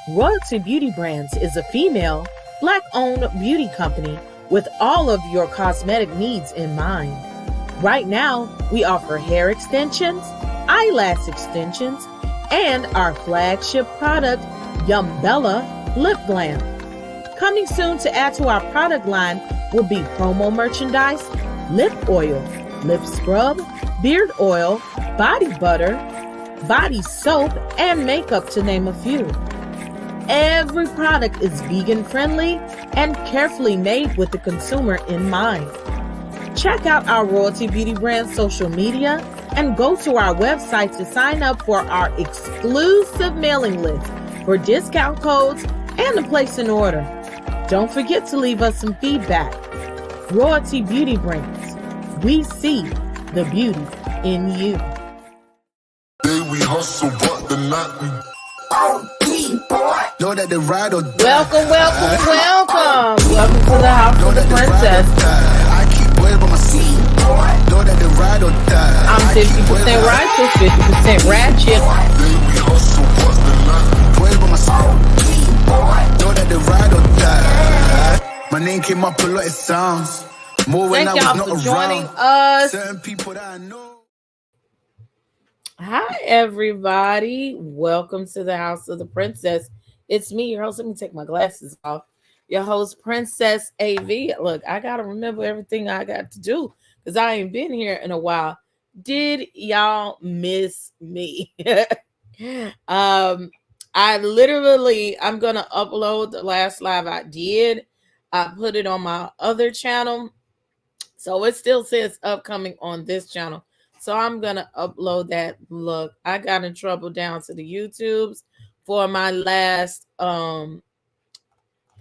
Royalty Beauty Brands is a female, Black-owned beauty company with all of your cosmetic needs in mind. Right now, we offer hair extensions, eyelash extensions, and our flagship product, Yumbella Lip Glam. Coming soon to add to our product line will be promo merchandise, lip oil, lip scrub, beard oil, body butter, body soap, and makeup, to name a few. Every product is vegan friendly and carefully made with the consumer in mind. Check out our Royalty Beauty Brand social media and go to our website to sign up for our exclusive mailing list for discount codes and to place an order. Don't forget to leave us some feedback. Royalty Beauty Brands. We see the beauty in you. We hustle, but the night we know that the ride or die. Welcome to the House of the Princess. I keep worried about my seat. Know that the ride or die. I'm 50% righteous, 50% ratchet. We hustle, but the night worried about my seat. Know that the ride or die. My name came up a lot of sounds. More when Thank I y'all was for not joining around. us. Certain people that I know. Hi, everybody. Welcome to the House of the Princess. It's me, your host. Let me take my glasses off. Your host, Princess A.V. Look, I got to remember everything I got to do because I ain't been here in a while. Did y'all miss me? I'm going to upload the last live I did. I put it on my other channel. So it still says upcoming on this channel. So I'm going to upload that. Look, I got in trouble down to the YouTubes for my last, that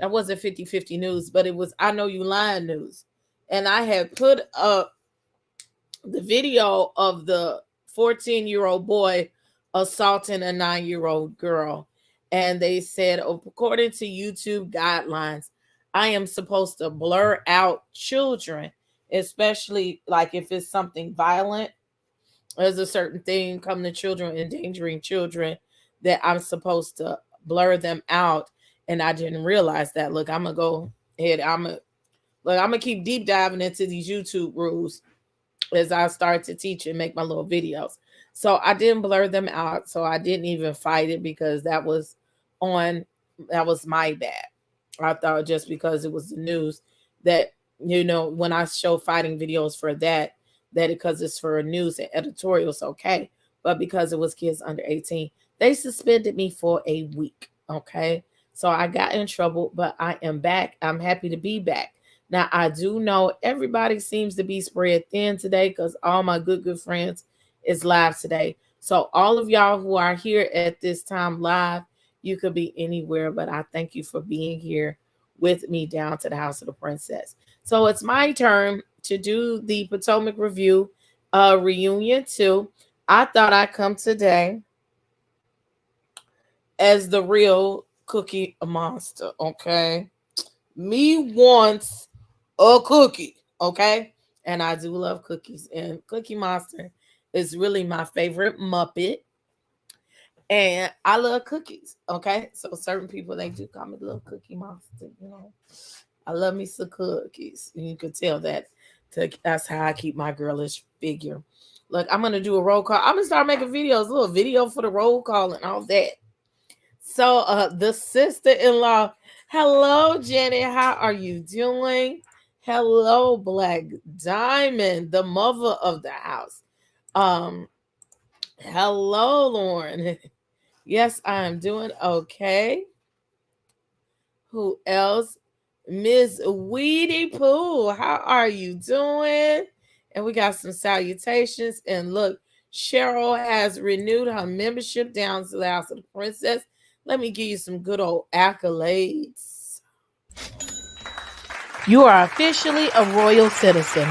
wasn't 50-50 news, but it was I Know You Lying news. And I had put up the video of the 14-year-old boy assaulting a 9-year-old girl. And they said, according to YouTube guidelines, I am supposed to blur out children, especially like if it's something violent. There's a certain thing coming to children, endangering children, that I'm supposed to blur them out. And I didn't realize that. Look, I'm gonna go ahead. I'm gonna keep deep diving into these YouTube rules as I start to teach and make my little videos. So I didn't blur them out. So I didn't even fight it because that was my bad. I thought just because it was the news that, when I show fighting videos for that because it's for news and editorials, okay. But because it was kids under 18, they suspended me for a week, okay. So I got in trouble, but I am back. I'm happy to be back. Now, I do know everybody seems to be spread thin today because all my good friends is live today. So all of y'all who are here at this time live, you could be anywhere, but I thank you for being here with me down to the House of the Princess. So it's my turn to do the Potomac Review reunion 2. I thought I'd come today as the real Cookie Monster, okay? Me wants a cookie, okay? And I do love cookies. And Cookie Monster is really my favorite Muppet. And I love cookies, okay? So certain people, they do call me the little Cookie Monster, I love me some cookies. And you can tell that. That's how I keep my girlish figure. Look, I'm going to do a roll call. I'm going to start making videos, a little video for the roll call and all that. So the sister-in-law, hello, Jenny. How are you doing? Hello, Black Diamond, the mother of the house. Hello, Lauren. Yes, I'm doing okay. Who else? Miss Weedy Pooh, how are you doing? And we got some salutations. And look, Cheryl has renewed her membership down to the House of the Princess. Let me give you some good old accolades. You are officially a royal citizen.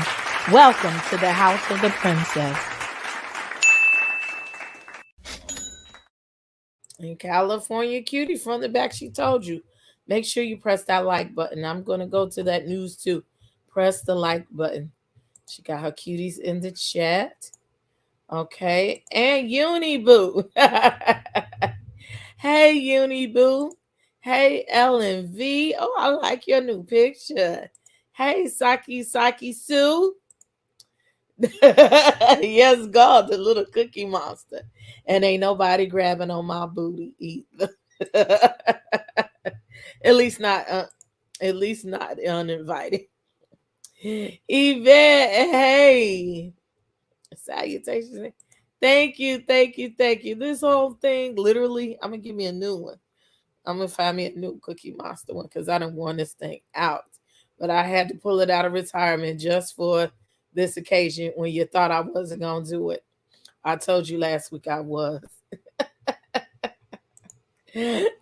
Welcome to the House of the Princess. In California, Cutiee from the back, she told you. Make sure you press that like button. I'm going to go to that news too. Press the like button. She got her cuties in the chat. Okay. And Uni Boo. Hey, Uni Boo. Hey, Ellen V. Oh, I like your new picture. Hey, Saki Sue. Yes, God, the little cookie monster. And ain't nobody grabbing on my booty either. At least not at least not uninvited. Yvette, hey. Salutations. Thank you. This whole thing, literally, I'm gonna give me a new one. I'm gonna find me a new Cookie Monster one because I don't want this thing out. But I had to pull it out of retirement just for this occasion when you thought I wasn't gonna do it. I told you last week I was.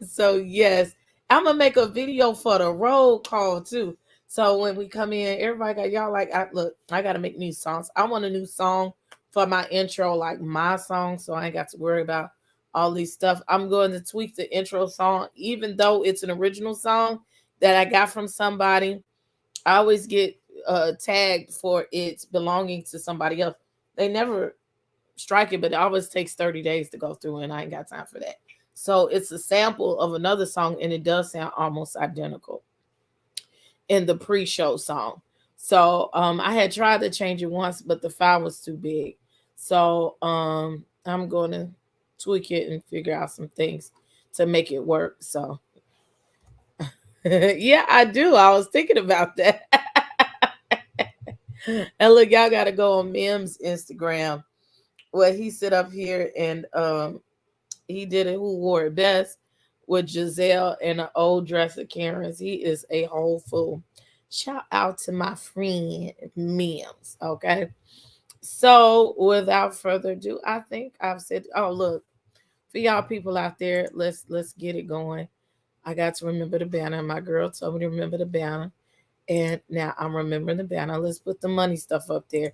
So yes, I'm gonna make a video for the roll call too. So when we come in, everybody got y'all like, look, I gotta make new songs. I want a new song for my intro, like my song, so I ain't got to worry about all these stuff. I'm going to tweak the intro song, even though it's an original song that I got from somebody. I always get tagged for its belonging to somebody else. They never strike it, but it always takes 30 days to go through, and I ain't got time for that. So it's a sample of another song, and it does sound almost identical in the pre-show song. So I had tried to change it once, but the file was too big. So I'm going to tweak it and figure out some things to make it work. So yeah, I do. I was thinking about that. And look, y'all got to go on Mim's Instagram. Well, he sit up here and he did it. Who wore it best with Giselle and an old dress of Karen's. He is a whole fool. Shout out to my friend Mims. Okay. So without further ado, I think I've said, oh look, for y'all people out there, let's get it going. I got to remember the banner. My girl told me to remember the banner. And now I'm remembering the banner. Let's put the money stuff up there.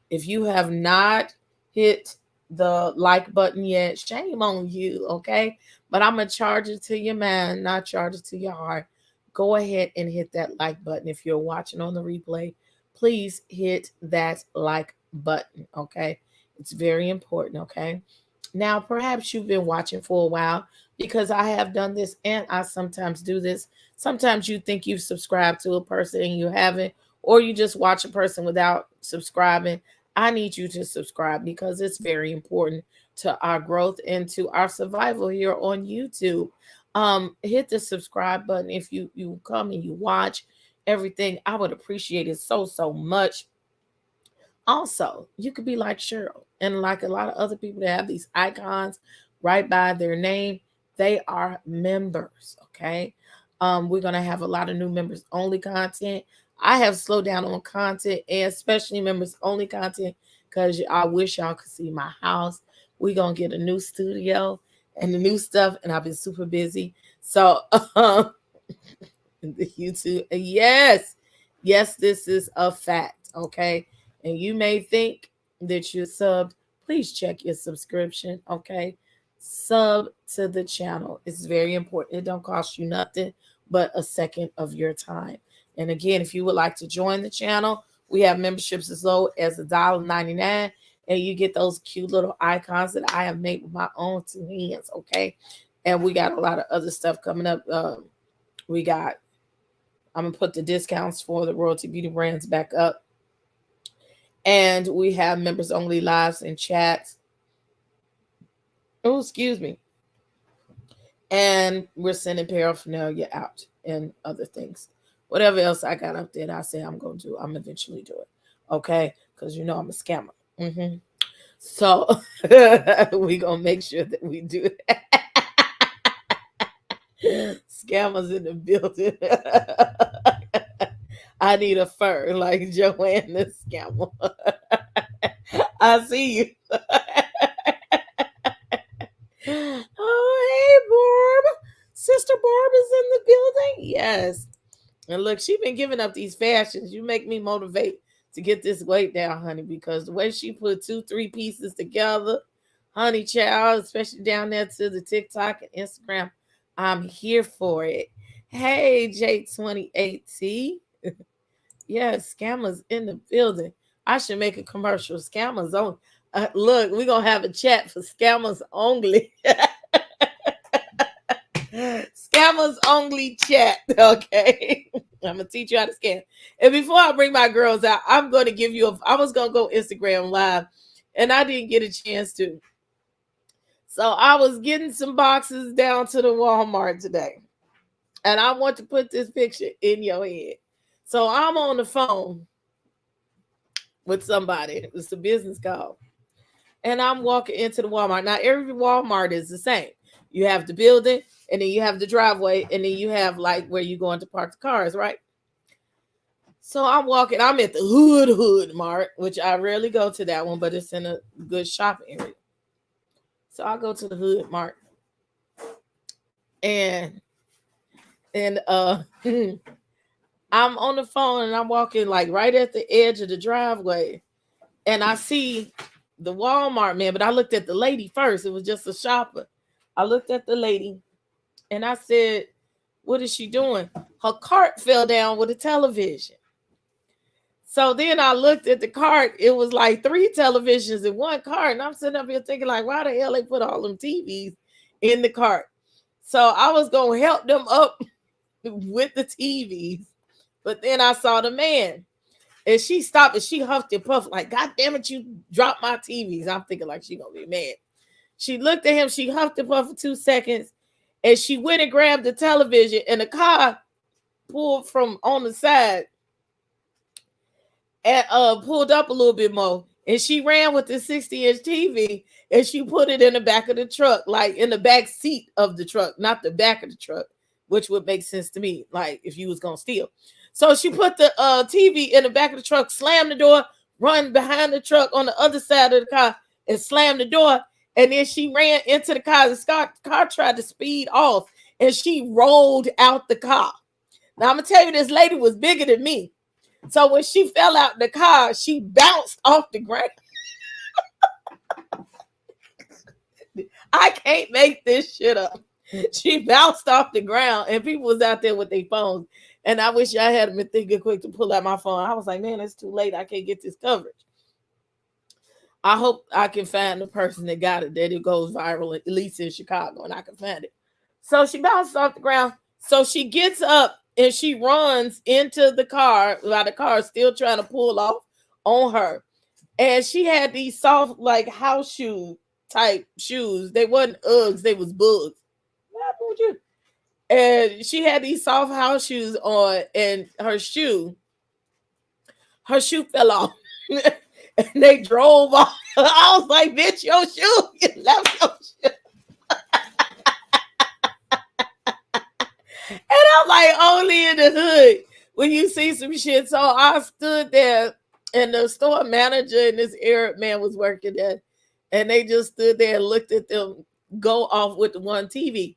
If you have not hit the like button yet, shame on you, okay? But I'm going to charge it to your mind, not charge it to your heart. Go ahead and hit that like button. If you're watching on the replay, please hit that like button, okay? It's very important, okay? Now, perhaps you've been watching for a while because I have done this and I sometimes do this. Sometimes you think you've subscribed to a person and you haven't, or you just watch a person without subscribing. I need you to subscribe because it's very important to our growth and to our survival here on YouTube. Hit the subscribe button if you come and you watch everything. I would appreciate it so much. Also, you could be like Cheryl and like a lot of other people that have these icons right by their name. They are members, okay? We're gonna have a lot of new members only content. I have slowed down on content and especially members only content because I wish y'all could see my house. We're gonna get a new studio and the new stuff, and I've been super busy. So the YouTube, yes, this is a fact, okay? And you may think that you're subbed. Please check your subscription, okay? Sub to the channel. It's very important. It don't cost you nothing but a second of your time. And again, if you would like to join the channel, we have memberships as low as $1.99, and you get those cute little icons that I have made with my own two hands, okay? And we got a lot of other stuff coming up. We got, I'm gonna put the discounts for the royalty beauty brands back up. And we have members only lives and chats. Oh, excuse me. And we're sending paraphernalia out and other things. Whatever else I got up there that I say I'm going to do, I'm eventually do it. Okay? Because you know I'm a scammer. So we're going to make sure that we do that. Scammers in the building. I need a fur like Joanne the scammer. I see you. Oh, hey, Barb. Sister Barb is in the building. Yes. And look, she been giving up these fashions. You make me motivate to get this weight down, honey, because the way she put 2-3 pieces together, honey child, especially down there to the TikTok and Instagram, I'm here for it. Hey, J28T. Yes, scammers in the building. I should make a commercial. Scammers on. Look, we're going to have a chat for scammers only. Scammers only chat. Okay. I'm gonna teach you how to scam. And before I bring my girls out, I'm gonna give you a I was gonna go Instagram live and I didn't get a chance to. So I was getting some boxes down to the Walmart today. And I want to put this picture in your head. So I'm on the phone with somebody. It's a business call. And I'm walking into the Walmart. Now, every Walmart is the same. You have the building, and then you have the driveway, and then you have like where you going to park the cars, right? So I'm walking. I'm at the Hood Mart, which I rarely go to that one, but it's in a good shopping area. So I go to the Hood Mart, and and I'm on the phone, and I'm walking like right at the edge of the driveway, and I see the Walmart man, but I looked at the lady first. It was just a shopper. I looked at the lady and I said, "What is she doing?" Her cart fell down with a television. So then I looked at the cart. It was like three televisions in one cart. And I'm sitting up here thinking, like, why the hell they put all them TVs in the cart? So I was going to help them up with the TVs. But then I saw the man. And she stopped and she huffed and puffed like, God damn it, you dropped my TVs. I'm thinking like she gonna be mad. She looked at him, she huffed and puffed for 2 seconds, and she went and grabbed the television, and the car pulled from on the side and pulled up a little bit more. And she ran with the 60-inch TV and she put it in the back of the truck, like in the back seat of the truck, not the back of the truck, which would make sense to me, like if you was gonna steal. So she put the TV in the back of the truck, slammed the door, run behind the truck on the other side of the car, and slammed the door. And then she ran into the car. The car tried to speed off, and she rolled out the car. Now I'm gonna tell you, this lady was bigger than me. So when she fell out the car, she bounced off the ground. I can't make this shit up. She bounced off the ground, and people was out there with their phones. And I wish I had been thinking quick to pull out my phone. I was like, man, it's too late. I can't get this coverage. I hope I can find the person that got it, that it goes viral, at least in Chicago, and I can find it. So she bounced off the ground. So she gets up and she runs into the car while the car is still trying to pull off on her. And she had these soft, like house shoe type shoes. They wasn't Uggs, they was bugs. What happened with you? And she had these soft house shoes on, and her shoe fell off. And they drove off. I was like, bitch, your shoe. You left your shoe. And I'm like, only in the hood when you see some shit. So I stood there, and the store manager and this Arab man was working there. And they just stood there and looked at them go off with the one TV.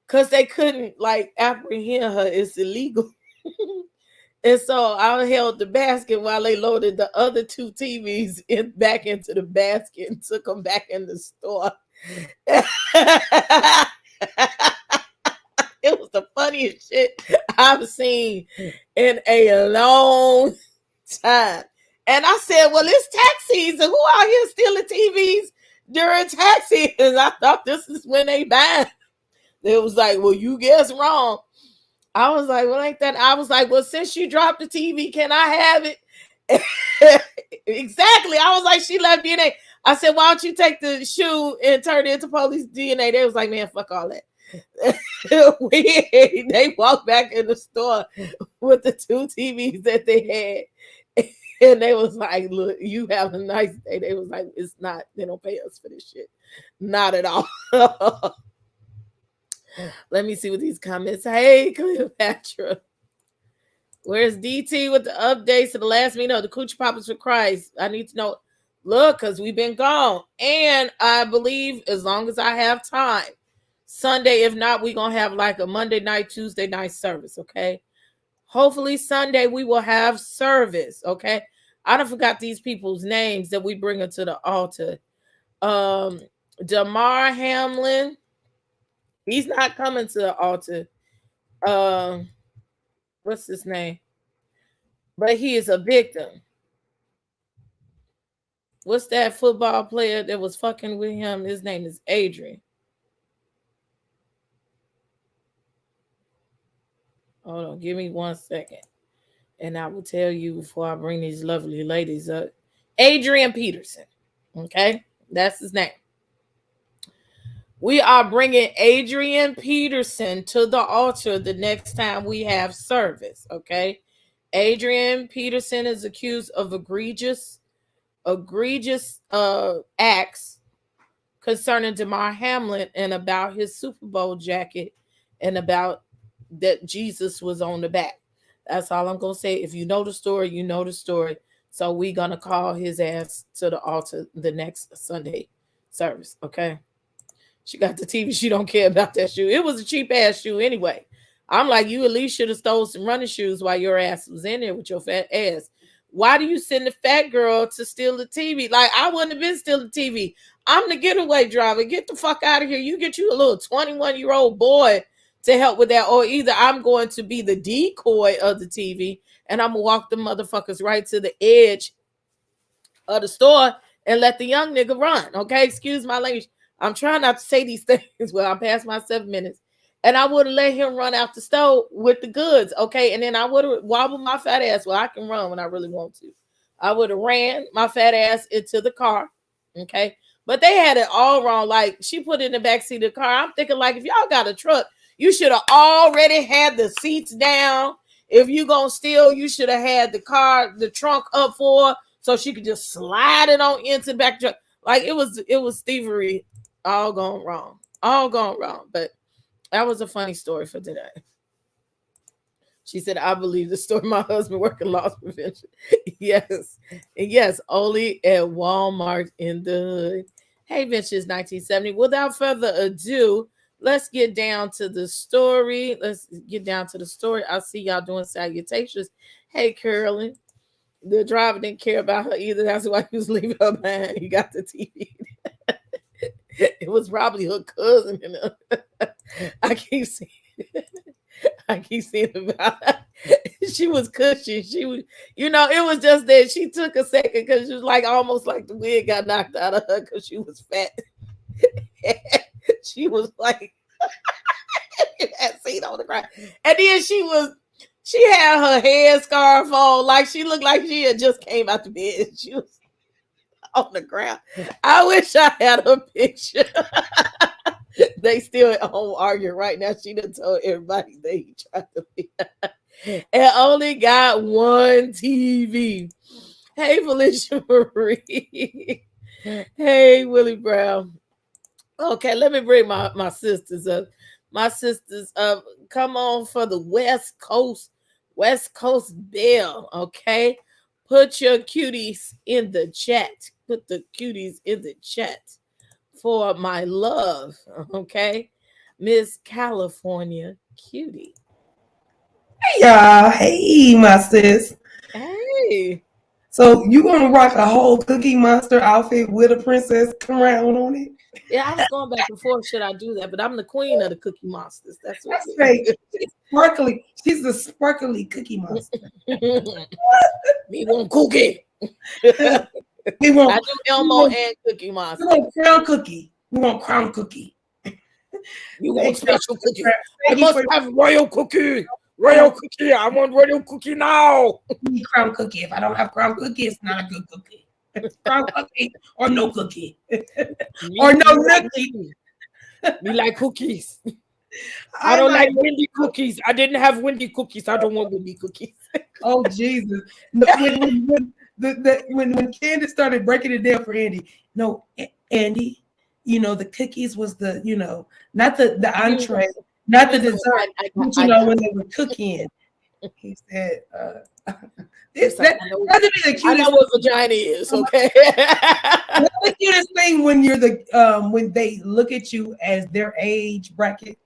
Because they couldn't like apprehend her. It's illegal. And so I held the basket while they loaded the other two TVs back into the basket and took them back in the store. It was the funniest shit I've seen in a long time. And I said, well, it's tax season. Who out here stealing TVs during tax season? I thought this is when they buy. It was like, well, you guess wrong. I was like, well, ain't that? I was like, well, since you dropped the TV, can I have it? Exactly. I was like, she left DNA. I said, why don't you take the shoe and turn it into police DNA? They was like, man, fuck all that. They walked back in the store with the two TVs that they had. And they was like, look, you have a nice day. They was like, it's not, they don't pay us for this shit. Not at all. Let me see what these comments. Hey, Cleopatra. Where's DT with the updates to the last meeting of the Coochie Poppers for Christ? I need to know. Look, because we've been gone. And I believe as long as I have time, Sunday, if not, we're going to have like a Monday night, Tuesday night service, okay? Hopefully Sunday we will have service, okay? I don't forgot these people's names that we bring into the altar. Damar Hamlin. He's not coming to the altar. What's his name? But he is a victim. What's that football player that was fucking with him? His name is Adrian. Hold on, give me 1 second. And I will tell you before I bring these lovely ladies up. Adrian Peterson. Okay, that's his name. We are bringing Adrian Peterson to the altar the next time we have service. Okay, Adrian Peterson is accused of egregious acts concerning Damar Hamlin and about his Super Bowl jacket and about that Jesus was on the back. That's all I'm gonna say. If you know the story, you know the story. So we gonna call his ass to the altar the next Sunday service. Okay. She got the TV. She don't care about that shoe. It was a cheap ass shoe anyway. I'm like, you at least should have stole some running shoes while your ass was in there with your fat ass. Why do you send the fat girl to steal the TV? Like, I wouldn't have been stealing the TV. I'm the getaway driver. Get the fuck out of here. You get you a little 21-year-old boy to help with that. Or either I'm going to be the decoy of the TV and I'm going to walk the motherfuckers right to the edge of the store and let the young nigga run. Okay, excuse my language. I'm trying not to say these things. Well, I'm past my 7 minutes. And I would have let him run out the store with the goods. Okay, and then I would have wobbled my fat ass. Well, I can run when I really want to. I would have ran my fat ass into the car. Okay, but they had it all wrong. Like, she put it in the back seat of the car. I'm thinking, like, if y'all got a truck, you should have already had the seats down. If you gonna steal, you should have had the trunk up for her so she could just slide it on into the back truck. Like, it was thievery all gone wrong. All gone wrong. But that was a funny story for today. She said, I believe the story. My husband working loss prevention. Yes. And yes, only at Walmart in the hood. Hey, Ventures 1970. Without further ado, let's get down to the story. I see y'all doing salutations. Hey, Carolyn. The driver didn't care about her either. That's why he was leaving her behind. He got the TV. It was probably her cousin. I keep seeing about her. She was cushy. She was, it was just that she took a second because she was like almost like the wig got knocked out of her because she was fat. She was like that seat on the ground. And then she had her head scarf on, like she looked like she had just came out the bed. She was on the ground. I wish I had a picture. They still at home arguing right now. She done told everybody they tried to be and only got one TV. Hey, Felicia Marie. Hey, Willie Brown. Okay, let me bring my sisters up. My sisters up. Come on for the West Coast Bell. Okay. Put your cuties in the chat. Put the cuties in the chat for my love. Okay. Miss California Cutie. Hey y'all. Hey, my sis. Hey. So you gonna rock a whole Cookie Monster outfit with a princess crown on it? Yeah, I was going back and forth. Should I do that? But I'm the queen of the Cookie Monsters. That's right. She's sparkly. She's the sparkly Cookie Monster. Me want cookie. We want. I do Elmo and Cookie Monster. We want crown cookie. We want crown cookie. You want special cookie? I must have royal cookie. Royal cookie. I want royal cookie now. Need crown cookie. If I don't have crown cookie, it's not a good cookie. Crown cookie or no cookie. Or no nookie. Me like cookies. I don't like windy cookies. I didn't have windy cookies. I don't want windy cookies. Oh Jesus! When Candace started breaking it down for Andy, no, Andy, the cookies was the not the entree, not the dessert. When they were cooking, he said. I know what vagina is, okay? That's the cutest thing when you're when they look at you as their age bracket.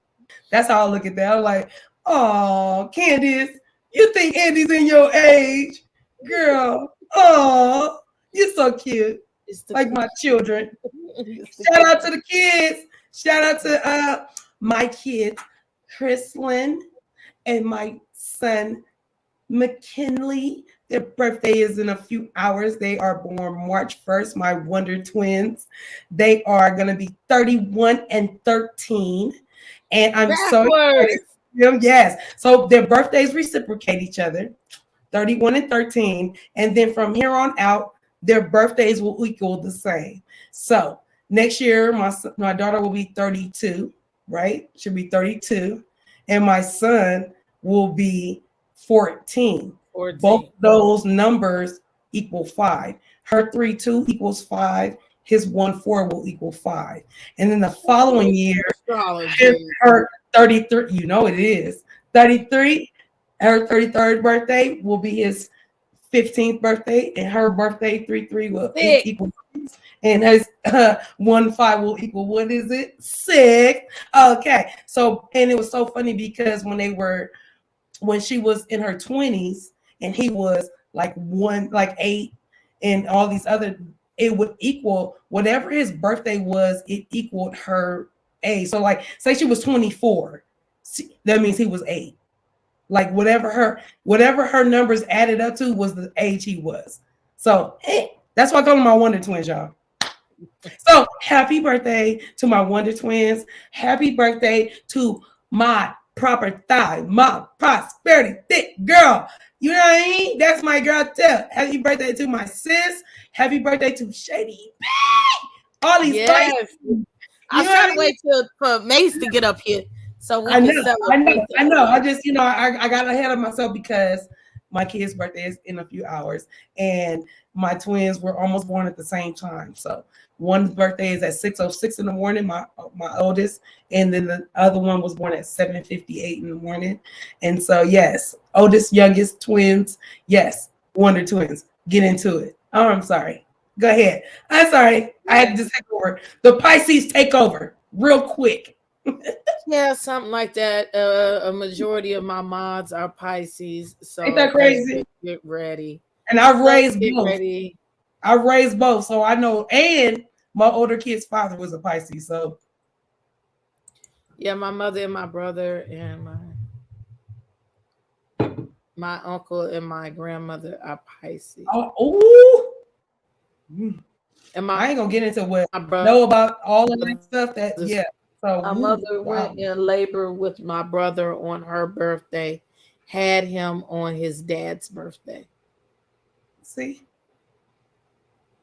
That's how I look at that. I'm like, oh, Candace, you think Andy's in your age? Girl, oh, you're so cute. Like my children. Shout out to the kids. Shout out to my kids, Chrislyn and my son, McKinley. Their birthday is in a few hours. They are born March 1st, my Wonder Twins. They are going to be 31 and 13. And I'm so excited. Yes. So their birthdays reciprocate each other, 31 and 13. And then from here on out, their birthdays will equal the same. So next year, my daughter will be 32, right? She'll be 32. And my son will be 14. 14. Both those numbers equal 5. Her 3-2 equals 5. His 1-4 will equal 5. And then the following year, Astrology. her 33, you know it is. 33, her 33rd birthday will be his 15th birthday, and her birthday 3-3 will equal 6. And his 1-5 will equal, what is it? 6. Okay. So, and it was so funny because when she was in her 20s and he was like 8 and all these other, it would equal whatever his birthday was, it equaled her age. So like say she was 24, that means he was 8. Like whatever her numbers added up to was the age he was. So that's why I call them my Wonder Twins, y'all. So happy birthday to my Wonder Twins. Happy birthday to my proper thigh, my prosperity thick girl. You know what I mean? That's my girl too. Happy birthday to my sis. Happy birthday to Shady B. All these Yes. I was trying to wait for Mase to get up here so we can celebrate. I know. I just, I got ahead of myself because my kid's birthday is in a few hours, and my twins were almost born at the same time. So one's birthday is at 6:06 in the morning, my oldest, and then the other one was born at 7:58 in the morning. And so yes, oldest, youngest twins, yes, Wonder Twins. Get into it. Oh, I'm sorry. Go ahead. I'm sorry. I had to take over. The Pisces take over real quick. Yeah, something like that. A majority of my mods are Pisces, so ain't that crazy? Get ready. And I've raised both. Ready. I've raised both, so I know. And my older kid's father was a Pisces, so yeah, my mother and my brother and my uncle and my grandmother are Pisces. Oh, and I ain't gonna get into what I know about all of that stuff. That yeah. So my mother went in labor with my brother on her birthday, had him on his dad's birthday. See,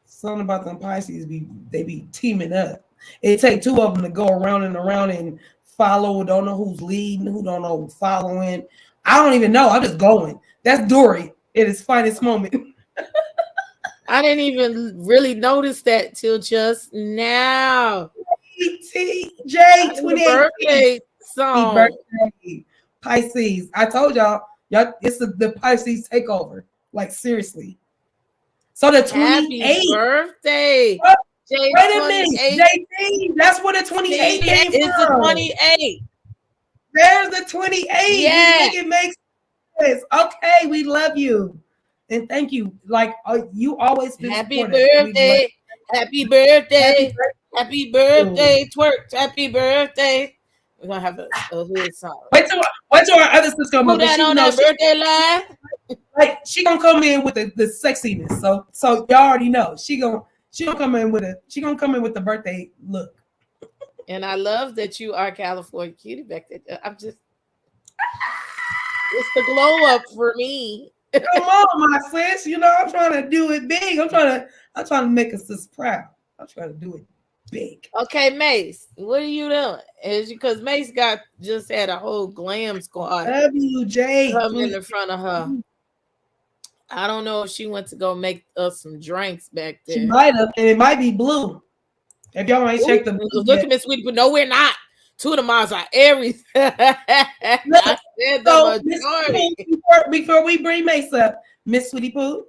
something about them Pisces they be teaming up. It take two of them to go around and around and follow. Don't know who's leading, who don't know who's following. I don't even know. I'm just going. That's Dory at his finest moment. I didn't even really notice that till just now. TJ 28 birthday song. Birthday. Pisces. I told y'all, it's the Pisces takeover. Like seriously. So the 28th. Happy birthday. Wait a minute. JT, that's where the 28 came from. It's the 28. There's the 28. Yeah. It makes sense. Okay, we love you. And thank you. Like you always been happy birthday. Happy birthday. Happy birthday, twerk. Happy birthday. We're gonna have a hood song. Wait till our other sister come up. That on that birthday line. Like she gonna come in with the sexiness. So y'all already know she gonna come in with the birthday look. And I love that you are California cutie back there. I'm just it's the glow up for me. Come on, my sis. I'm trying to do it big. I'm trying to make us sis proud. I'm trying to do it big. Okay, Mase, what are you doing? Is because Mase just had a whole glam squad. WJ coming in front of her. I don't know if she went to go make us some drinks back there. She might have, and it might be blue. If y'all ain't checked the look at Miss Sweetie, but no, we're not. Two of the moms are Aries. I said the before we bring Mase up, Miss Sweetie Poo,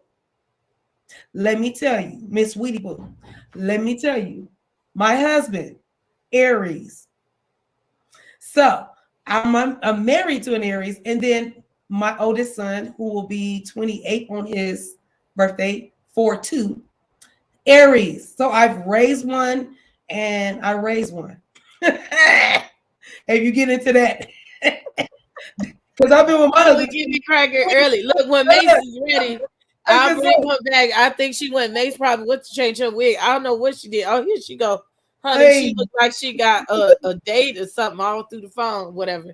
let me tell you, Miss Sweetie Poo, let me tell you, my husband, Aries. So I'm married to an Aries, and then my oldest son, who will be 28 on his birthday, 4/2, Aries. So I've raised one, and I raised one. If you get into that, because I've been with my husband. Give me cracker early. Look, when Mase is ready, I'll bring her back. I think she went. Mase probably went to change her wig. I don't know what she did. Oh, here she go. Honey, she looked like she got a date or something all through the phone, whatever.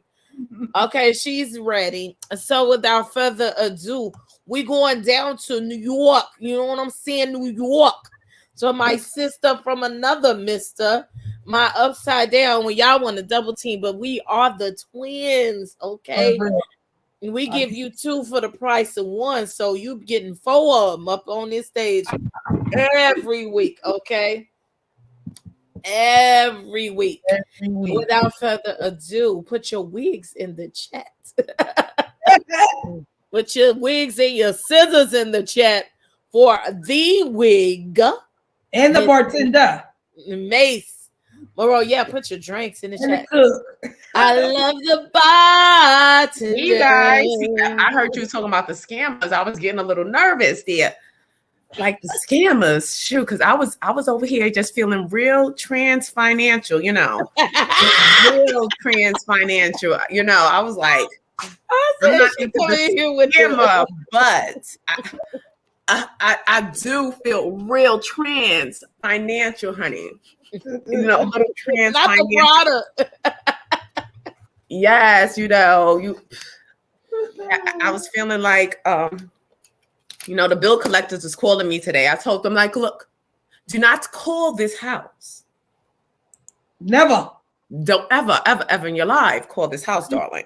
Okay, she's ready. So without further ado, we going down to New York. You know what I'm saying? New York. So my sister from another mister, my upside down when y'all want to double team, but we are the twins, okay? We give you 2 for the price of 1, so you getting 4 of them up on this stage every week, okay? Every week. Without further ado, put your wigs in the chat. Put your wigs and your scissors in the chat for the wig and the bartender. Mase Marow. Yeah, put your drinks in the And chat. the cook. I love the bartender. You guys, I heard you talking about the scammers. I was getting a little nervous there. Like the scammers, shoot, because I was over here just feeling real trans financial, you know. Real trans financial. You know, I was like, I'm not into the here with scammer, but I do feel real trans financial, honey. You know, a little trans not financial. the product. Yes, you know, I was feeling like you know, the bill collectors is calling me today. I told them, like, look, do not call this house. Never. Don't ever in your life call this house, darling.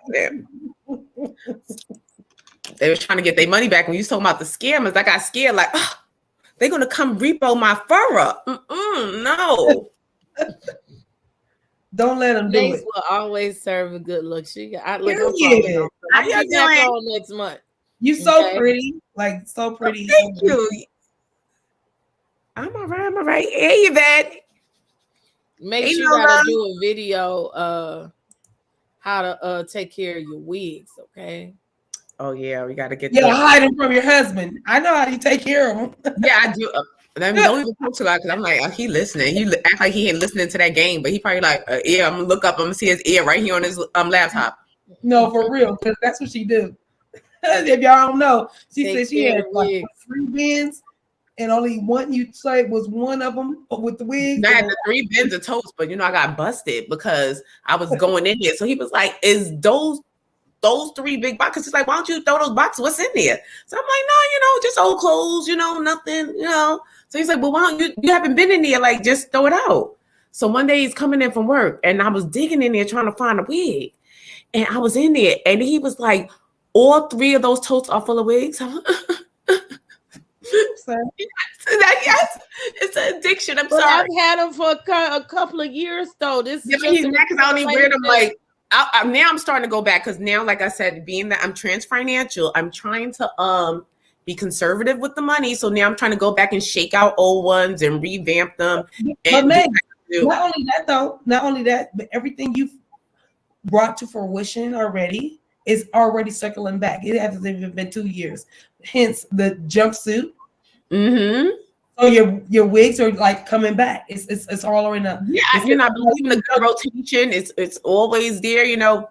They were trying to get their money back. When you was talking about the scammers, I got scared, like, oh, they're going to come repo my fur up. No. Don't let them do Mase it. will always serve a good look. I Hell look yeah. How y'all doing? next month. You so Okay. pretty. Like, so pretty. Thank you. I'm all right. Hey, Yvette. Make Hey, sure you Lola. gotta do a video how to take care of your wigs, okay? Oh, yeah, we got to get Yeah, hide them from your husband. I know how you take care of them. Yeah, I do. Don't even talk to God because I'm like, oh, he listening. He act like he ain't listening to that game, but he probably like, yeah, I'm gonna look up. I'm gonna see his ear right here on his laptop. No, for real, because that's what she do. If y'all don't know, she Take said she care had of like wigs. 3 bins, and only one you say was one of them with the wigs. I had the 3 bins of toast, but you know I got busted because I was going in there. So he was like, "Is those 3 big boxes?" He's like, "Why don't you throw those boxes? What's in there?" So I'm like, "No, you know, just old clothes, you know, nothing, you know." So he's like, "Well, why don't you haven't been in there? Like, just throw it out." So one day he's coming in from work, and I was digging in there trying to find a wig, and I was in there, and he was like, "All 3 of those totes are full of wigs." Yes, it's an addiction. I'm But sorry. I've had them for a couple of years though. This is Yeah, but he's mad because I don't even wear them. Like, now I'm starting to go back because now, like I said, being that I'm trans financial, I'm trying to be conservative with the money. So now I'm trying to go back and shake out old ones and revamp them. But man, not only that, but everything you've brought to fruition already is already circling back. It hasn't even been 2 years. Hence the jumpsuit. Mm-hmm. So your wigs are like coming back. It's all already now. Yeah, you know, I believe in a good rotation. It's always there. You know,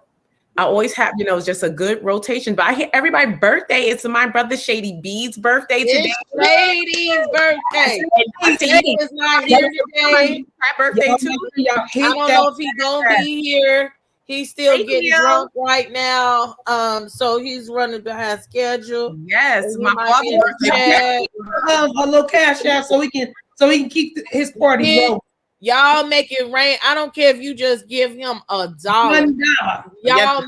I always have, you know, it's just a good rotation. But I hear everybody's birthday. It's my brother Shady B's birthday today. Shady's birthday. Shady is not here today. My birthday too. I don't know if he's gonna be here. He's still getting drunk right now. So he's running behind schedule. Yes, my father's birthday. A little cash out so he can keep his party going. Y'all make it rain. I don't care if you just give him $1. Y'all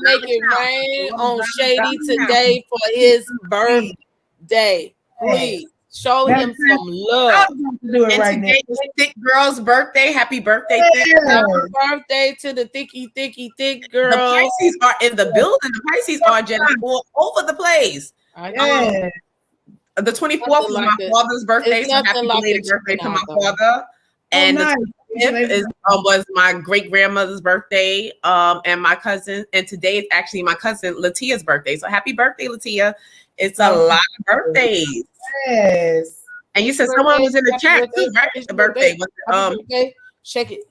make it rain on Shady today for his birthday. Please show him some love. And today is Thick Girl's birthday. Happy birthday, Thick. Happy birthday to the thick girl. The Pisces are in the building. The Pisces are just all over the place. The 24th was my father's birthday, so happy belated birthday to my father. And the 25th was my great grandmother's birthday, and my cousin. And today is actually my cousin Latia's birthday. So happy birthday, Latia! It's a lot of birthdays. Yes. And you said someone was in the chat too, right? The birthday was birthday. Shake it.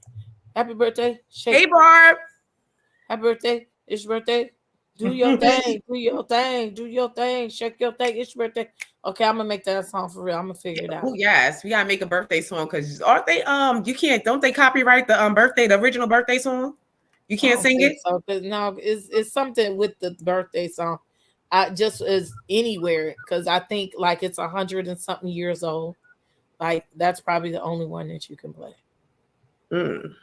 Happy birthday. Shake Hey, Barb. Happy birthday. It's your birthday. Do your thing. Do your thing. Do your thing. Shake your thing. It's your birthday. Okay, I'm gonna make that song for real. I'm gonna figure it out. Oh yes, we gotta make a birthday song because aren't they you can't, don't they copyright the birthday, the original birthday song? You I can't don't sing think it? so. Cause no, it's something with the birthday song. I just as anywhere because I think like it's 100 and something years old. Like that's probably the only one that you can play. Mm.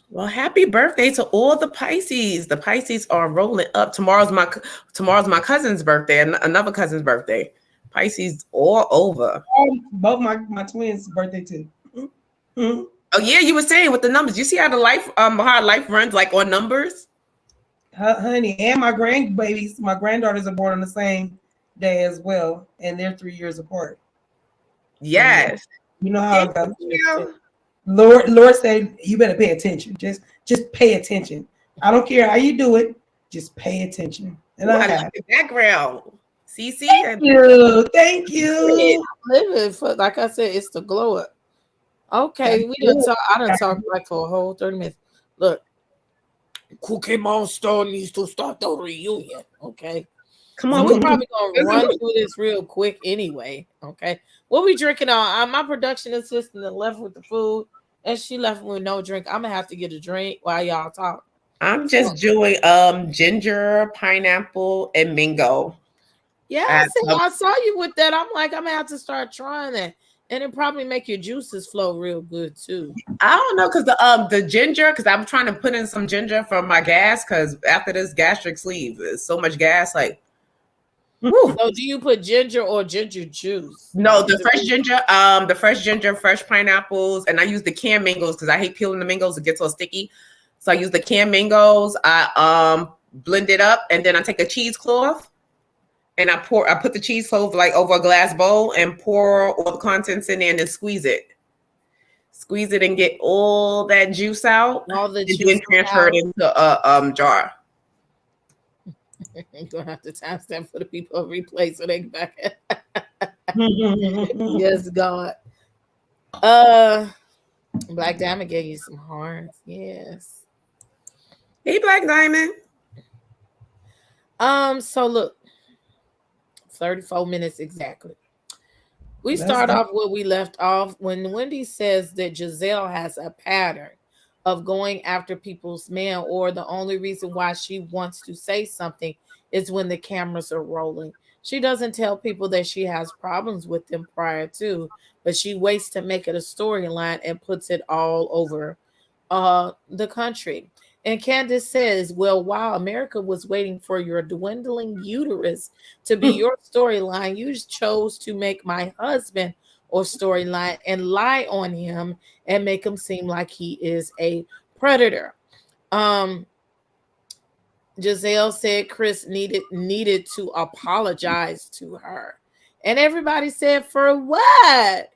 Well, happy birthday to all the Pisces. The Pisces are rolling up. Tomorrow's my cousin's birthday, and another cousin's birthday. Pisces all over. Both my twins' birthday too. Mhm. Oh yeah, you were saying with the numbers. You see how life runs like on numbers? Honey, and my grandbabies, my granddaughters are born on the same day as well, and they're 3 years apart. So yeah, Yes. you know how Hey, it goes. yeah. Lord said you better pay attention. Just pay attention. I don't care how you do it. Just pay attention. And Ooh, I I like have. the background. CC and Thank you. Living for like I said, it's the glow up. Okay, we didn't talk. I didn't talk like for a whole 30 minutes. Look, Cookie Monster needs to start the reunion. Okay, come so on, we're come probably gonna run on. through this real quick anyway. Okay, what we drinking on? My production assistant left with the food, and she left with no drink. I'm gonna have to get a drink while y'all talk. I'm just doing ginger, pineapple, and mango. Yeah, I see. I saw you with that. I'm like, I'm gonna have to start trying that, and it probably make your juices flow real good too. I don't know because the ginger, because I'm trying to put in some ginger for my gas because after this gastric sleeve, there's so much gas. Like, whew. So, do you put ginger or ginger juice? No, the fresh ginger, fresh pineapples, and I use the canned mangoes because I hate peeling the mangoes; it gets so sticky. So I use the canned mangoes. I blend it up, and then I take a cheesecloth and I put the cheesecloth like over a glass bowl and pour all the contents in there and then squeeze it. Squeeze it and get all that juice out, All the and juice then transfer it into a jar. You're gonna have to timestamp for the people of replay so they can back it. Yes, God. Black Diamond gave you some hearts. Yes. Hey, Black Diamond. So look, 34 minutes exactly. We Let's start go. off where we left off when Wendy says that Giselle has a pattern of going after people's mail, or the only reason why she wants to say something is when the cameras are rolling. She doesn't tell people that she has problems with them prior to, but she waits to make it a storyline and puts it all over the country. And Candace says, well, while America was waiting for your dwindling uterus to be your storyline, you chose to make my husband or storyline and lie on him and make him seem like he is a predator. Giselle said Chris needed to apologize to her. And everybody said, for what?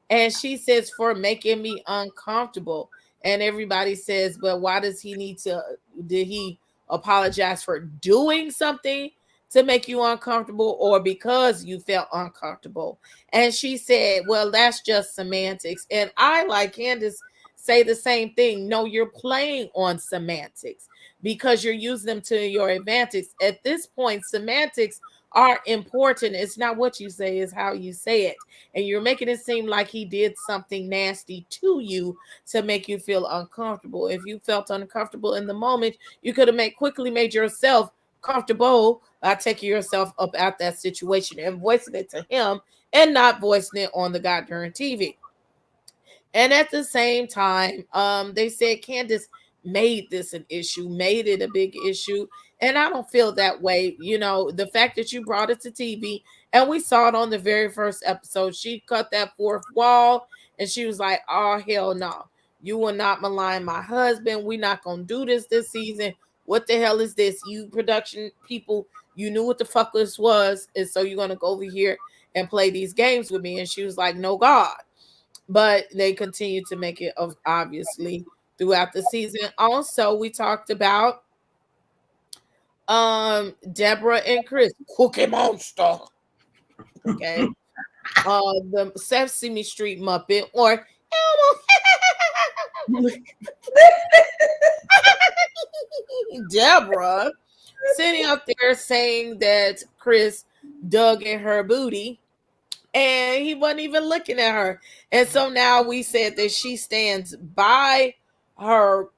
And she says, for making me uncomfortable. And everybody says, but why does he need to? Did he apologize for doing something to make you uncomfortable or because you felt uncomfortable? And she said, well, that's just semantics. And I, like Candace, say the same thing. No, you're playing on semantics because you're using them to your advantage. At this point, semantics are important. It's not what you say, it's how you say it. And you're making it seem like he did something nasty to you to make you feel uncomfortable. If you felt uncomfortable in the moment, you could have quickly made yourself comfortable by taking yourself up out that situation and voicing it to him and not voicing it on the goddamn TV. And at the same time, they said Candace made this an issue, made it a big issue. And I don't feel that way. You know, the fact that you brought it to TV and we saw it on the very first episode, she cut that fourth wall and she was like, oh, hell no. You will not malign my husband. We're not going to do this season. What the hell is this? You production people, you knew what the fuck this was. And so you're going to go over here and play these games with me. And she was like, no, God. But they continue to make it obviously throughout the season. Also, we talked about Deborah and Chris, Cookie Monster. Okay. The Sesame Street Muppet or Deborah sitting up there saying that Chris dug in her booty and he wasn't even looking at her. And so now we said that she stands by her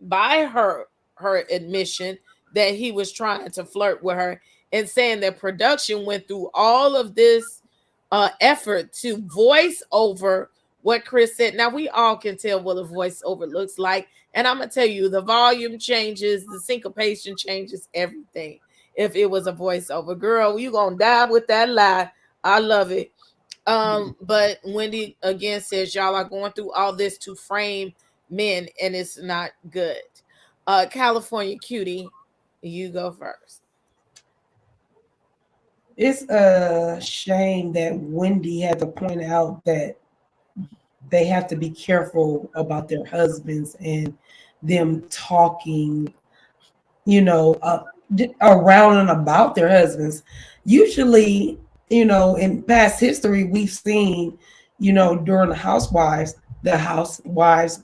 by her admission that he was trying to flirt with her, and saying that production went through all of this effort to voice over what Chris said. Now we all can tell what a voiceover looks like, and I'm gonna tell you, the volume changes, the syncopation changes, everything. If it was a voiceover, girl, you gonna die with that lie. I love it. But Wendy again says y'all are going through all this to frame men, and it's not good. California Cutiee, you go first. It's a shame that Wendy had to point out that they have to be careful about their husbands and them talking, around and about their husbands. Usually, in past history, we've seen, during the housewives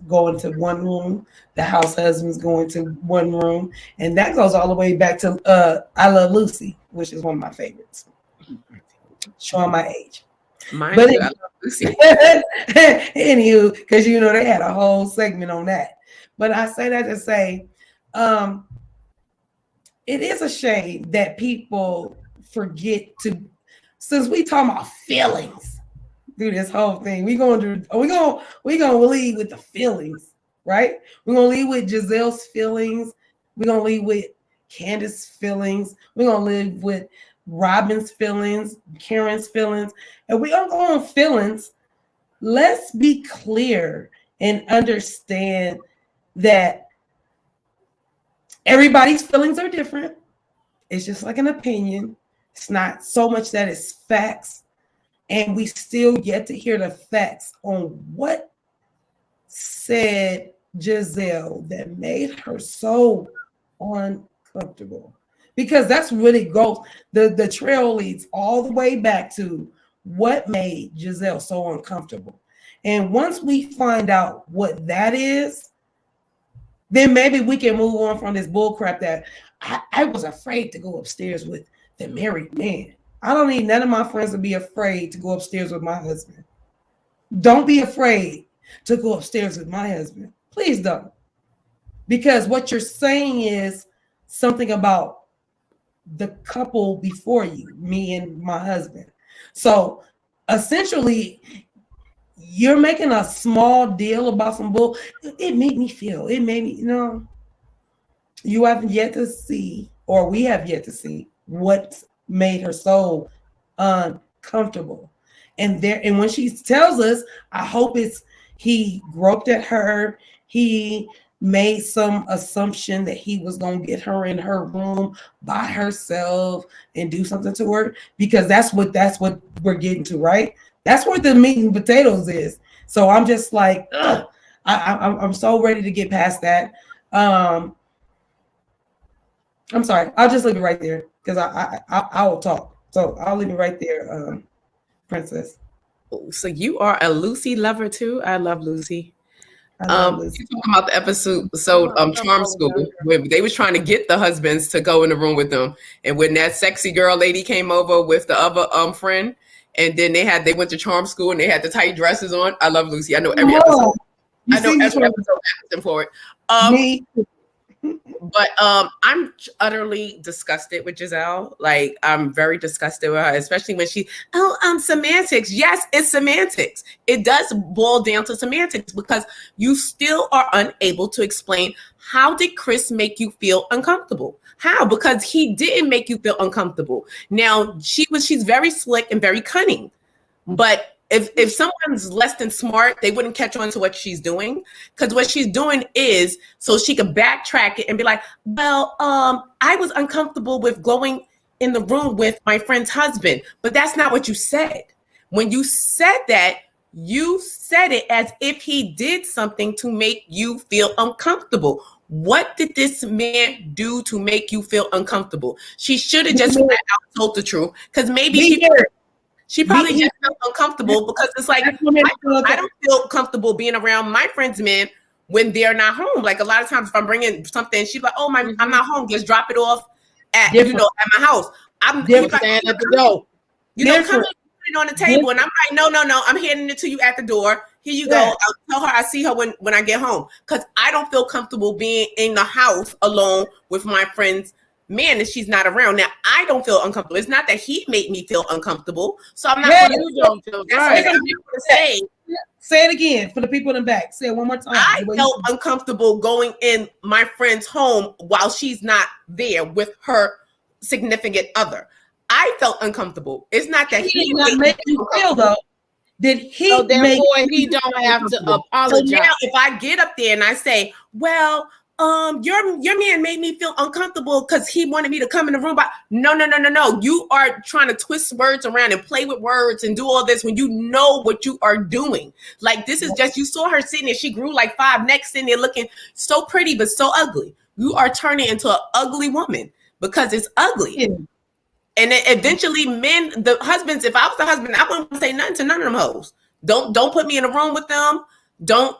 go into one room, the house husbands go into one room, and that goes all the way back to I Love Lucy, which is one of my favorites. Showing my age. Mine But too. I love Lucy. anywho, because they had a whole segment on that. But I say that to say, it is a shame that people forget to, since we talking about feelings through this whole thing, we gonna lead with the feelings, right? We're gonna lead with Giselle's feelings. We're gonna lead with Candace's feelings. We're gonna live with Robin's feelings, Karen's feelings, and we don't go on feelings. Let's be clear and understand that everybody's feelings are different. It's just like an opinion. It's not so much that it's facts, and we still yet to hear the facts on what said Giselle that made her so uncomfortable. Because that's really goes, the trail leads all the way back to what made Giselle so uncomfortable. And once we find out what that is, then maybe we can move on from this bullcrap that I was afraid to go upstairs with the married man. I don't need none of my friends to be afraid to go upstairs with my husband. Don't be afraid to go upstairs with my husband. Please don't. Because what you're saying is something about the couple before you, me and my husband. So essentially, you're making a small deal about some bull. It made me, you haven't yet to see, or we have yet to see what made her so uncomfortable. And when she tells us, I hope it's he groped at her, he made some assumption that he was going to get her in her room by herself and do something to her, because that's what we're getting to, right? That's what the meat and potatoes is. So I'm just like, I'm so ready to get past that. I'm sorry. I'll just leave it right there because I will talk. So I'll leave it right there, Princess. So you are a Lucy lover too? I love Lucy. You talking about the episode Charm School, where they was trying to get the husbands to go in the room with them, and when that sexy girl lady came over with the other friend, and then they went to Charm School and they had the tight dresses on. I love Lucy. I know every episode. I know every episode asking for it. Me. But I'm utterly disgusted with Giselle. Like, I'm very disgusted with her, especially when semantics. Yes, it's semantics. It does boil down to semantics, because you still are unable to explain, how did Chris make you feel uncomfortable? How? Because he didn't make you feel uncomfortable. Now, she's very slick and very cunning, but if someone's less than smart, they wouldn't catch on to what she's doing, because what she's doing is so she could backtrack it and be like, well, I was uncomfortable with going in the room with my friend's husband, but that's not what you said. When you said that, you said it as if he did something to make you feel uncomfortable. What did this man do to make you feel uncomfortable? She should have just flat out told the truth, because maybe she probably just felt uncomfortable, because it's like, I don't feel comfortable being around my friends' men when they're not home. Like, a lot of times if I'm bringing something, she's like, oh, I'm not home. Just drop it off at my house. I'm standing at the door. Come and put it on the table. And I'm like, no, I'm handing it to you at the door. Here you go. I'll tell her I see her when I get home. Because I don't feel comfortable being in the house alone with my friend's man and she's not around. Now, I don't feel uncomfortable. It's not that he made me feel uncomfortable. So I'm not going to say. Say it again for the people in the back. Say it one more time. I felt uncomfortable going in my friend's home while she's not there with her significant other. I felt uncomfortable. It's not that he did not make you feel though. Did he? So therefore, he don't have to apologize. So now, if I get up there and I say, "Well, your man made me feel uncomfortable because he wanted me to come in the room," but no. You are trying to twist words around and play with words and do all this when you know what you are doing. Like this is just you saw her sitting there. She grew like 5 necks sitting there looking so pretty but so ugly. You are turning into an ugly woman because it's ugly. Yeah. And then eventually the husbands, if I was the husband, I wouldn't say nothing to none of them hoes. Don't put me in a room with them. I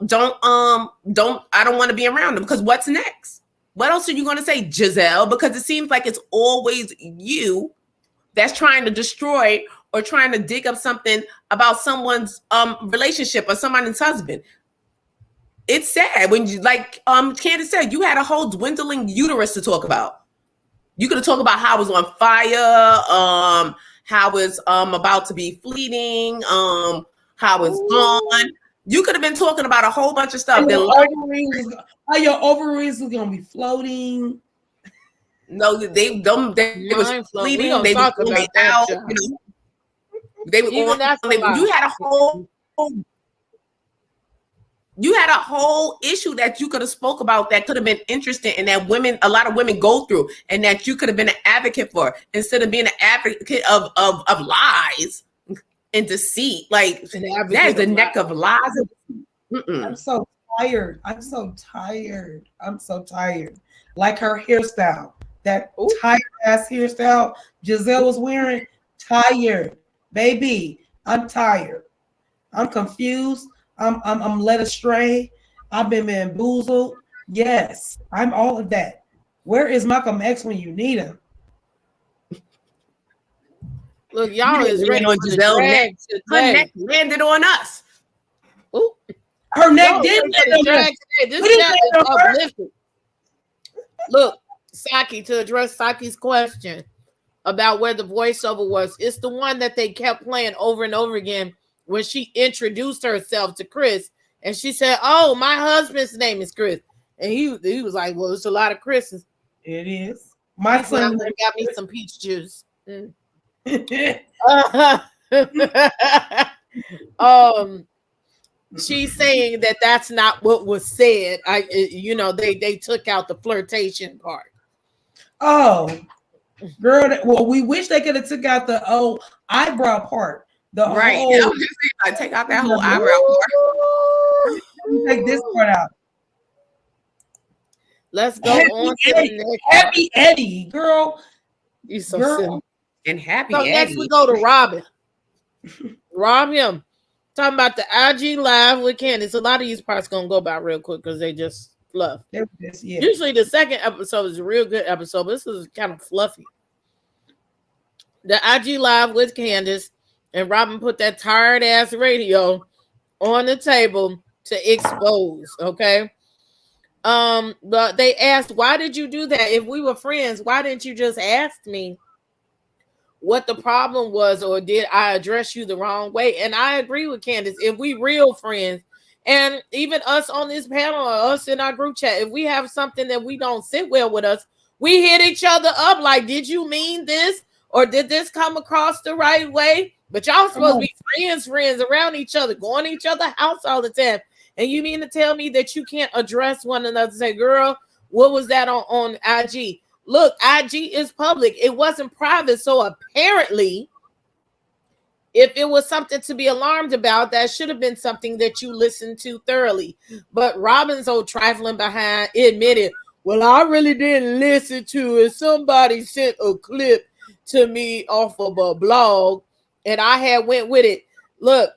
don't want to be around them because what's next? What else are you going to say, Giselle? Because it seems like it's always you that's trying to destroy or trying to dig up something about someone's relationship or somebody's husband. It's sad when you, like Candace said, you had a whole dwindling uterus to talk about. You could have talked about how it was on fire, how it's about to be fleeting, how it's gone. You could have been talking about a whole bunch of stuff. Your ovaries was gonna be floating. No, they was fleeting. They was going out. They were on. You had a whole issue that you could have spoke about that could have been interesting and that a lot of women go through and that you could have been an advocate for instead of being an advocate of lies and deceit. Like that is the neck of lies. I'm so tired. I'm so tired. Like her hairstyle, that tired ass hairstyle Giselle was wearing. Tired, baby. I'm tired. I'm confused. I'm led astray. I've been bamboozled. Yes, I'm all of that. Where is Malcolm X when you need him? Look, y'all is ready on Giselle neck. Her neck landed on us. Ooh. Her neck did land on us. This chat is uplifted. Look, Saki, to address Saki's question about where the voiceover was, it's the one that they kept playing over and over again when she introduced herself to Chris and she said, "Oh, my husband's name is Chris." And he was like, "Well, it's a lot of Chris's." It is. My son got me some peach juice. She's saying that that's not what was said. They took out the flirtation part. Oh, girl. Well, we wish they could have took out the eyebrow part. I take out that whole eyebrow part. Take this part out. Let's go on to the next. Happy Eddie, girl. You so silly. And Happy so Eddie. Next we go to Robin. Rob him. Talking about the IG live with Candace. A lot of these parts gonna go by real quick because they just fluff. Usually the second episode is a real good episode, but this is kind of fluffy. The IG live with Candace. And Robin put that tired ass radio on the table to expose. Okay. But they asked, "Why did you do that? If we were friends, why didn't you just ask me what the problem was, or did I address you the wrong way?" And I agree with Candace. If we real friends, and even us on this panel or us in our group chat, if we have something that we don't sit well with us, we hit each other up like, "Did you mean this? Or did this come across the right way?" But y'all supposed to be friends around each other, going to each other's house all the time. And you mean to tell me that you can't address one another and say, "Girl, what was that on IG?" Look, IG is public. It wasn't private. So apparently, if it was something to be alarmed about, that should have been something that you listened to thoroughly. But Robin's old trifling behind admitted, "Well, I really didn't listen to it. Somebody sent a clip to me off of a blog and I had went with it." Look,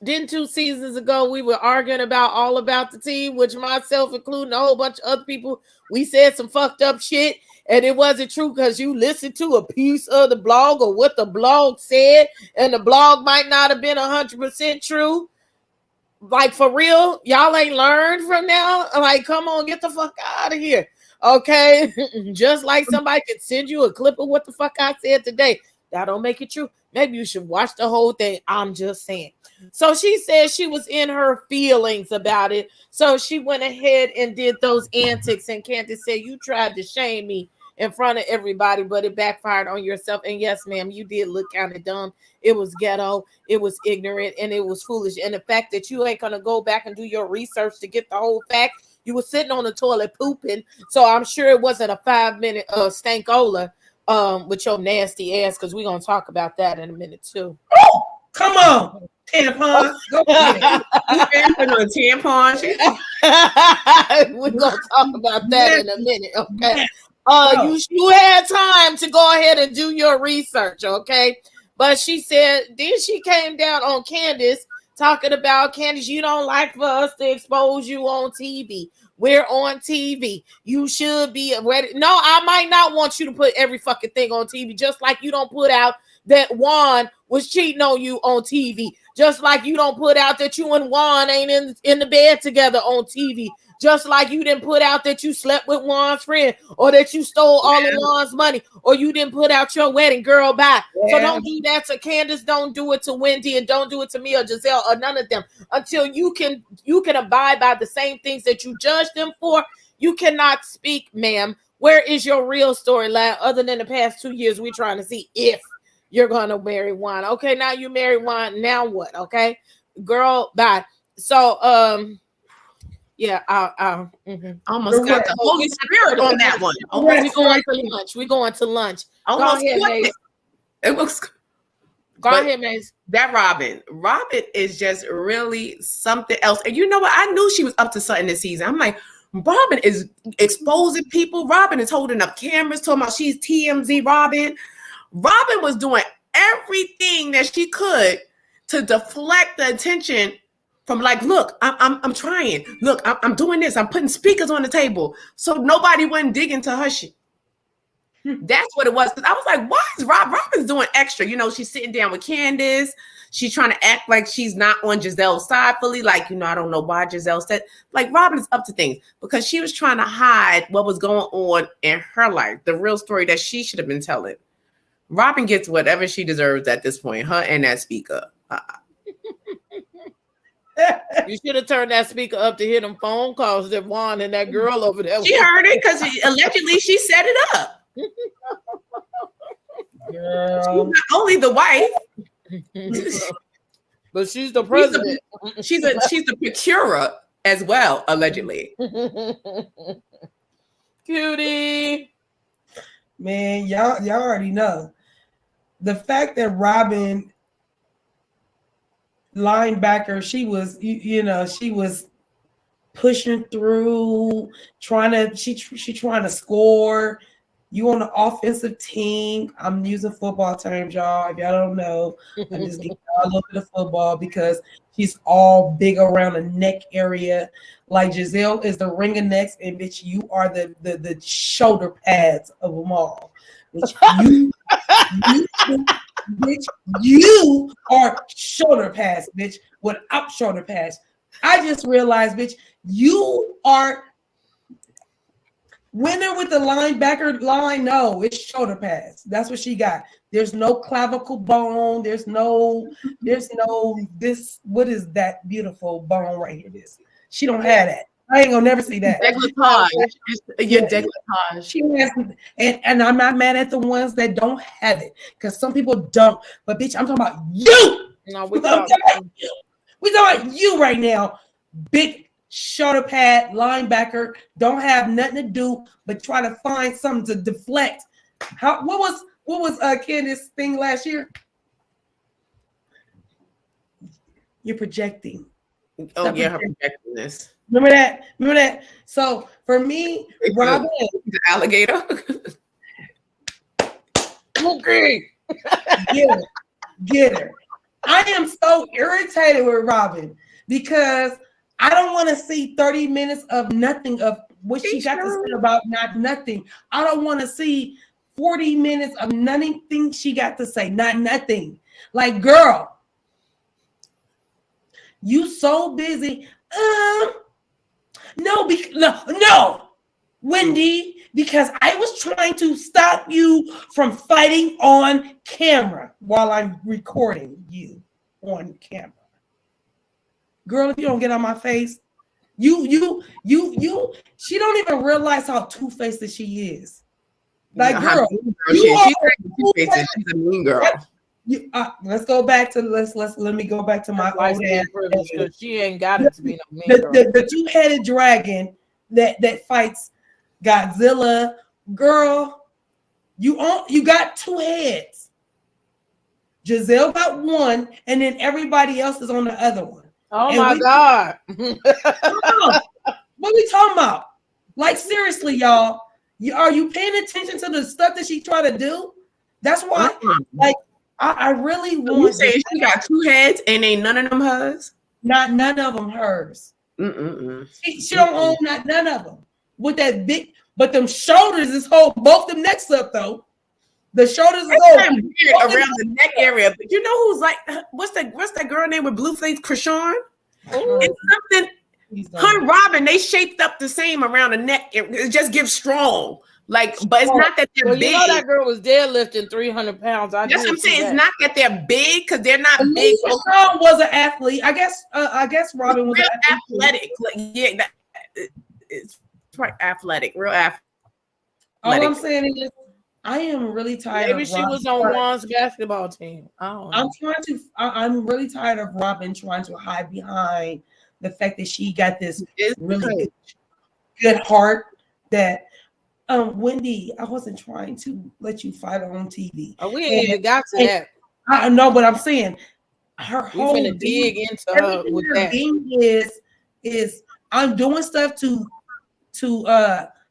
didn't 2 seasons ago we were arguing about the tea, which myself including a whole bunch of other people, we said some fucked up shit and it wasn't true because you listened to a piece of the blog or what the blog said, and the blog might not have been 100% true. Like, for real, y'all ain't learned from now. Like, come on, get the fuck out of here. Okay. Just like somebody could send you a clip of what the fuck I said today. That don't make it true. Maybe you should watch the whole thing. I'm just saying. So she said she was in her feelings about it. So she went ahead and did those antics. And Candace said, you tried to shame me in front of everybody, but it backfired on yourself. And yes, ma'am, you did look kind of dumb. It was ghetto, it was ignorant, and it was foolish. And the fact that you ain't gonna go back and do your research to get the whole fact, you were sitting on the toilet pooping. So I'm sure it wasn't a 5-minute stankola with your nasty ass, because we're gonna talk about that in a minute too. Oh, come on, tampon. Go ahead. Tampon. We're gonna talk about that in a minute, okay? You had time to go ahead and do your research, okay? But she said, then she came down on Candace, talking about, Candace, you don't like for us to expose you on TV. We're on TV. You should be ready. No, I might not want you to put every fucking thing on TV, just like you don't put out that Juan was cheating on you on TV. Just like you don't put out that you and Juan ain't in the bed together on TV. Just like you didn't put out that you slept with Juan's friend, or that you stole all of Juan's money, or you didn't put out your wedding girl bye. So don't do that to Candace. Don't do it to Wendy, and don't do it to me or Giselle or none of them until you can abide by the same things that you judge them for. You cannot speak, ma'am. Where is your real storyline other than the past 2 years? We're trying to see if you're gonna marry Juan. Okay, now you marry Juan. Now what? Okay, girl, bye. So yeah, almost got the Holy Spirit on that one. We're going to lunch. We're going to lunch. Almost go ahead, Mase. It looks. Go ahead, Mase. That Robin is just really something else. And you know what? I knew she was up to something this season. I'm like, Robin is exposing people. Robin is holding up cameras, talking about she's TMZ. Robin was doing everything that she could to deflect the attention from, like, look, I'm trying. Look, I'm doing this. I'm putting speakers on the table so nobody wouldn't dig into her shit. That's what it was. Because I was like, why is Robin's doing extra? You know, she's sitting down with Candace. She's trying to act like she's not on Giselle's side fully. Like, you know, I don't know why Giselle said. Like, Robin's up to things because she was trying to hide what was going on in her life, the real story that she should have been telling. Robin gets whatever she deserves at this point, her and that speaker. You should have turned that speaker up to hear them phone calls that Juan and that girl over there. She heard it because allegedly she set it up. Girl. She's not only the wife, but she's the president. She's the procurer as well, allegedly. Cutiee. Man, y'all already know. The fact that Robin linebacker, she was, she was pushing through, trying to score. You on the offensive team. I'm using football terms, y'all. If y'all don't know, I'm just getting a little bit of football because she's all big around the neck area. Like Giselle is the ringer necks, and bitch, you are the shoulder pads of them all. Bitch, you are shoulder pads, bitch, without shoulder pads. I just realized, bitch, you are winner with the linebacker line. No, it's shoulder pads. That's what she got. There's no clavicle bone. There's no this. What is that beautiful bone right here? This. She don't have that. I ain't gonna never see that. Your decolletage. She has, and I'm not mad at the ones that don't have it, because some people don't. But bitch, I'm talking about you. No, we talking about you right now. Big shoulder pad linebacker, don't have nothing to do but try to find something to deflect. What was Candace's thing last year? You're projecting. Oh, stop, yeah, her projecting this. Remember that? So for me, Robin, the alligator. Okay. Get her. I am so irritated with Robin because I don't want to see 30 minutes of nothing of what she got to say about not nothing. I don't want to see 40 minutes of nothing she got to say, not nothing. Like, girl, you so busy. No, Wendy, because I was trying to stop you from fighting on camera while I'm recording you on camera. Girl, if you don't get on my face, she don't even realize how two-faced she is. Like, girl, she's a mean girl. Let's go back to let me go back to my old ass. Because she ain't got it to be no mean girl. The two-headed dragon that fights Godzilla, girl, you got two heads. Giselle got one, and then everybody else is on the other one. Oh my God. What we talking about? Like, seriously, y'all, are you paying attention to the stuff that she try to do? That's why, like, I really want. You say she got two heads and ain't none of them hers? None of them hers. She don't own none of them. With that big, but them shoulders is hold both them necks up though. The shoulders is around the neck area. But you know who's like, what's that girl name with blue face, Krishan? It's something. Her and Robin, they shaped up the same around the neck. It just gives strong. Like, but it's not that they're big. You know that girl was deadlifting 300 pounds. That's what I'm saying. It's not that they're big because they're not big. Krishan was an athlete. I guess Robin was athletic. Like, yeah, it's quite athletic, real athletic. All I'm saying is, I am really tired. Maybe she was on Juan's basketball team. I'm really tired of Robin trying to hide behind the fact that she got this really good heart. That Wendy, I wasn't trying to let you fight on TV. Oh, we ain't even got to that. I know, but I'm saying her whole gonna dig into her with that. Is I'm doing stuff to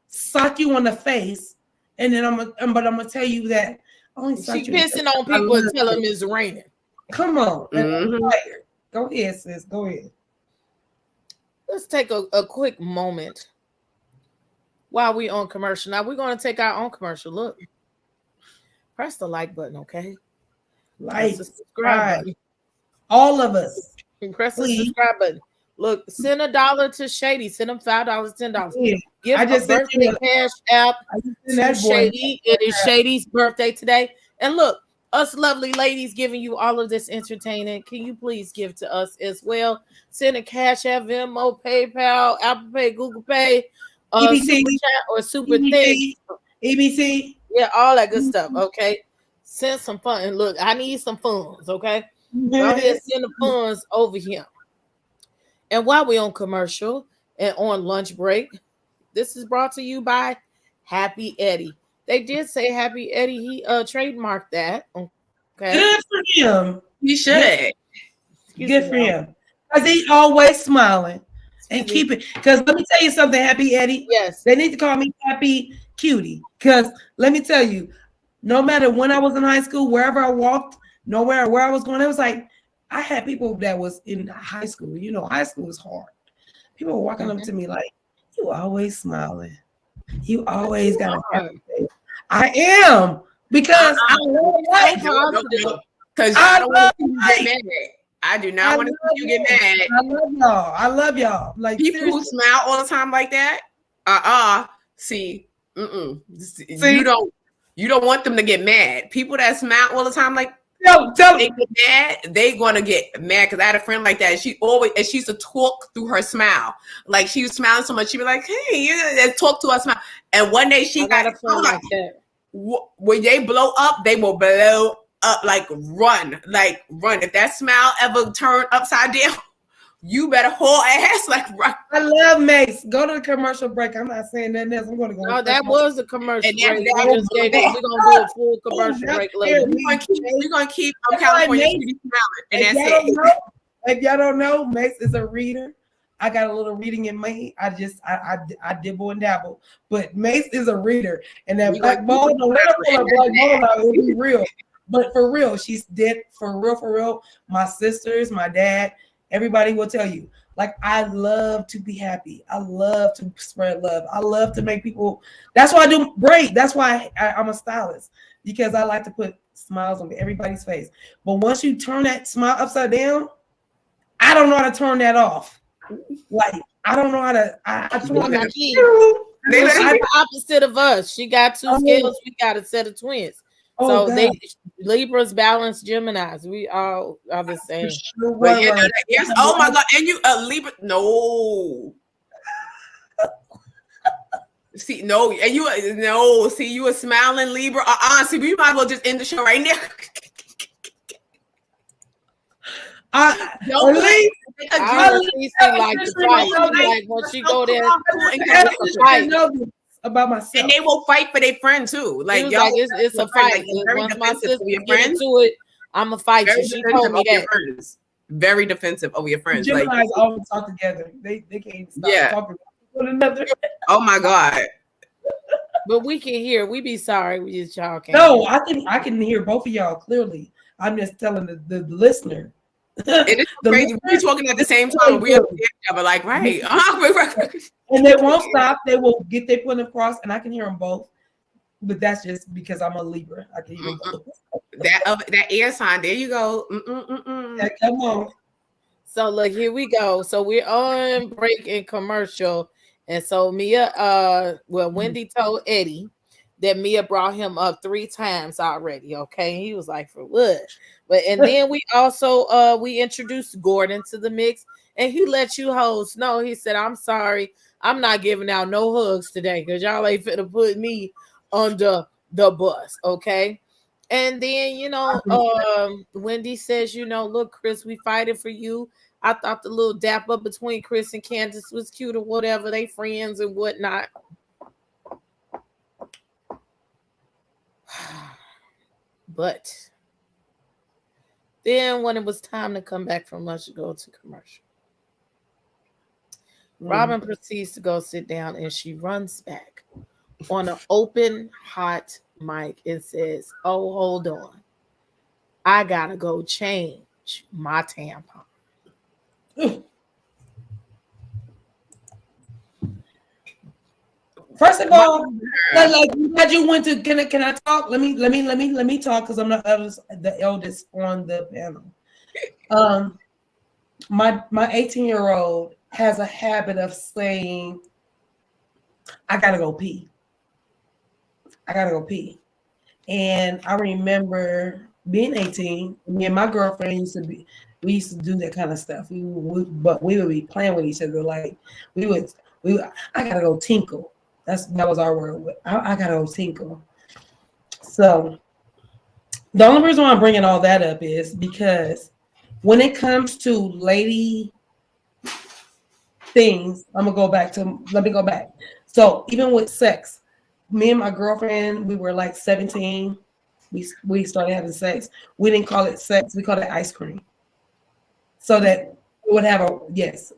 sock you on the face. And then I'm gonna tell you that she pissing on people and tell them it's raining. Come on, go ahead, sis. Go ahead. Let's take a quick moment while we on commercial. Now we're gonna take our own commercial. Look, press the like button, okay? Like, subscribe button. All of us. Press the subscribe button. Look, send $1 to Shady. Send them $5, $10. Yeah. Give a birthday cash app to Shady. It is Shady's birthday today. And look, us lovely ladies giving you all of this entertainment. Can you please give to us as well? Send a cash app, Venmo, PayPal, Apple Pay, Google Pay, EBT, Super Chat, or Super Thing. EBT. Yeah, all that good stuff. Okay. Send some fun. And look, I need some funds. Okay. Go ahead, send the funds over here. And while we're on commercial and on lunch break, this is brought to you by Happy Eddie. They did say Happy Eddie. He trademarked that. Okay. Good for him. He should. Good for him. Because he's always smiling and keep it. Because let me tell you something, Happy Eddie. Yes. They need to call me Happy Cutiee. Because let me tell you, no matter when I was in high school, wherever I walked, where I was going, it was like, I had people that was in high school. You know, high school is hard. People were walking up to me like, you always smiling. You always got a happy face. I am. Because I love life. Because I don't want you to get mad. I do not want to see you get mad. I love y'all. Like, people who smile all the time like that. See, you don't want them to get mad. People that smile all the time like they get mad, they gonna get mad. Because I had a friend like that, and she used to talk through her smile. Like, she was smiling so much, she'd be like, "Hey," and talk to her smile. And one day she got a friend like that. When they blow up, they will blow up. Like, run. If that smile ever turn upside down, you better haul ass like run. I love Mase. Go to the commercial break. I'm not saying nothing else. I'm going to go. No, that was the commercial break. We're going to do a full commercial break later. We're going to keep California smiling. And that's it. If y'all don't know, Mase is a reader. I got a little reading in me. I dibble and dabble. But Mase is a reader. And that black ball, don't let her pull a black ball out. It'll be real. But for real, she's dead. For real. My sisters, my dad, everybody will tell you, Like, I love to be happy. I love to spread love. I love to make people. That's why I do braid. That's why I'm a stylist, because I like to put smiles on everybody's face. But once you turn that smile upside down, I don't know how to turn that off. Like, I don't know how to. I turn Well, that. She's I- the opposite of us. She got two scales. We got a set of twins. So God. they Libras balance Geminis. We all are the same. Sure, But right. yes, oh my God, and you a Libra? No. See, no, and you no. See, you a smiling Libra. See, we might as well just end the show right now. Don't like the fight. Like when she go there, I know this about myself. And they will fight for their friend too. Like, y'all, like it's a fight. Once my sister get into it, I'm a fight you. She told me that. Very defensive over your friends. Geminis like, always talk together. They can't stop talking one another. Oh my God. But we can hear. We be sorry. We just y'all can't. No, I can hear both of y'all clearly. I'm just telling the listener. It is crazy. We're talking at the same time. We are together, like, right. And they won't stop. They will get their point across, and I can hear them both. But that's just because I'm a Libra. I can hear them both. That air sign. There you go. Yeah, come on. So look, here we go. So we're on break and commercial. And so Mia, Wendy told Eddie that Mia brought him up 3 times already. Okay. He was like, for what? But and then we also we introduced Gordon to the mix, and he let you host. No, he said, I'm sorry. I'm not giving out no hugs today because y'all ain't finna put me under the bus. Okay. And then, Wendy says, look, Chris, we fighting for you. I thought the little dap up between Chris and Candace was cute or whatever. They friends and whatnot. But then when it was time to come back from lunch to go to commercial, Robin proceeds to go sit down, and she runs back on an open hot mic and says, oh, hold on. I gotta go change my tampon. First of all, like you went to can I talk? Let me talk because I'm the eldest on the panel. My 18-year-old has a habit of saying, I gotta go pee. I gotta go pee. And I remember being 18, me and my girlfriend we used to do that kind of stuff. But we would be playing with each other. Like I gotta go tinkle. That was our word. I gotta go tinkle. So the only reason why I'm bringing all that up is because when it comes to lady things, let me go back. So even with sex, me and my girlfriend, we were like 17. We started having sex. We didn't call it sex. We called it ice cream. So that we would have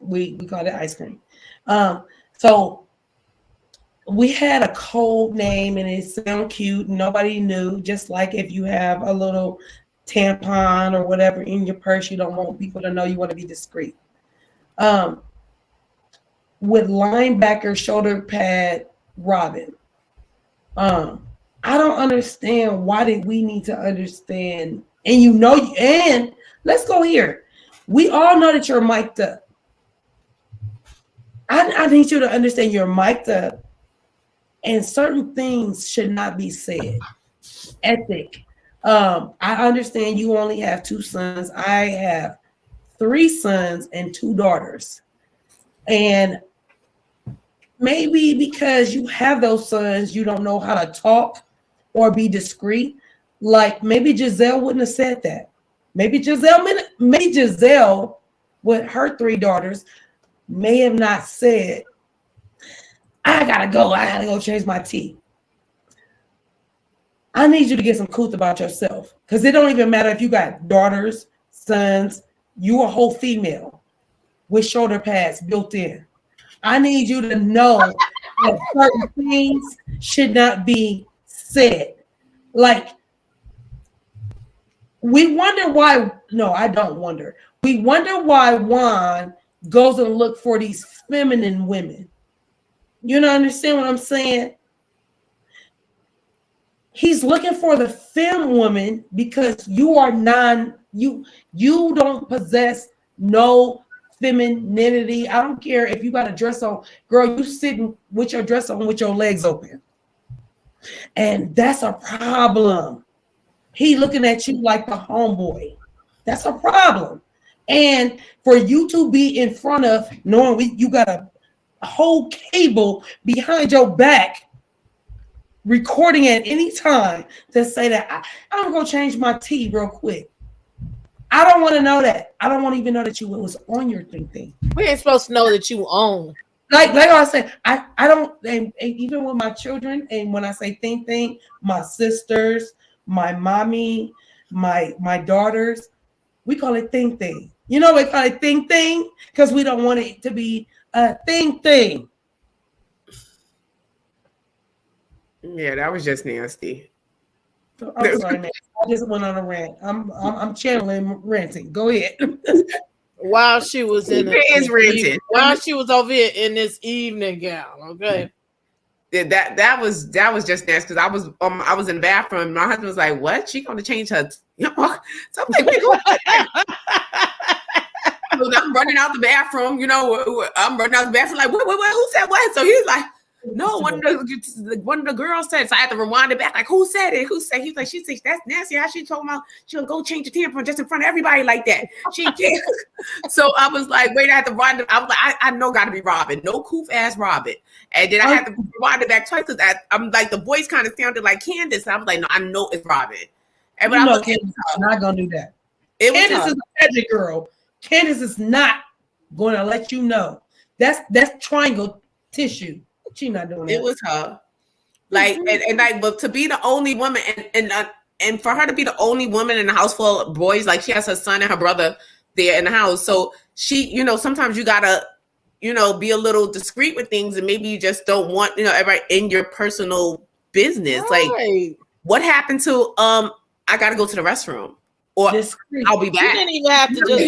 we called it ice cream. So we had a code name and it sounded cute. Nobody knew. Just like if you have a little tampon or whatever in your purse, you don't want people to know. You want to be discreet. With linebacker shoulder pad Robin. I don't understand. Why did we need to understand? And let's go here. We all know that you're mic'd up. I need you to understand you're mic'd up, and certain things should not be said. Ethic. I understand you only have 2 sons. I have 3 sons and 2 daughters. And maybe because you have those sons, you don't know how to talk or be discreet. Like maybe Giselle wouldn't have said that. Maybe Giselle with her 3 daughters may have not said, I gotta go change my tea. I need you to get some couth about yourself, because it don't even matter if you got daughters, sons, you a whole female with shoulder pads built in. I need you to know that certain things should not be said. Like, we wonder why. No, I don't wonder. We wonder why Juan goes and look for these feminine women. You don't understand what I'm saying? He's looking for the femme woman because you are you don't possess no femininity. I don't care if you got a dress on, girl, you sitting with your dress on with your legs open. And that's a problem. He looking at you like the homeboy. That's a problem. And for you to be in front of knowing you got a whole cable behind your back recording at any time to say that I'm gonna change my tea real quick. I don't want to know that. I don't want to even know that you was on your thing. We ain't supposed to know that you own. Like I said, I don't, and even with my children, and when I say thing, my sisters, my mommy, my daughters, we call it thing. You know, we call it thing because we don't want it to be a thing. Yeah, that was just nasty. I'm sorry, man. I just went on a rant. I'm channeling ranting. Go ahead. While she was while she was over here in this evening gown, okay. Yeah, that was just nasty because I was in the bathroom. My husband was like, "What? She gonna change her?" You know, so I'm like, I'm running out the bathroom. You know, I'm running out the bathroom like, wait, who said what? So he's like, no, one of the girls said. So I had to rewind it back. Like, who said it? Who said? He's like, she said that's nasty. How she told me she gonna go change the tampon just in front of everybody like that? She can't. So I was like, wait, I had to rewind it. I was like, I know, got to be Robin. No coof ass Robin. And then I had to rewind it back twice because I'm like the voice kind of sounded like Candace. I was like, no, I know it's Robin. And but I'm not gonna do that. Candace is a magic girl. Candace is not going to let you know. That's triangle tissue. She not doing that. It was her. Like and like, but to be the only woman and for her to be the only woman in the house full of boys, like she has her son and her brother there in the house. So she, you know, sometimes you gotta, you know, be a little discreet with things, and maybe you just don't want, you know, everybody in your personal business. Right. Like, what happened to I gotta go to the restroom, or discreet. I'll be back. You didn't even have to just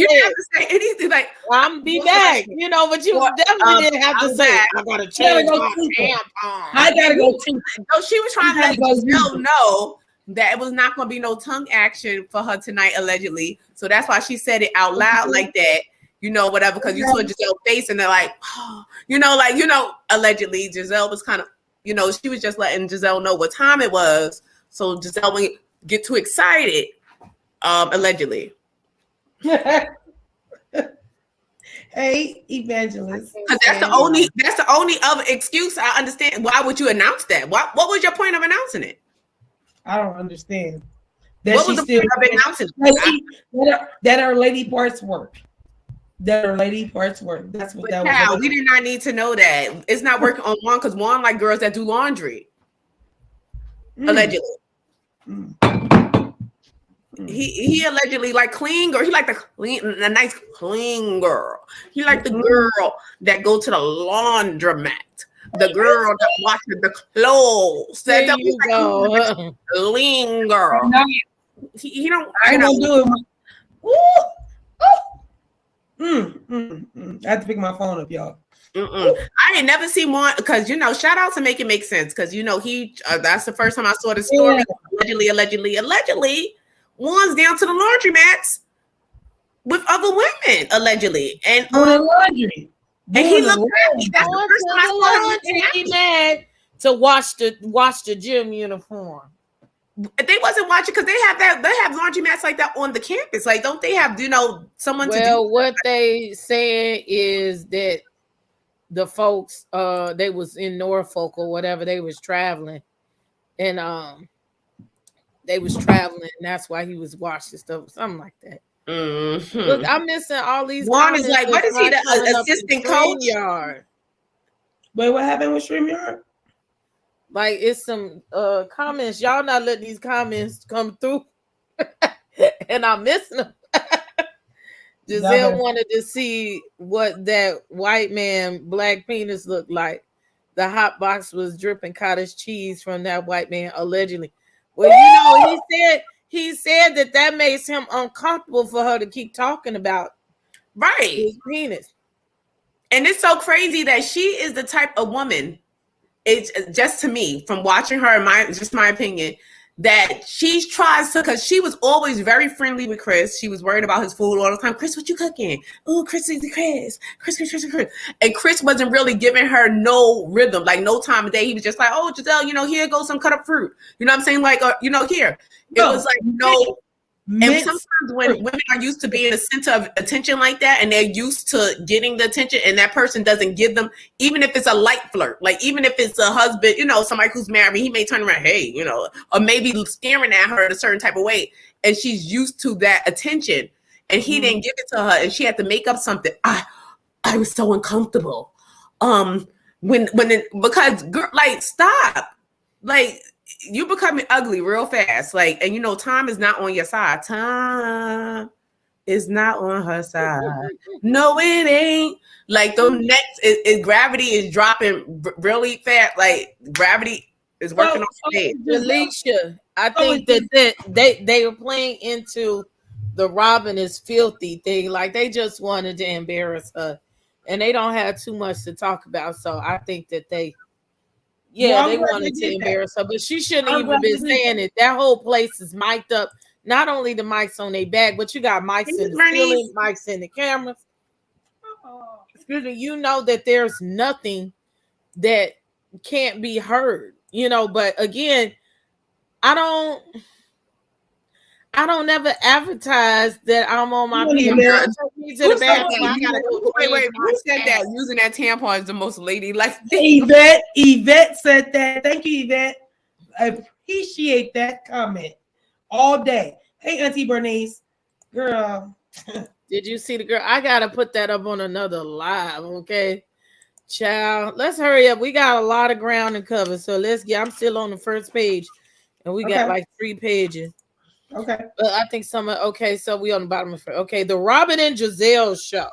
say anything like I'm be back, you know, but you definitely didn't have to say I gotta change my tampon. I gotta go too. No, she was trying to let Giselle know that it was not gonna be no tongue action for her tonight, allegedly. So that's why she said it out loud like that. You know, whatever, because you saw Giselle's face and they're like, oh, you know, allegedly Giselle was kind of, you know, she was just letting Giselle know what time it was. So Giselle wouldn't get too excited, allegedly. Hey, evangelist. Because that's the only other excuse I understand. Why would you announce that? What was your point of announcing it? I don't understand. What was the point of announcing that our lady parts work? That our lady parts work. That's what that was. We did not need to know that. It's not working on Juan because Juan like girls that do laundry. Allegedly. He allegedly like clean girl. He like the nice clean girl. He like the girl that go to the laundromat. The girl that washes the clothes. There you go. Clean girl. He don't. I ain't gonna do it. I have to pick my phone up, y'all. I ain't never seen one because, you know, shout out to Make It Make Sense because, you know, he that's the first time I saw the story. Yeah. Allegedly, one's down to the laundromats with other women, allegedly, and on the laundry. And he looked happy. That's the first time I saw him. He mad to watch the gym uniform. They wasn't watching because they have laundromats like that on the campus. Like, don't they have, you know, someone to do? Well, what they said is that the folks they was in Norfolk or whatever, they was traveling, and and that's why he was washing stuff, something like that. Mm-hmm. Look, I'm missing all these. Juan is like, what is he, the assistant coach? Wait, what happened with StreamYard? Like, it's some comments. Y'all not letting these comments come through, and I'm missing them. Giselle wanted to see what that white man black penis looked like. The hot box was dripping cottage cheese from that white man, allegedly. Well, you know, he said that makes him uncomfortable for her to keep talking about his penis. And it's so crazy that she is the type of woman, it's just to me, from watching her, my opinion, that she tries to, because she was always very friendly with Chris. She was worried about his food all the time. Chris, what you cooking? Oh, Chris is Chris. Chris. And Chris wasn't really giving her no rhythm, like no time of day. He was just like, oh, Giselle, here goes some cut up fruit. You know what I'm saying? Like, here. It was like, no. And sometimes when women are used to being the center of attention like that, and they're used to getting the attention, and that person doesn't give them, even if it's a light flirt, like even if it's a husband, somebody who's married, he may turn around, hey, or maybe staring at her in a certain type of way, and she's used to that attention, and he didn't give it to her, and she had to make up something. I was so uncomfortable. Because girl, like, stop, like, you becoming ugly real fast. Like, and time is not on your side. Time is not on her side. No, it ain't. Like, the next gravity is dropping really fast. Like, gravity is working on stage. Alicia, I think that they were playing into the Robin is filthy thing. Like, they just wanted to embarrass her, and they don't have too much to talk about. So I think that they wanted to embarrass her, but she shouldn't even been saying it. That whole place is mic'd up. Not only the mics on their back, but you got mics in the ceiling, mics in the cameras. Excuse me. You know that there's nothing that can't be heard. But again, I don't never advertise that I'm on my period. Wait, who said that? Using that tampon is the most ladylike thing. Yvette said that. Thank you, Yvette. I appreciate that comment all day. Hey, Auntie Bernice, girl. Did you see the girl? I gotta put that up on another live, okay? Child, let's hurry up. We got a lot of ground to cover, so let's get. I'm still on the first page, and we got like 3 pages. Okay. But I think so we on the bottom of it. Okay, the Robin and Giselle show.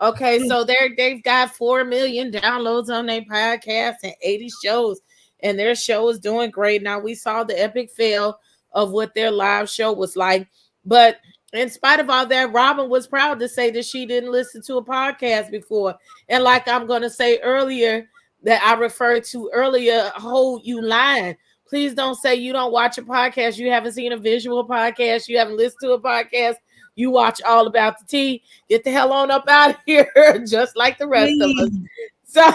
Okay, so they've got 4 million downloads on their podcast and 80 shows, and their show is doing great. Now, we saw the epic fail of what their live show was like, but in spite of all that, Robin was proud to say that she didn't listen to a podcast before. And like I'm going to say earlier, that I referred to earlier, hold you lying. Please don't say you don't watch a podcast. You haven't seen a visual podcast. You haven't listened to a podcast. You watch All About the Tea. Get the hell on up out of here, just like the rest of us. So,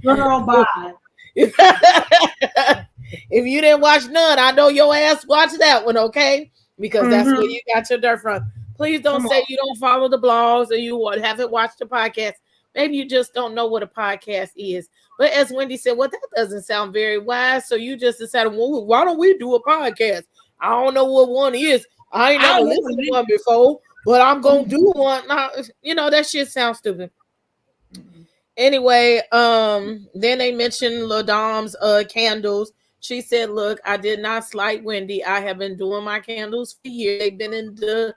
girl, bye. If you didn't watch none, I know your ass watched that one, okay? Because that's where you got your dirt from. Please don't say you don't follow the blogs or you haven't watched the podcast. Maybe you just don't know what a podcast is. But as Wendy said, well, that doesn't sound very wise. So you just decided, well, why don't we do a podcast? I don't know what one is. I ain't never listened to one before, but I'm going to do one. Now, that shit sounds stupid. Anyway, then they mentioned LaDom's candles. She said, look, I did not slight Wendy. I have been doing my candles for years. They've been in the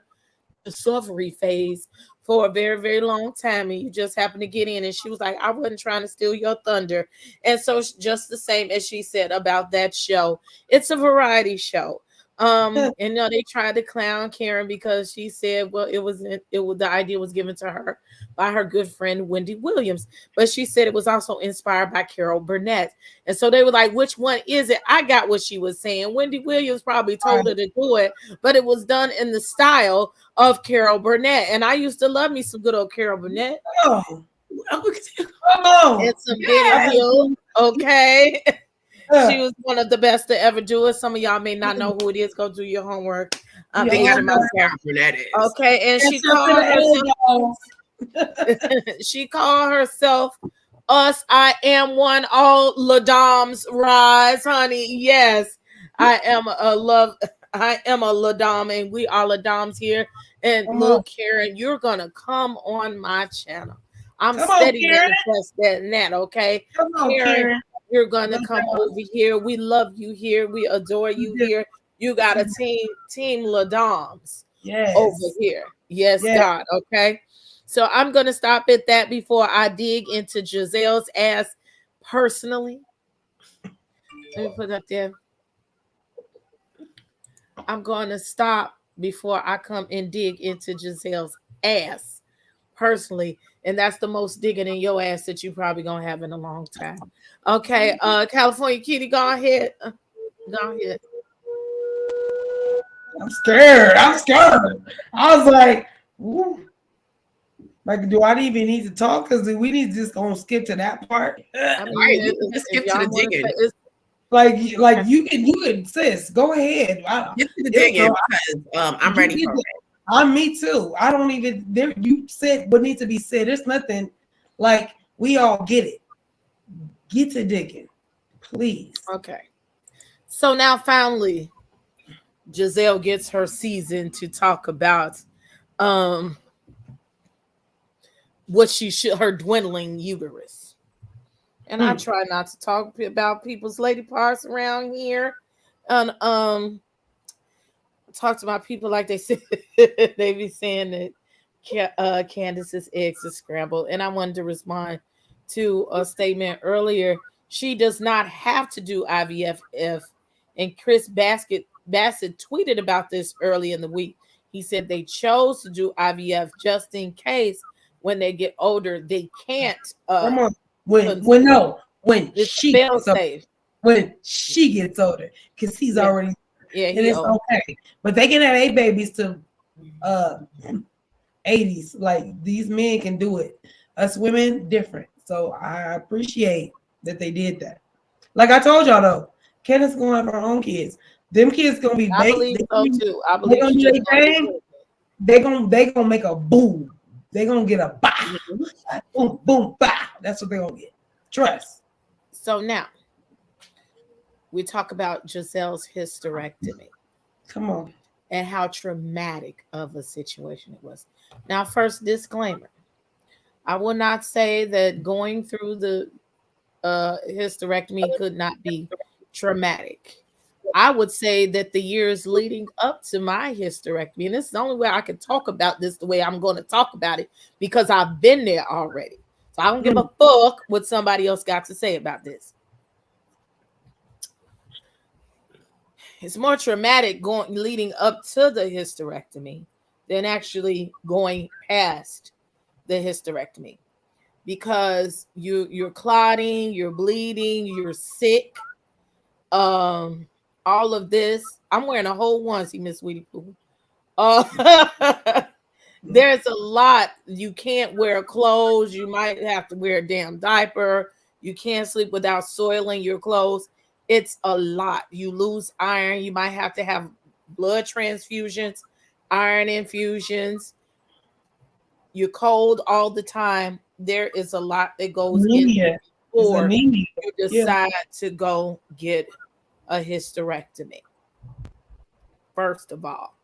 discovery phase for a very, very long time, and you just happened to get in. And she was like, I wasn't trying to steal your thunder. And so just the same as she said about that show, it's a variety show. And they tried to clown Karen because she said, well, the idea was given to her by her good friend Wendy Williams, but she said it was also inspired by Carol Burnett. And so they were like, which one is it? I got what she was saying. Wendy Williams probably told her to do it, but it was done in the style of Carol Burnett. And I used to love me some good old Carol Burnett. It's a big deal, okay? She was one of the best to ever do it. Some of y'all may not know who it is. Go do your homework. Okay, and she called herself Us. I Am One. All LaDom's rise, honey. Yes, I am a LaDom, and we are LaDoms here. And look, Karen, you're gonna come on my channel. I'm steady to press that net, okay? Karen. You're gonna come over here. We love you here. We adore you here. You got a team LaDoms over here. Yes, God. Okay. So I'm gonna stop at that before I dig into Giselle's ass personally. Let me put that there. I'm gonna stop before I come and dig into Giselle's ass personally, and that's the most digging in your ass that you probably gonna have in a long time. Okay, California Kitty, go ahead. Go ahead. I'm scared. I'm scared. I was like, ooh. Like, do I even need to talk? Because we need to just go and skip to that part. I mean, Right, you can skip to the digging. Like you can, sis, go ahead. Get to the digging because I'm ready for it. I'm me too. I don't even there. You said what needs to be said. There's nothing like we all get it. Get to digging, please. Okay. So now finally, Giselle gets her season to talk about what she should her dwindling uterus. And I try not to talk about people's lady parts around here. And talk to my people like they said they be saying that Candace's eggs are scrambled. And I wanted to respond to a statement earlier. She does not have to do IVF. And Chris Bassett tweeted about this early in the week. He said they chose to do IVF just in case when they get older they can't. When she gets older, because he's already and it's old. Okay, but they can have 8 babies to 80s. Like these men can do it. Us women different. So I appreciate that they did that. Like I told y'all though, Candace gonna have her own kids. Them kids gonna be. I believe so too. I believe they gonna make a boom. They gonna get a bah, boom, boom, bah. That's what they gonna get. Trust. So now we talk about Giselle's hysterectomy. Come on. And how traumatic of a situation it was. Now, first disclaimer. I will not say that going through the hysterectomy could not be traumatic. I would say that the years leading up to my hysterectomy, and this is the only way I can talk about this the way I'm going to talk about it, because I've been there already. So I don't give a fuck what somebody else got to say about this. It's more traumatic leading up to the hysterectomy than actually going past the hysterectomy, because you're clotting, you're bleeding, you're sick. All of this. I'm wearing a whole onesie, Miss Sweetie Pooh. There's a lot. You can't wear clothes. You might have to wear a damn diaper. You can't sleep without soiling your clothes. It's a lot. You lose iron. You might have to have blood transfusions, iron infusions. You're cold all the time. There is a lot that goes in before you decide to go get a hysterectomy. First of all.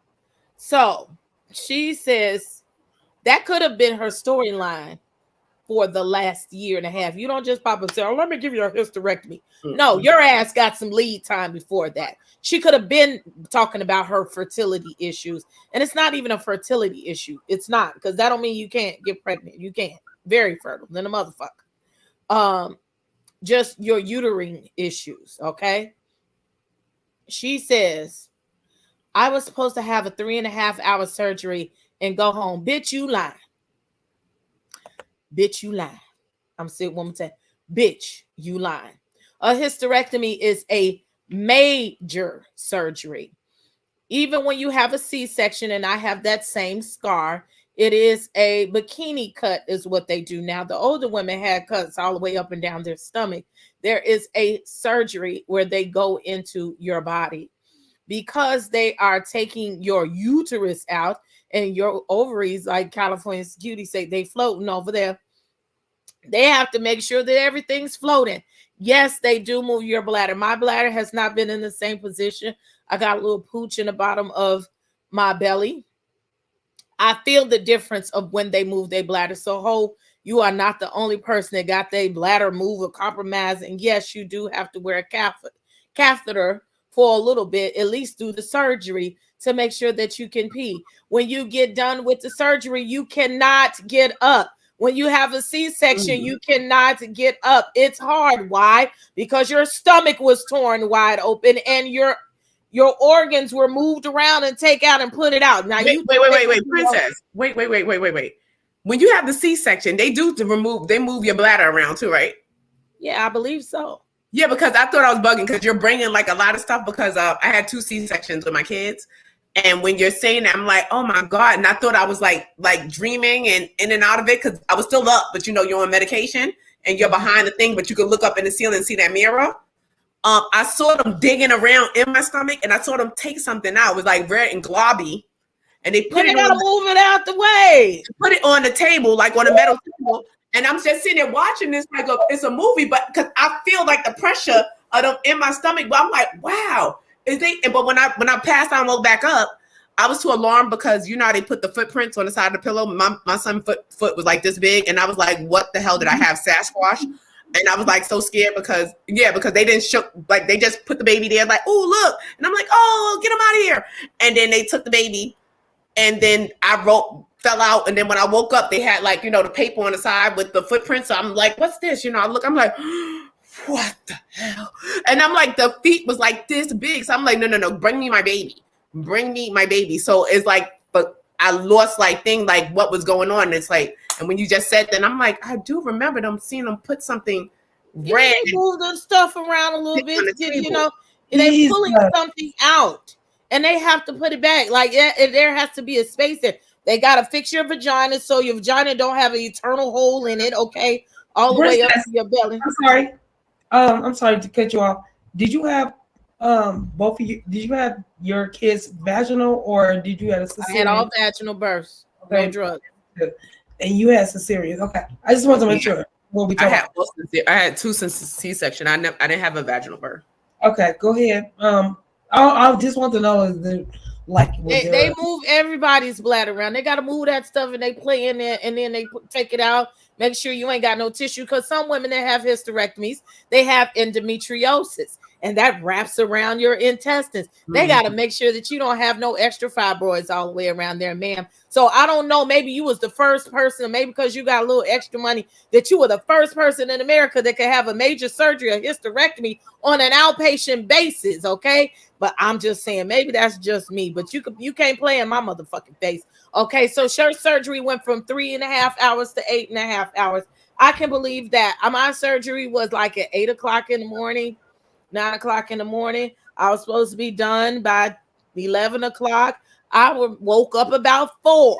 So she says that could have been her storyline for the last year and a half. You don't just pop up and say, oh, let me give you a hysterectomy. No, your ass got some lead time before that. She could have been talking about her fertility issues. And it's not even a fertility issue. It's not, because that don't mean you can't get pregnant. You can't. Very fertile than a motherfucker. Just your uterine issues, okay? She says, I was supposed to have a 3.5-hour surgery and go home. Bitch, you lying. Bitch, you lying. I'm saying one more time. Bitch, you lying. A hysterectomy is a major surgery. Even when you have a C-section, and I have that same scar, it is a bikini cut is what they do now. The older women had cuts all the way up and down their stomach. There is a surgery where they go into your body because they are taking your uterus out and your ovaries, like California's Cutiee say, they floating over there. They have to make sure that everything's floating. Yes, they do move your bladder. My bladder has not been in the same position. I got a little pooch in the bottom of my belly. I feel the difference of when they move their bladder. So, you are not the only person that got their bladder move or compromised. And yes, you do have to wear a catheter for a little bit, at least do the surgery to make sure that you can pee. When you get done with the surgery, you cannot get up. When you have a C-section, you cannot get up. It's hard. Why? Because your stomach was torn wide open and your organs were moved around and take out and put it out. Now wait, Princess. Wait. when you have the C-section, they move your bladder around too, right? Yeah, I believe so. Yeah, because I thought I was bugging because you're bringing like a lot of stuff because I had 2 C-sections with my kids. And when you're saying that, I'm like, oh my God. And I thought I was like dreaming and in and out of it because I was still up, but you're on medication and you're behind the thing, but you could look up in the ceiling and see that mirror. I saw them digging around in my stomach and I saw them take something out. It was like red and globby. And they put it gotta move it out the way. Put it on the table, like on a metal table. And I'm just sitting there watching this like it's a movie, but because I feel like the pressure of them in my stomach. But I'm like, wow. But when I passed out and woke back up, I was too alarmed because how they put the footprints on the side of the pillow. My son's foot was like this big, and I was like, what the hell did I have? Sasquatch? And I was like so scared because they didn't they just put the baby there like, oh look. And I'm like, oh, get him out of here. And then they took the baby. And then fell out. And then when I woke up, they had the paper on the side with the footprints. So I'm like, what's this? I'm like, what the hell? And I'm like, the feet was like this big. So I'm like, no, bring me my baby. Bring me my baby. So it's like, but I lost what was going on. And it's like, and when you just said that, I'm like, I do remember seeing them put something red. They move the stuff around a little bit. They're pulling something out. And they have to put it back. There has to be a space there. They got to fix your vagina so your vagina don't have an eternal hole in it, okay? All the way up to your belly. I'm sorry to cut you off. Did you have both of you? Did you have your kids vaginal or did you have a cesarean? I had all vaginal births. Okay. No drugs. And you had cesarean. Okay. I just want to make sure. I had 2 C-section. I didn't have a vaginal birth. Okay, go ahead. I just want to know they move everybody's bladder around. They got to move that stuff and they play in there and then they take it out. Make sure you ain't got no tissue because some women that have hysterectomies, they have endometriosis and that wraps around your intestines. Mm-hmm. They got to make sure that you don't have no extra fibroids all the way around there, ma'am. So I don't know. Maybe you was the first person, maybe because you got a little extra money, that you were the first person in America that could have a major surgery, a hysterectomy on an outpatient basis. Okay. But I'm just saying, maybe that's just me, but you can't play in my motherfucking face. Okay. So surgery went from 3.5 hours to 8.5 hours. I can believe that. My surgery was like at 8 o'clock in the morning, 9 o'clock in the morning. I was supposed to be done by 11 o'clock. I woke up about 4.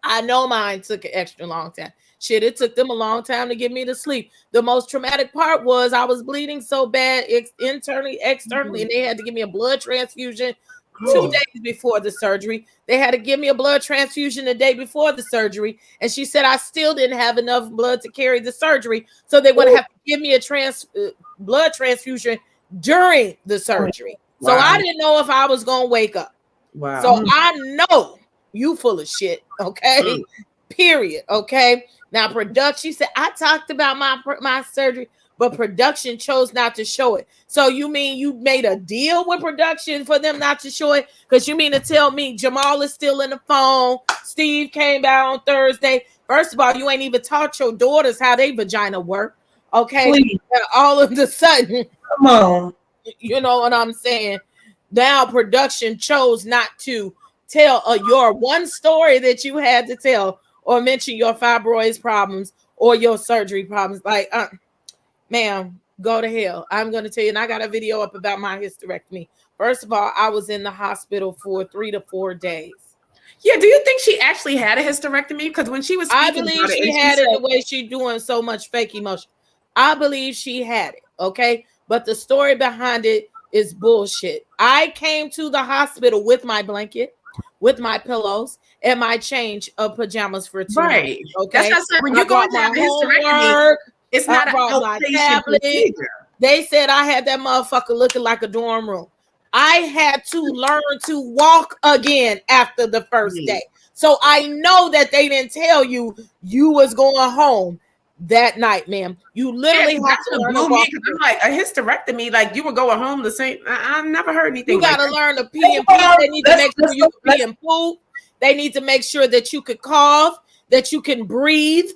I know mine took an extra long time. Shit, it took them a long time to get me to sleep. The most traumatic part was I was bleeding so bad internally, externally, and they had to give me a blood transfusion 2 days before the surgery. They had to give me a blood transfusion the day before the surgery. And she said I still didn't have enough blood to carry the surgery. So they would have to give me a blood transfusion during the surgery. Wow. So I didn't know if I was going to wake up. Wow. So I know you full of shit. Okay. Period. Okay. Now production, she said, I talked about my surgery, but production chose not to show it. So you mean you made a deal with production for them not to show it? Because you mean to tell me Jamal is still in the phone, Steve came out on Thursday. First of all, you ain't even taught your daughters how they vagina work. Okay. All of a sudden, come on. You know what I'm saying? Now production chose not to tell your one story that you had to tell or mention your fibroids problems or your surgery problems. Like, ma'am, go to hell. I'm going to tell you, and I got a video up about my hysterectomy. First of all, I was in the hospital for 3 to 4 days. Yeah, do you think she actually had a hysterectomy? Because when she was I believe she had it the way she's doing so much fake emotion. I believe she had it, okay? But the story behind it is bullshit. I came to the hospital with my blanket, with my pillows, and my change of pajamas for 2 nights. Okay. That's what when you go into a hysterectomy, it's not an outpatient procedure. They said I had that motherfucker looking like a dorm room. I had to learn to walk again after the first day. So I know that they didn't tell you was going home that night, ma'am. You literally have to learn to walk. I'm like, a hysterectomy, like you were going home the same. I never heard anything. You got to learn to pee and poop. They need to make sure you can pee and poop. They need to make sure that you could cough, that you can breathe.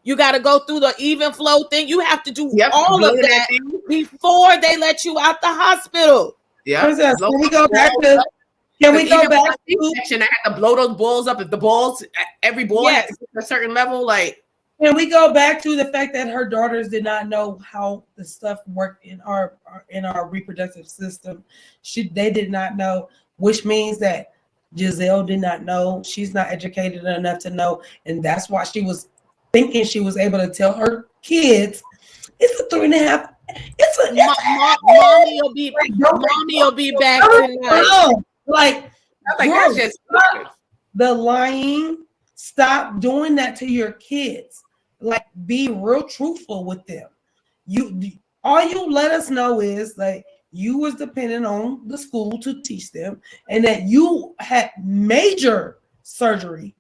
You got to go through the even flow thing. You have to do all of that before they let you out the hospital. Yeah. Can we go back to Can we go back to section? I had to blow those balls up. If the balls, every ball had to get to a certain level, like. Can we go back to the fact that her daughters did not know how the stuff worked in our reproductive system? They did not know, which means that Giselle did not know. She's not educated enough to know, and that's why she was thinking she was able to tell her kids, "It's a 3.5. Mommy will be back tonight." Like that's just the lying. Stop doing that to your kids. Like, be real truthful with them. All you let us know is like you was dependent on the school to teach them, and that you had major surgery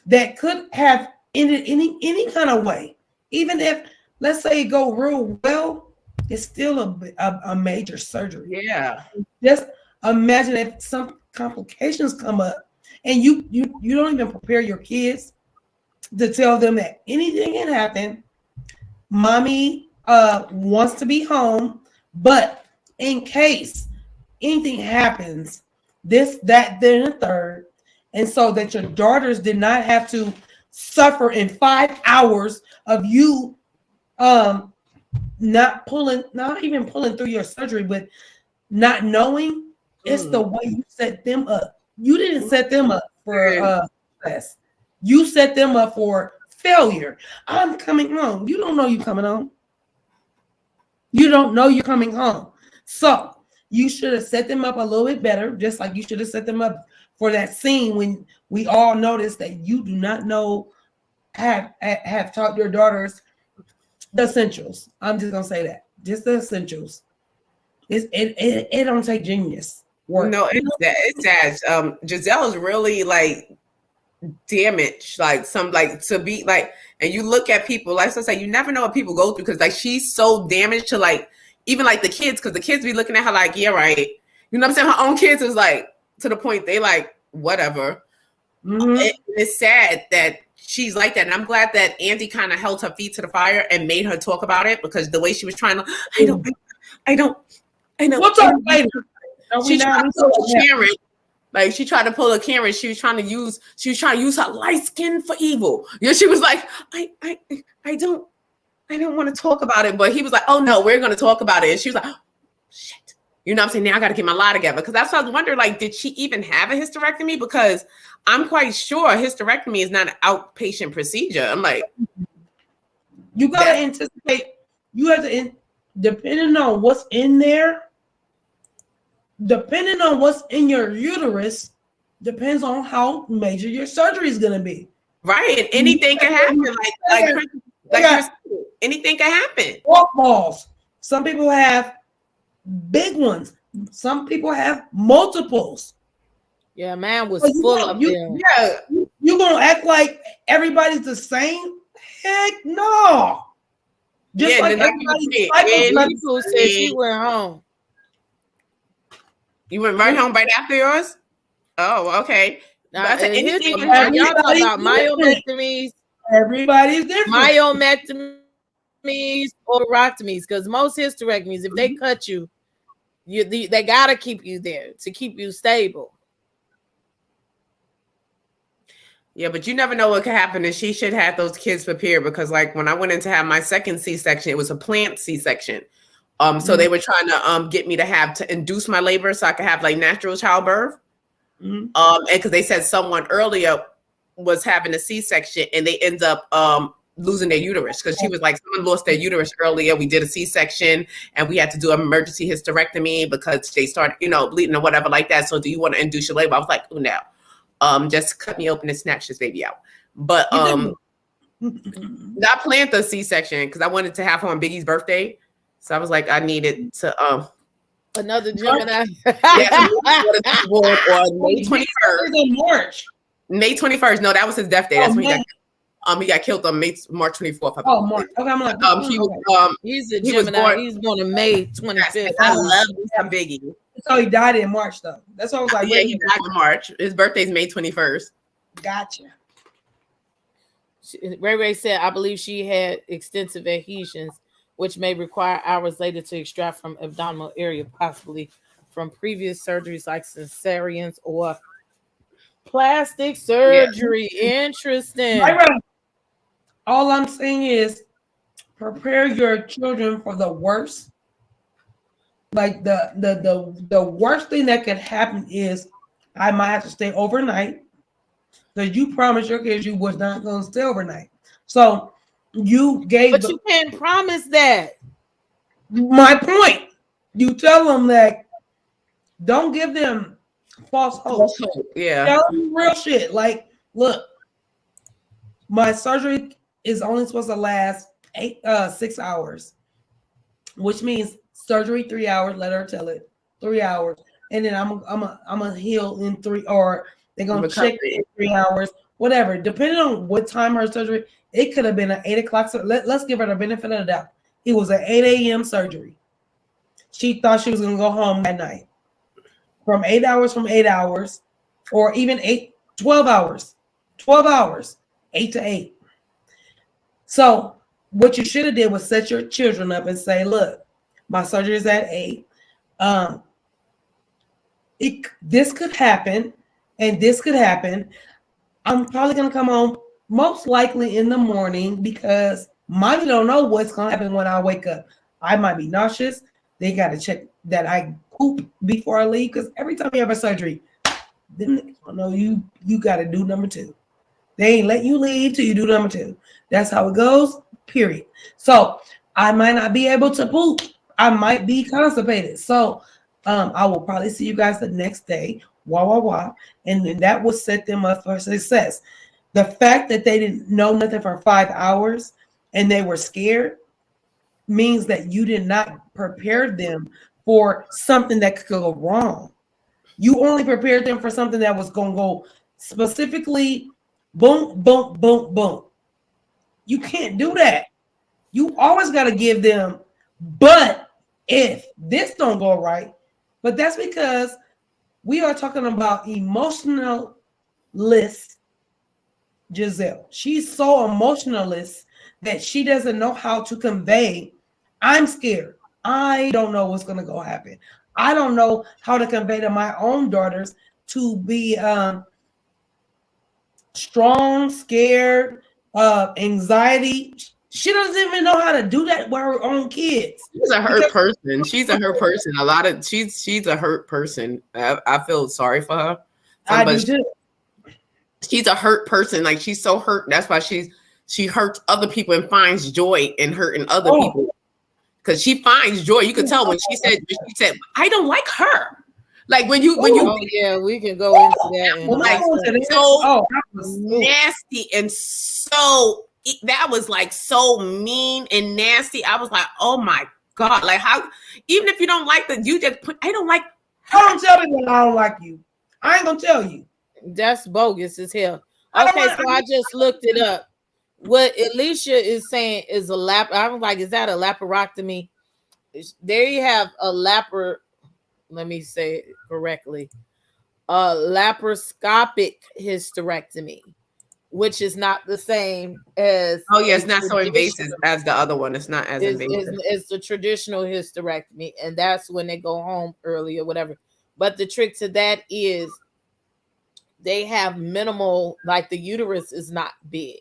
that could have ended any kind of way. Even if, let's say, it go real well, it's still a major surgery. Yeah. Just imagine if some complications come up, and you don't even prepare your kids to tell them that anything can happen. Mommy wants to be home, but in case anything happens, this, that, then a third, and so that your daughters did not have to suffer in 5 hours of you not even pulling through your surgery, but not knowing. It's the way you set them up. You didn't set them up for success. You set them up for failure. I'm coming home. You don't know you're coming home. You don't know you're coming home. So you should have set them up a little bit better, just like you should have set them up for that scene when we all noticed that you do not know, have taught your daughters the essentials. I'm just gonna say that. Just the essentials. It don't take genius work. No, it's sad. Giselle is really like damaged, like to be like, and you look at people, like I say, you never know what people go through, because like she's so damaged to like even like the kids, because the kids be looking at her like, yeah, right. You know what I'm saying? Her own kids is like to the point they like whatever. It's sad that she's like that, and I'm glad that Andy kind of held her feet to the fire and made her talk about it, because the way she was trying to, I know. What's our later? She tried to pull a Karen. Like she tried to pull a Karen. She was trying to use her light skin for evil. Yeah, she was like, I don't want to talk about it. But he was like, oh no, we're gonna talk about it. And she was like, oh, shit. You know what I'm saying? Now I gotta get my lie together. Because that's why I was wondering, like, did she even have a hysterectomy? Because I'm quite sure a hysterectomy is not an outpatient procedure. I'm like, you gotta anticipate, you have to depending on what's in there. Depending on what's in your uterus, depends on how major your surgery is going to be. Right, and anything can happen. Like anything can happen. Walk balls. Some people have big ones. Some people have multiples. Yeah, man was full of them. Yeah, you gonna act like everybody's the same? Heck no. Just like everybody. People said she went home. You went right home right after yours? Oh, okay. Now, y'all talk about myomectomies. Everybody's different. Myomectomies or hysterectomies, because most hysterectomies, if they cut you, they gotta keep you there to keep you stable. Yeah, but you never know what could happen, and she should have those kids prepared, because like when I went in to have my second C-section, it was a plant C-section. So they were trying to get me to induce my labor so I could have like natural childbirth. And because they said someone earlier was having a C-section and they end up losing their uterus, because she was like, someone lost their uterus earlier. We did a C-section and we had to do an emergency hysterectomy because they started, bleeding or whatever like that. So do you want to induce your labor? I was like, oh no, just cut me open and snatch this baby out. But not plant the C-section because I wanted to have her on Biggie's birthday. So I was like, I needed to another Gemini. on May 21st. In March. May 21st. No, that was his death day. That's when he got killed on March 24th. Oh, March. Okay, I'm like, he's a Gemini. He's born on May 25th. I love some Biggie. So he died in March, though. That's what I was like. Yeah, he died in March. His birthday's May 21st. Gotcha. Ray Ray said, I believe she had extensive adhesions, which may require hours later to extract from abdominal area, possibly from previous surgeries like cesareans or plastic surgery. Interesting. Right. All I'm saying is prepare your children for the worst. Like the worst thing that could happen is I might have to stay overnight because you promised your kids you was not going to stay overnight. So you gave, but you can't promise that. My point. You tell them that don't give them false hope. Yeah. Tell them real shit. Like, look, my surgery is only supposed to last 6 hours, which means surgery 3 hours. Let her tell it 3 hours, and then I'm gonna heal in 3, or they're gonna check in 3 hours, whatever. Depending on what time her surgery, it could have been an 8 o'clock. So let's give her the benefit of the doubt. It was an 8 a.m. surgery. She thought she was gonna go home that night. From 8 hours, or even 12 hours, 8 to 8. So what you should have did was set your children up and say, look, my surgery is at 8. This could happen, and this could happen. I'm probably going to come home most likely in the morning because mommy don't know what's going to happen when I wake up. I might be nauseous. They got to check that I poop before I leave, because every time you have a surgery, then you got to do number 2. They ain't let you leave till you do number 2. That's how it goes, period. So I might not be able to poop. I might be constipated. So I will probably see you guys the next day. And then that will set them up for success. The fact that they didn't know nothing for 5 hours and they were scared means that you did not prepare them for something that could go wrong. You only prepared them for something that was going to go specifically boom, boom, boom, boom. You can't do that. You always got to give them, but if this don't go right, but that's because we are talking about emotionalist Giselle. She's so emotionalist that she doesn't know how to convey, I'm scared. I don't know what's going to go happen. I don't know how to convey to my own daughters to be strong, scared, anxiety. She doesn't even know how to do that with her own kids. She's a hurt person. She's a hurt person. She's a hurt person. I feel sorry for her. I do too. She's a hurt person. Like, she's so hurt. That's why she hurts other people and finds joy in hurting other people. Because she finds joy. You could tell when she said, I don't like her. Like when you yeah, we can go into that. So nasty and so that was like so mean and nasty. I was like, oh my God. Like, how, even if you don't like you just put, I don't like her. Don't tell me that I don't like you. I ain't gonna tell you. That's bogus as hell. Okay, so I just looked it up. What Alicia is saying is a lap. I'm like, is that a laparotomy? There you have a let me say it correctly. A laparoscopic hysterectomy, which is not the same as. Oh yeah, it's not so invasive as the other one. It's not as invasive. It's the traditional hysterectomy, and that's when they go home early or whatever. But the trick to that is they have minimal, like the uterus is not big,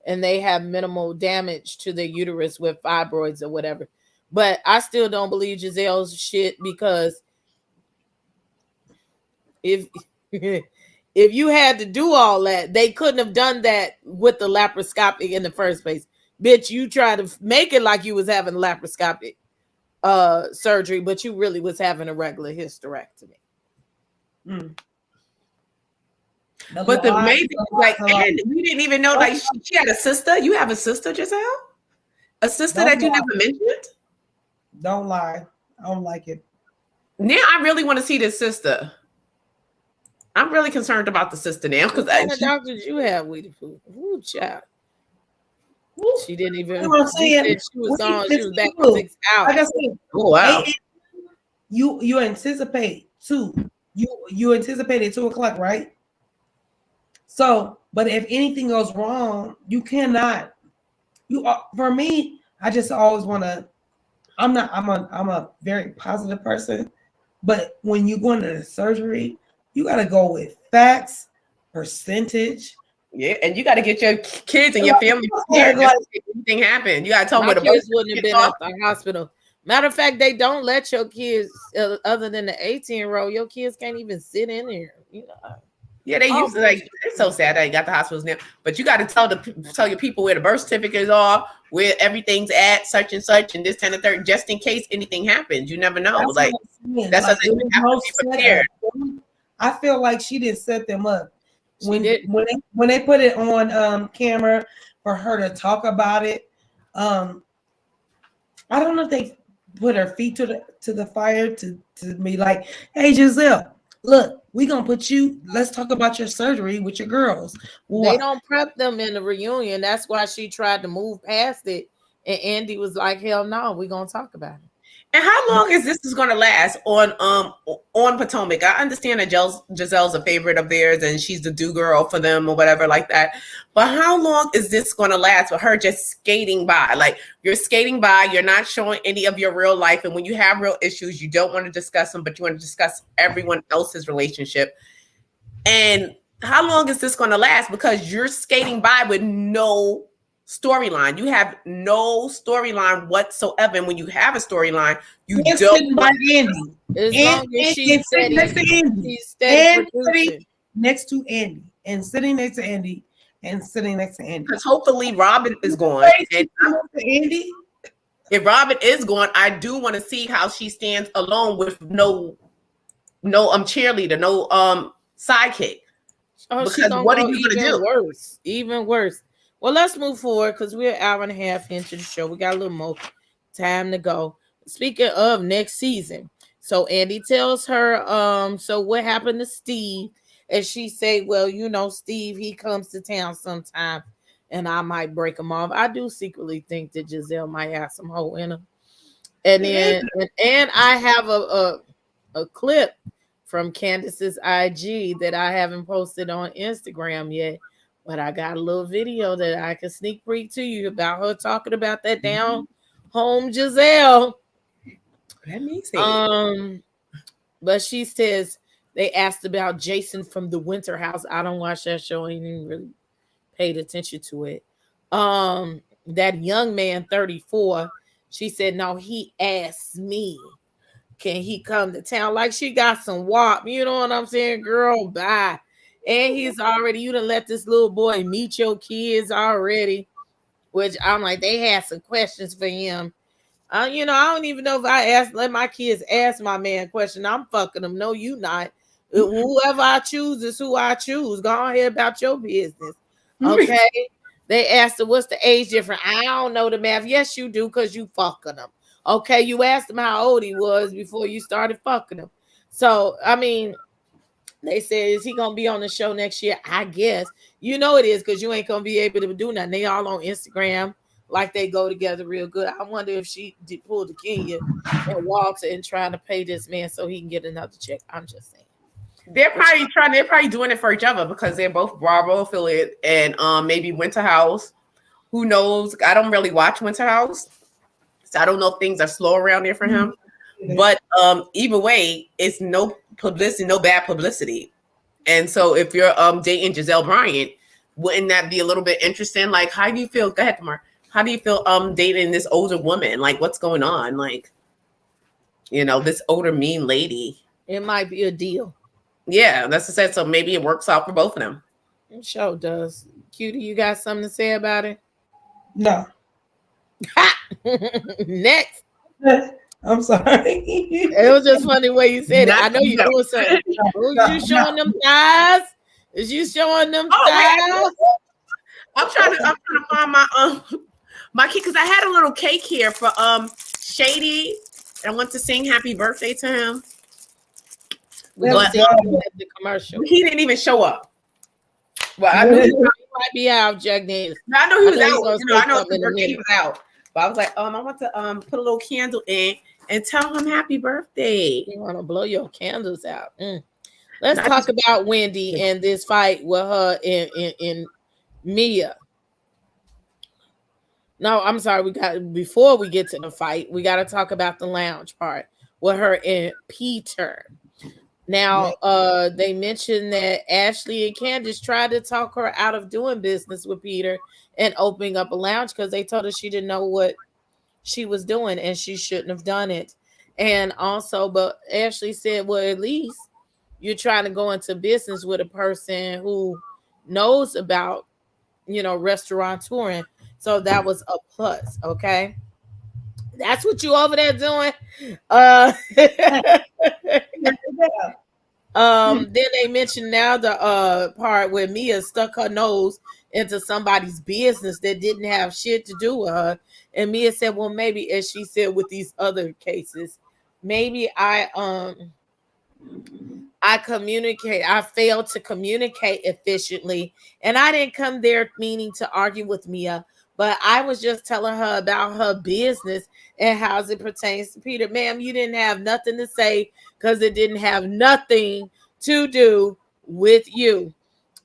and they have minimal damage to the uterus with fibroids or whatever. But I still don't believe Giselle's shit, because if you had to do all that, they couldn't have done that with the laparoscopic in the first place. Bitch, you try to make it like you was having laparoscopic surgery, but you really was having a regular hysterectomy. But the amazing, like, and we didn't even know, like, she had a sister. You have a sister, Giselle? A sister that you never mentioned? Don't lie. I don't like it. Now I really want to see this sister. I'm really concerned about the sister now, because what kind of doctors you have, Weedy Poo? Ooh, child. She didn't even. She was on. She was back for 6 hours. Like I said, oh wow. You anticipate two. You anticipated 2 o'clock, right? So, but if anything goes wrong, you cannot. For me, I just always want to. I'm a very positive person. But when you go into the surgery, you got to go with facts, percentage. Yeah, and you got to get your kids and your Like, family like, prepared just in case anything happen. You got to tell them My where the birth kids wouldn't have been certificates at the hospital. Matter of fact, they don't let your kids, other than the 18-year-old, your kids can't even sit in there. You know. Yeah, they Oh, used to like. It's so sad that you got the hospitals now. But you got to tell your people where the birth certificates are, where everything's at, such and such, and this and the third, just in case anything happens. You never know. That's Like what I'm saying. that's Like, something you have to be prepared. I feel like she didn't set them up she did. when they put it on camera for her to talk about it. I don't know if they put her feet to the fire to be like, hey Giselle, look, we gonna put you. Let's talk about your surgery with your girls. They don't prep them in the reunion. That's why she tried to move past it. And Andy was like, hell no, we're gonna talk about it. And how long is this going to last on Potomac? I understand that Giselle's a favorite of theirs and she's the do girl for them or whatever like that. But how long is this going to last with her just skating by? Like you're skating by, you're not showing any of your real life, and when you have real issues, you don't want to discuss them, but you want to discuss everyone else's relationship. And how long is this going to last? Because you're skating by with no storyline. You have no storyline whatsoever. And when you have a storyline, you and don't. sitting by Andy. As long as she's sitting next to Andy. She's steady And sitting next to Andy. And sitting next to Andy. And sitting next to Andy. Because hopefully Robin is gone. And Andy. if Robin is gone, I do want to see how she stands alone with no cheerleader, no sidekick. Oh, because what are you gonna do? Worse, even worse. Well, let's move forward because we're an hour and a half into the show. We got a little more time to go. Speaking of next season, so Andy tells her, so what happened to Steve? And she say, well, you know, Steve, he comes to town sometime, and I might break him off. I do secretly think that Giselle might have some hoe in him. And then, and I have a clip from Candace's IG that I haven't posted on Instagram yet. But I got a little video that I can sneak peek to you about her talking about that down home Giselle. Let me see. But she says they asked about Jason from the Winter House. I don't watch that show. I ain't even really paid attention to it. That young man, 34, she said, no, he asked me, can he come to town? Like she got some wop, you know what I'm saying? Girl, bye. And he's already, you done let this little boy meet your kids already, which I'm like, they had some questions for him. You know, I don't even know if I let my kids ask my man a question. I'm fucking them. No, you not. Whoever I choose is who I choose. Go ahead about your business. Okay. They asked her, what's the age difference? I don't know the math. Yes, you do, because you fucking them. Okay. You asked him how old he was before you started fucking him. So, I mean, they said, is he going to be on the show next year? I guess. You know it is, because you ain't going to be able to do nothing. They all on Instagram like they go together real good. I wonder if she did pull the Kenya and Walter and trying to pay this man so he can get another check. I'm just saying. They're probably doing it for each other because they're both Bravo affiliate and maybe Winter House. Who knows? I don't really watch Winter House, so I don't know if things are slow around there for him. But either way, it's no publicity, no bad publicity. And so if you're dating Giselle Bryant, wouldn't that be a little bit interesting? Like, how do you feel? Go ahead, Tamar. How do you feel dating this older woman? Like, what's going on? Like, you know, this older mean lady. It might be a deal. Yeah, that's the set. So maybe it works out for both of them. It sure does. Cutiee, you got something to say about it? No. Next. I'm sorry. It was just funny the way you said it. I know you doing something. Was you showing them thighs? Is you showing them thighs? I'm trying to find my kid because I had a little cake here for Shady. I want to sing happy birthday to him. But, the commercial. He didn't even show up. Well, I knew he might be out, Jack Daniels. I know he was out. You know, I know he was out. But I was like, I want to put a little candle in and tell him happy birthday. You want to blow your candles out. Let's talk about Wendy and this fight with her in Mia. No, I'm sorry. Before we get to the fight, we got to talk about the lounge part. with her and Peter. Now, they mentioned that Ashley and Candace tried to talk her out of doing business with Peter and opening up a lounge because they told her she didn't know what she was doing and she shouldn't have done it. And also, but Ashley said, well, at least you're trying to go into business with a person who knows about, restaurateuring. So that was a plus. Okay. That's what you over there doing. Uh then they mentioned now the part where Mia stuck her nose into somebody's business that didn't have shit to do with her. And Mia said, well, maybe, as she said with these other cases, maybe I failed to communicate efficiently. And I didn't come there meaning to argue with Mia, but I was just telling her about her business and how it pertains to Peter. Ma'am, you didn't have nothing to say because it didn't have nothing to do with you.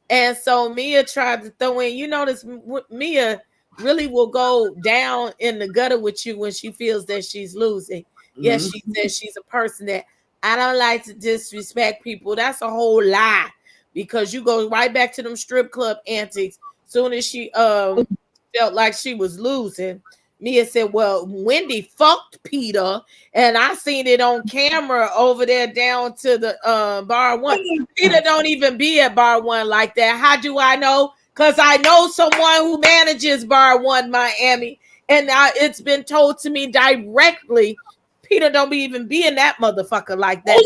And so Mia tried to throw in, this Mia really will go down in the gutter with you when she feels that she's losing. Yes, she says she's a person that I don't like to disrespect people. That's a whole lie because you go right back to them strip club antics. Soon as she felt like she was losing, Mia said, well, Wendy fucked Peter, and I seen it on camera over there down to the bar one. Peter don't even be at bar one like that. How do I know? Because I know someone who manages bar one Miami, and it's been told to me directly. Peter don't be even being that motherfucker like that.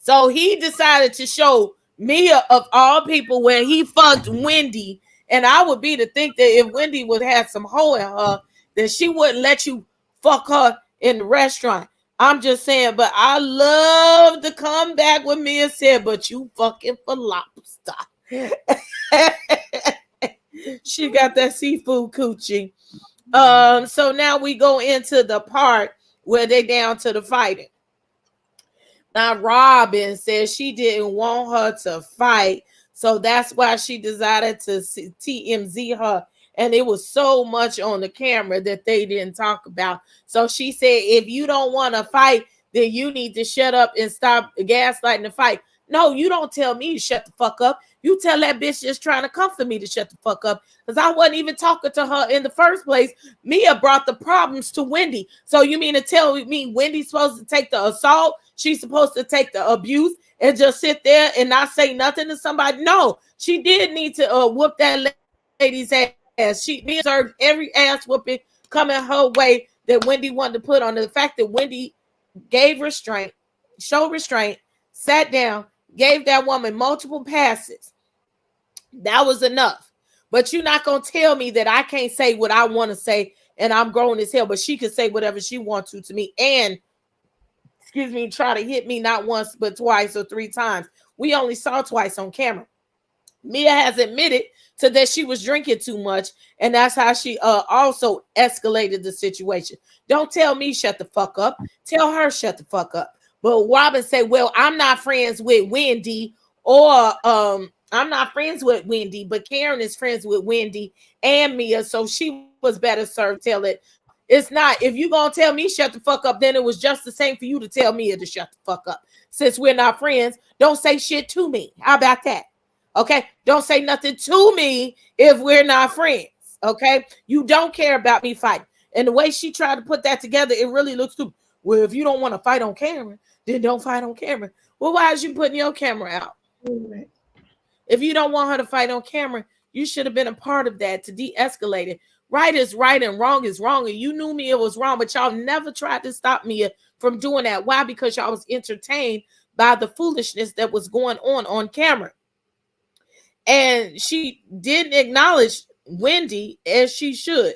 So he decided to show Mia, of all people, where he fucked Wendy. And I would be to think that if Wendy would have some hoe in her, then she wouldn't let you fuck her in the restaurant. I'm just saying, but I love to come back with Mia said, but you fucking for lobster. She got that seafood coochie. So now we go into the part where they down to the fighting. Now Robin says she didn't want her to fight, so that's why she decided to TMZ her. And it was so much on the camera that they didn't talk about. So she said, if you don't want to fight, then you need to shut up and stop gaslighting the fight. No, you don't tell me to shut the fuck up. You tell that bitch just trying to comfort me to shut the fuck up. Because I wasn't even talking to her in the first place. Mia brought the problems to Wendy. So you mean to tell me Wendy's supposed to take the assault? She's supposed to take the abuse and just sit there and not say nothing to somebody? No, she did need to whoop that lady's ass. She deserved every ass whooping coming her way that Wendy wanted to put on. The fact that Wendy gave restraint, showed restraint, sat down, gave that woman multiple passes. That was enough. But you're not going to tell me that I can't say what I want to say and I'm grown as hell, but she can say whatever she wants to me and, try to hit me not once, but twice or three times. We only saw twice on camera. Mia has admitted to that she was drinking too much, and that's how she also escalated the situation. Don't tell me shut the fuck up. Tell her shut the fuck up. But Robin said, well, I'm not friends with Wendy, or I'm not friends with Wendy, but Karen is friends with Wendy and Mia, so she was better served tell it. No, it's not. If you gonna tell me shut the fuck up, then it was just the same for you to tell Mia to shut the fuck up. Since we're not friends, don't say shit to me. How about that? Okay, don't say nothing to me if we're not friends. Okay, you don't care about me fighting. And the way she tried to put that together, it really looks stupid. Well, if you don't want to fight on camera, then don't fight on camera. Well, why is you putting your camera out? If you don't want her to fight on camera, you should have been a part of that to de-escalate it. Right is right and wrong is wrong. And you knew me it was wrong, but y'all never tried to stop me from doing that. Why? Because y'all was entertained by the foolishness that was going on camera. And she didn't acknowledge Wendy as she should.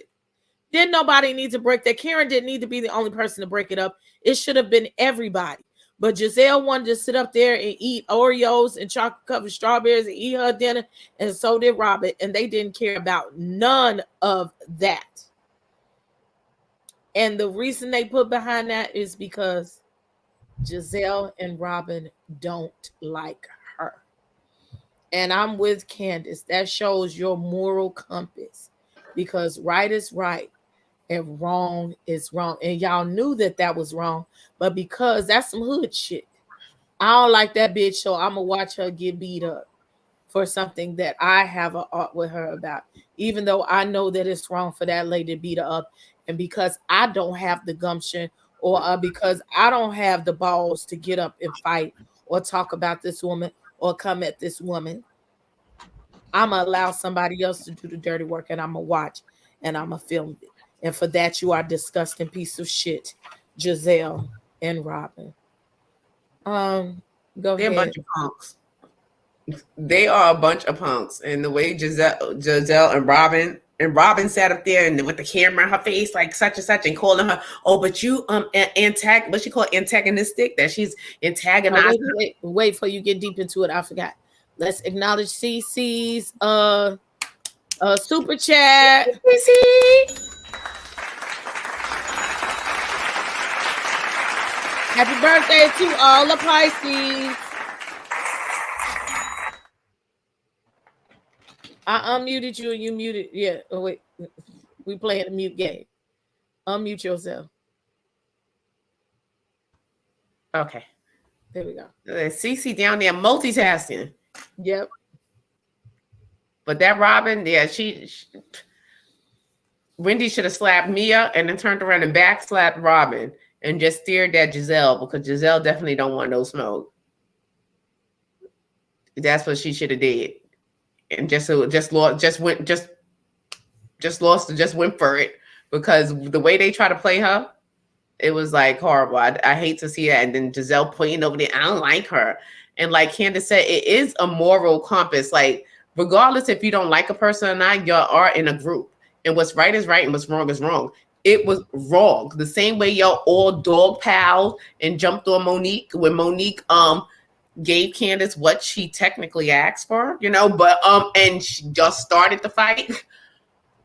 Didn't nobody need to break that? Karen didn't need to be the only person to break it up. It should have been everybody. But Giselle wanted to sit up there and eat Oreos and chocolate covered strawberries and eat her dinner. And so did Robert. And they didn't care about none of that. And the reason they put behind that is because Giselle and Robin don't like her. And I'm with Candace. That shows your moral compass. Because right is right. and wrong is wrong. And y'all knew that was wrong, but because that's some hood shit, I don't like that bitch, so I'm gonna watch her get beat up for something that I have a art with her about, even though I know that it's wrong for that lady to beat her up. And because I don't have the gumption, or because I don't have the balls to get up and fight or talk about this woman or come at this woman, I'm gonna allow somebody else to do the dirty work, and I'm gonna watch and I'm gonna film it. And for that, you are disgusting piece of shit, Giselle and Robin. Go They're a ahead. bunch of punks. They are a bunch of punks. And the way Giselle and Robin sat up there and with the camera in her face, like such and such, and calling her, oh, but you what she call it, antagonistic, that she's antagonizing. Wait before you get deep into it. I forgot. Let's acknowledge CC's super chat. CC. Happy birthday to all the Pisces. I unmuted you and you muted. Yeah. Oh, wait. We playing a mute game. Unmute yourself. Okay. There we go. CC down there multitasking. Yep. But that Robin, yeah, she Wendy should have slapped Mia and then turned around and back slapped Robin and just stared at Giselle, because Giselle definitely don't want no smoke. That's what she should have did. And just went for it, because the way they try to play her, it was like horrible. I hate to see that. And then Giselle pointing over there, I don't like her. And like Candace said, it is a moral compass. Like, regardless if you don't like a person or not, you are in a group. And what's right is right and what's wrong is wrong. It was wrong. The same way y'all all dog pals and jumped on Monique when Monique gave Candace what she technically asked for, but and she just started the fight.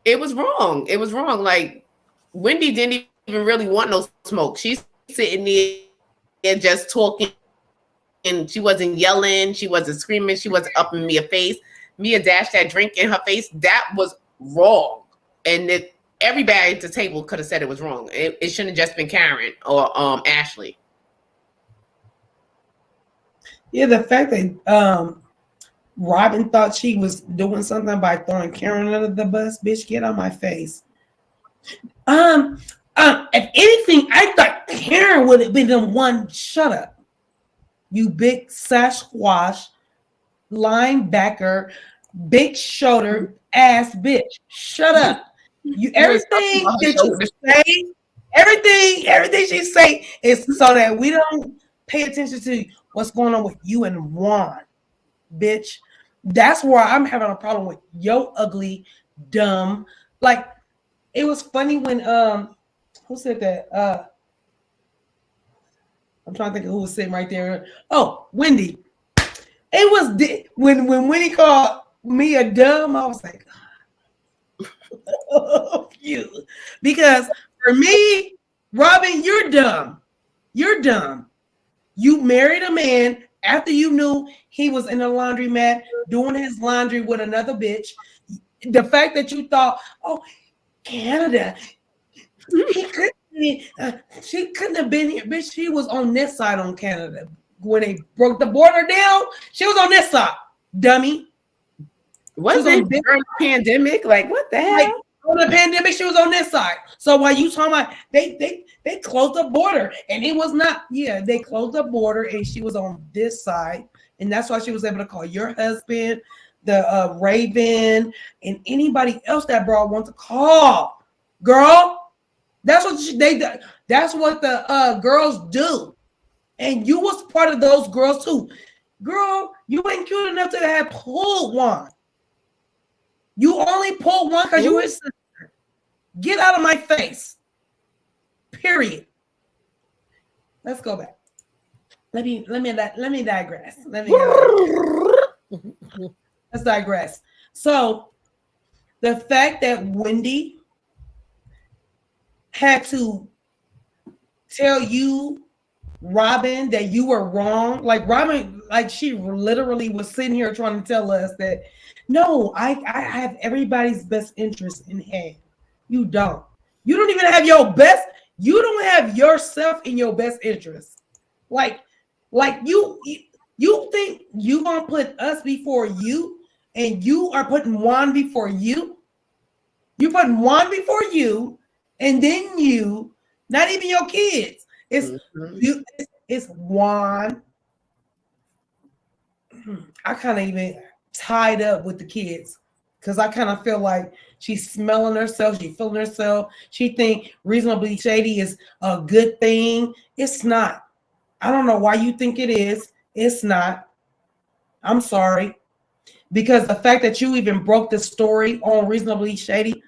It was wrong. It was wrong. Like, Wendy didn't even really want no smoke. She's sitting there and just talking, and she wasn't yelling, she wasn't screaming, she wasn't up in Mia's face. Mia dashed that drink in her face. That was wrong. And everybody at the table could have said it was wrong. It shouldn't have just been Karen or Ashley. Yeah, the fact that Robin thought she was doing something by throwing Karen under the bus, bitch, get on my face. If anything, I thought Karen would have been the one. Shut up, you big Sasquatch linebacker, big shoulder ass bitch. Shut up. You everything that you say, everything she say is so that we don't pay attention to what's going on with you and Ron, bitch. That's where I'm having a problem with yo ugly, dumb. Like, it was funny when who said that? I'm trying to think of who was sitting right there. Oh, Wendy. It was when Wendy called me a dumb. I was like, oh, you, because for me, Robin, you're dumb. You're dumb. You married a man after you knew he was in a laundromat doing his laundry with another bitch. The fact that you thought, oh, Canada, she couldn't have been here, bitch. She was on this side on Canada. When they broke the border down, she was on this side, dummy. Was it during the pandemic? Like, what the hell? Like, on the pandemic, she was on this side. So while you talking about they closed the border, and it was not, they closed the border and she was on this side, and that's why she was able to call your husband, the Raven, and anybody else that bro wants to call. Girl, that's what that's what the girls do. And you was part of those girls too. Girl, you ain't cute enough to have pulled one. You only pulled one because you were his sister. Get out of my face. Period. Let's go back. Let me digress. Let's digress. So the fact that Wendy had to tell you, Robin, that you were wrong. Like, Robin, like, she literally was sitting here trying to tell us that, no, I have everybody's best interest in hand. You don't. You don't even have your best. You don't have yourself in your best interest. Like you think you gonna put us before you, and you are putting Juan before you. You're putting Juan before you, and then you, not even your kids. It's you. It's Juan. I kind of even tied up with the kids because I kind of feel like she's smelling herself, she's feeling herself. She think reasonably shady is a good thing. It's not. I don't know why you think it is. It's not. I'm sorry. Because the fact that you even broke the story on reasonably shady,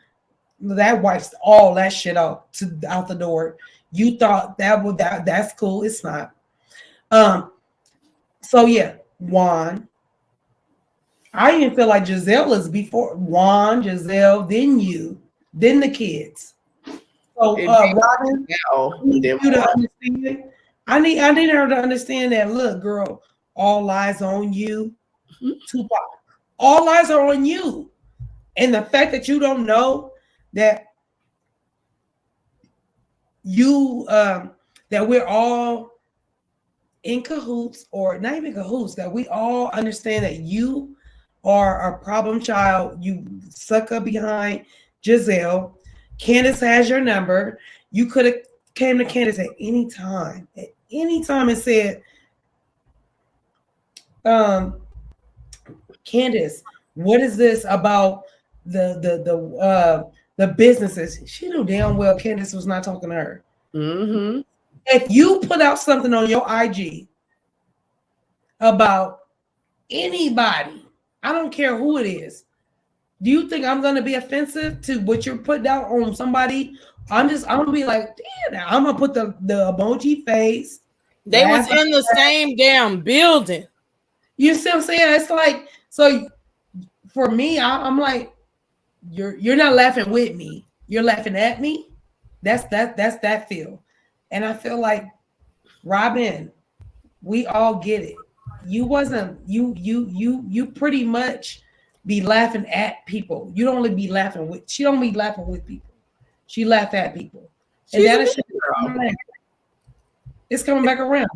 that wipes all that shit out the door. You thought that's cool. It's not. So yeah, Juan. I even feel like Giselle is before Juan, Giselle, then you, then the kids. So Robin, you to understand. I need her to understand that. Look, girl, all eyes on you. Tupac, all eyes are on you, and the fact that you don't know that you that we're all in cahoots, or not even cahoots, that we all understand that you are a problem child. You suck up behind Giselle. Candace has your number. You could have came to Candace at any time and said, Candace, what is this about the businesses? She knew damn well Candace was not talking to her. Mm-hmm. If you put out something on your IG about anybody, I don't care who it is, do you think I'm gonna be offensive to what you're putting out on somebody? I'm gonna be like, damn, I'm gonna put the emoji face. They was in the same damn building. You see what I'm saying? It's like, so for me, I'm like, you're not laughing with me. You're laughing at me. That's that feel. And I feel like, Robin, we all get it. You wasn't you pretty much be laughing at people. You don't only be laughing with. She don't be laughing with people. She laugh at people. And that is it's coming back around.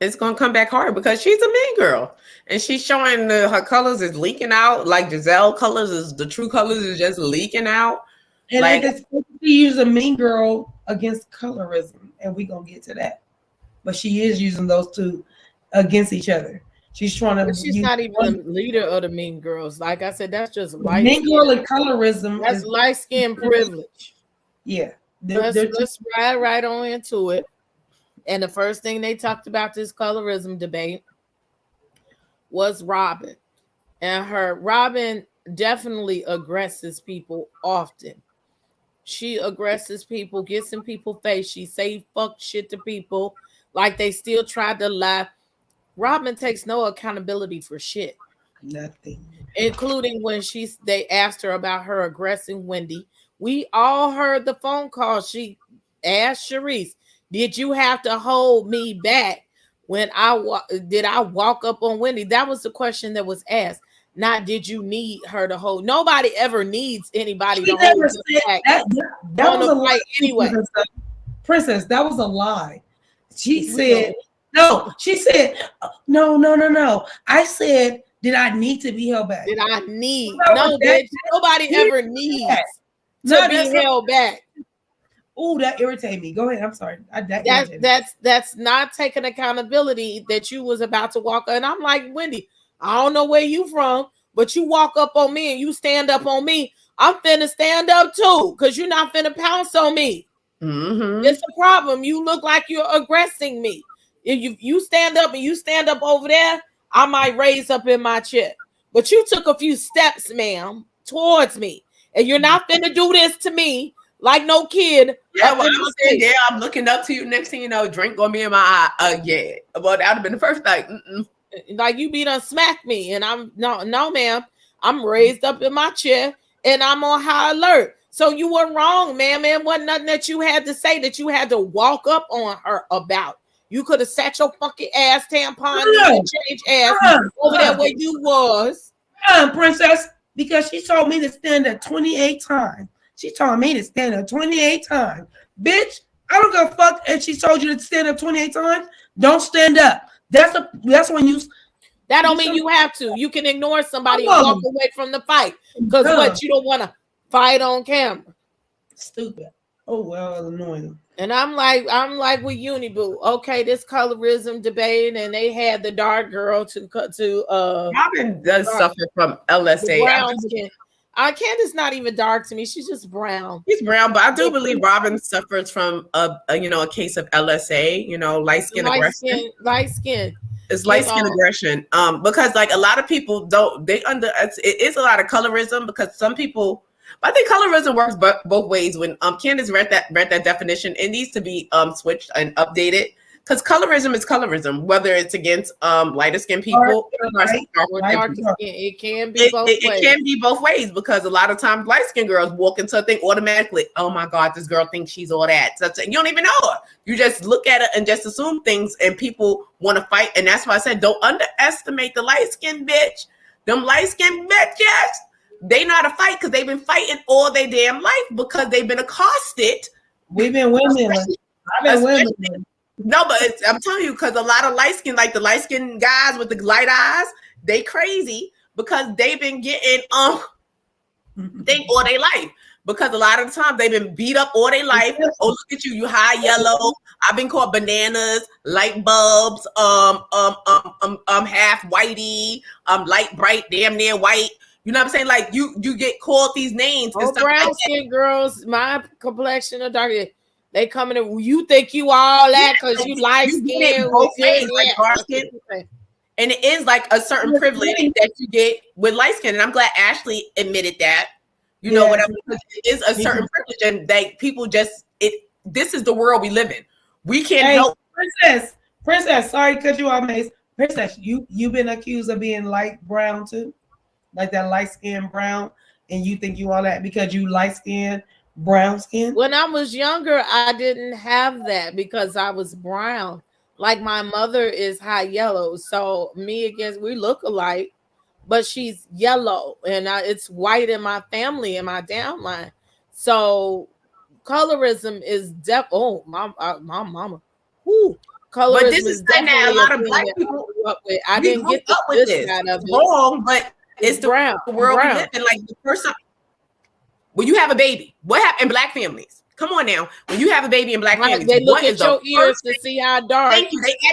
It's gonna come back hard because she's a mean girl, and she's showing her colors is leaking out. Like Giselle colors is the true colors is just leaking out. And like she uses a mean girl against colorism, and we're gonna get to that. But she is using those two against each other. She's trying to. But she's not even the leader of the mean girls. Like I said, that's just light. Mean girl and colorism. That's light skin privilege. Yeah. Let's ride right on into it. And the first thing they talked about this colorism debate was Robin. And Robin definitely aggresses people often. She aggresses people, gets in people's face. She say fuck shit to people like they still tried to lie. Robin takes no accountability for shit. Nothing. Including when they asked her about her aggressing Wendy. We all heard the phone call. She asked Sharice, did you have to hold me back when did I walk up on Wendy? That was the question that was asked. Not did you need her to hold. Nobody ever needs anybody to hold them back. That was a lie anyway. Princess, that was a lie. She said, no. She said, no. I said, did I need to be held back? Did I need? No, bitch. Nobody ever needs to be held back. Oh, that irritated me. Go ahead. I'm sorry. That's not taking accountability that you was about to walk. And I'm like, Wendy, I don't know where you from, but you walk up on me and you stand up on me. I'm finna stand up too, because you're not finna pounce on me. Mm-hmm. It's a problem. You look like you're aggressing me. If you stand up and you stand up over there, I might raise up in my chair. But you took a few steps, ma'am, towards me. And you're not finna do this to me like no kid. Yeah, well, I'm saying, yeah, I'm looking up to you. Next thing you know, drink gonna be in my eye again. Well, that would have been the first like, like you be done smack me, and I'm no, ma'am. I'm raised up in my chair and I'm on high alert. So you were wrong, ma'am. Man, wasn't nothing that you had to say that you had to walk up on her about. You could have sat your fucking ass tampon and change ass over there where you was. Princess, because she told me to stand there 28 times. She told me to stand up 28 times. Bitch, I don't give a fuck if she told you to stand up 28 times. Don't stand up. That's when you. That don't mean you have to. You can ignore somebody and walk away from the fight. Because what, you don't want to fight on camera. Stupid. Oh well, annoying. And I'm like with Uniboo. Okay, this colorism debate, and they had the dark girl to Robin does suffer from LSA. Brown skin. Candace not even dark to me. She's just brown. She's brown, but I do believe Robin suffers from a case of LSA. Light skin aggression. Light skin. It's light skin aggression. Because like a lot of people it is a lot of colorism because some people. I think colorism works both ways. When Candace read that definition, it needs to be switched and updated because colorism is colorism, whether it's against lighter skinned people or darker skin. It can be both ways. It can be both ways because a lot of times light skinned girls walk into a thing automatically. Oh my God, this girl thinks she's all that. So you don't even know her. You just look at it and just assume things, and people want to fight. And that's why I said don't underestimate the light skinned bitch. Them light skinned bitches. They know how to fight because they've been fighting all their damn life because they've been accosted. We've been women. I've been women. No, but I'm telling you, because a lot of light skin, like the light skinned guys with the light eyes, they crazy because they've been getting thing all their life. Because a lot of the time they've been beat up all their life. Oh, look at you, you high yellow. I've been called bananas, light bulbs, half whitey, light bright, damn near white. You know what I'm saying? Like you get called these names. Oh, brown skin girls, my complexion or darker, they coming in. You think you all that because you light skin, and it is like a certain privilege that you get with light skin. And I'm glad Ashley admitted that. You know what I mean? It is a certain privilege, and like people just this is the world we live in. We can't help. Princess. Sorry, to cut you off, Mase. Princess, you've been accused of being light brown too. Like that light skin brown, and you think you all that because you light skin, brown skin? When I was younger, I didn't have that because I was brown. Like my mother is high yellow, so we look alike, but she's yellow, and it's white in my family in my downline. So colorism is my mama. Whoo. Colorism but this is definitely a lot of black people. I didn't get this side of it. Wrong, but it's the world we live in. Like the first time when you have a baby, what happened in black families? Come on now. When you have a baby in black families, they look at your ears to see how dark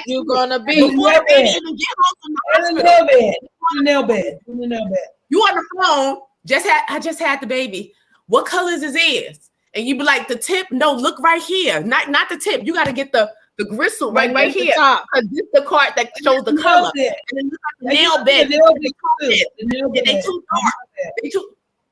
you're gonna be. Before the baby even get home from the hospital. On the nail bed. You on the phone, I just had the baby. What colors is his? And you be like, the tip? No, look right here. Not the tip. You gotta get the gristle right here. Because this is the card that shows the color. And then look at the nail bed. They too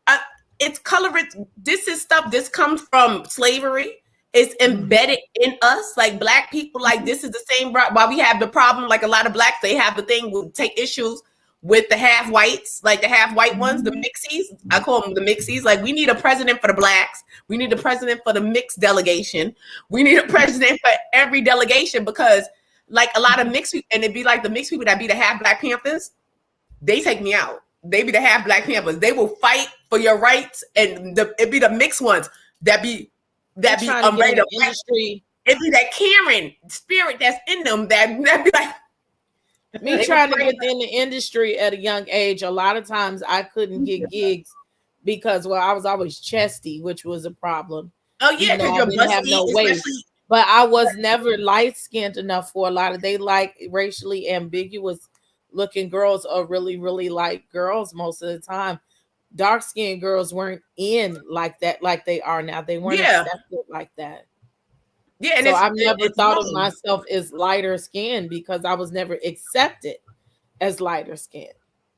dark. It's colored. This is stuff. This comes from slavery. It's embedded in us. Like black people, like this is the same. Why we have the problem. Like a lot of blacks, they have the thing. We take issues with the half whites, like the half white ones, the mixies. I call them the mixies. Like we need a president for the blacks. We need a president for the mixed delegation. We need a president for every delegation because like a lot of mixed people, and it'd be like the mixed people that be the half Black Panthers, they take me out. They be the half Black Panthers. They will fight for your rights, and it'd be the mixed ones that be ready to industry. It'd be that Karen spirit that's in them that be like. Me trying to get in the industry at a young age, a lot of times I couldn't get gigs because, I was always chesty, which was a problem. Oh, yeah, because I didn't have no weight. But I was never light-skinned enough for a lot of, they like racially ambiguous looking girls or really, really light girls most of the time. Dark-skinned girls weren't in like that, like they are now. They weren't accepted like that. Yeah, and so I've never thought of myself as lighter skinned because I was never accepted as lighter skinned.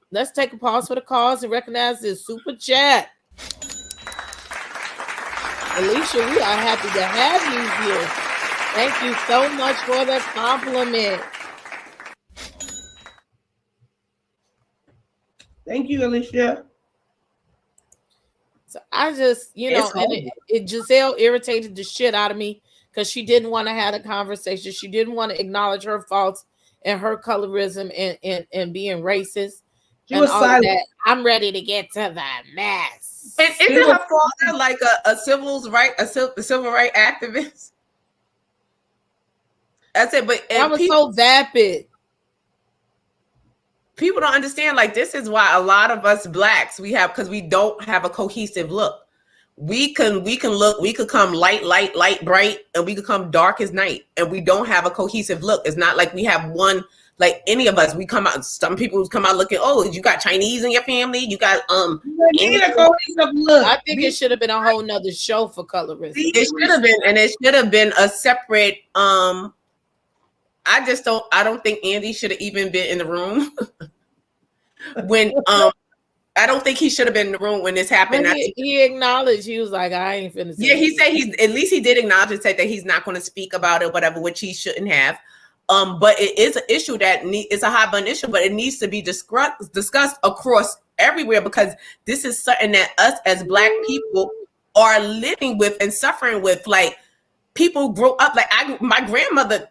Let's take a pause for the cause and recognize this super chat. Alicia, we are happy to have you here. Thank you so much for the compliment. Thank you, Alicia. So I just, and Giselle irritated the shit out of me because she didn't want to have a conversation. She didn't want to acknowledge her faults and her colorism and being racist. She was silent. that. I'm ready to get to the mess. And isn't her father like a civil rights activist? That's it. But I was so vapid. People don't understand. Like, this is why a lot of us blacks because we don't have a cohesive look. We can come light, bright, and we could come dark as night, and we don't have a cohesive look. It's not like we have one. Like any of us, we come out. Some people come out looking. Oh, you got Chinese in your family. You got You need a cohesive look. I think it should have been a whole nother show for colorism. It should have been, and it should have been a separate. I don't think Andy should have even been in the room when I don't think he should have been in the room when this happened. He acknowledged. He was like, I ain't finna say. Yeah, he said at least he did acknowledge and say that he's not going to speak about it, whatever, which he shouldn't have. But it is an issue it's a hot button issue, but it needs to be discussed across everywhere, because this is something that us as black people are living with and suffering with. Like, people grow up like my grandmother.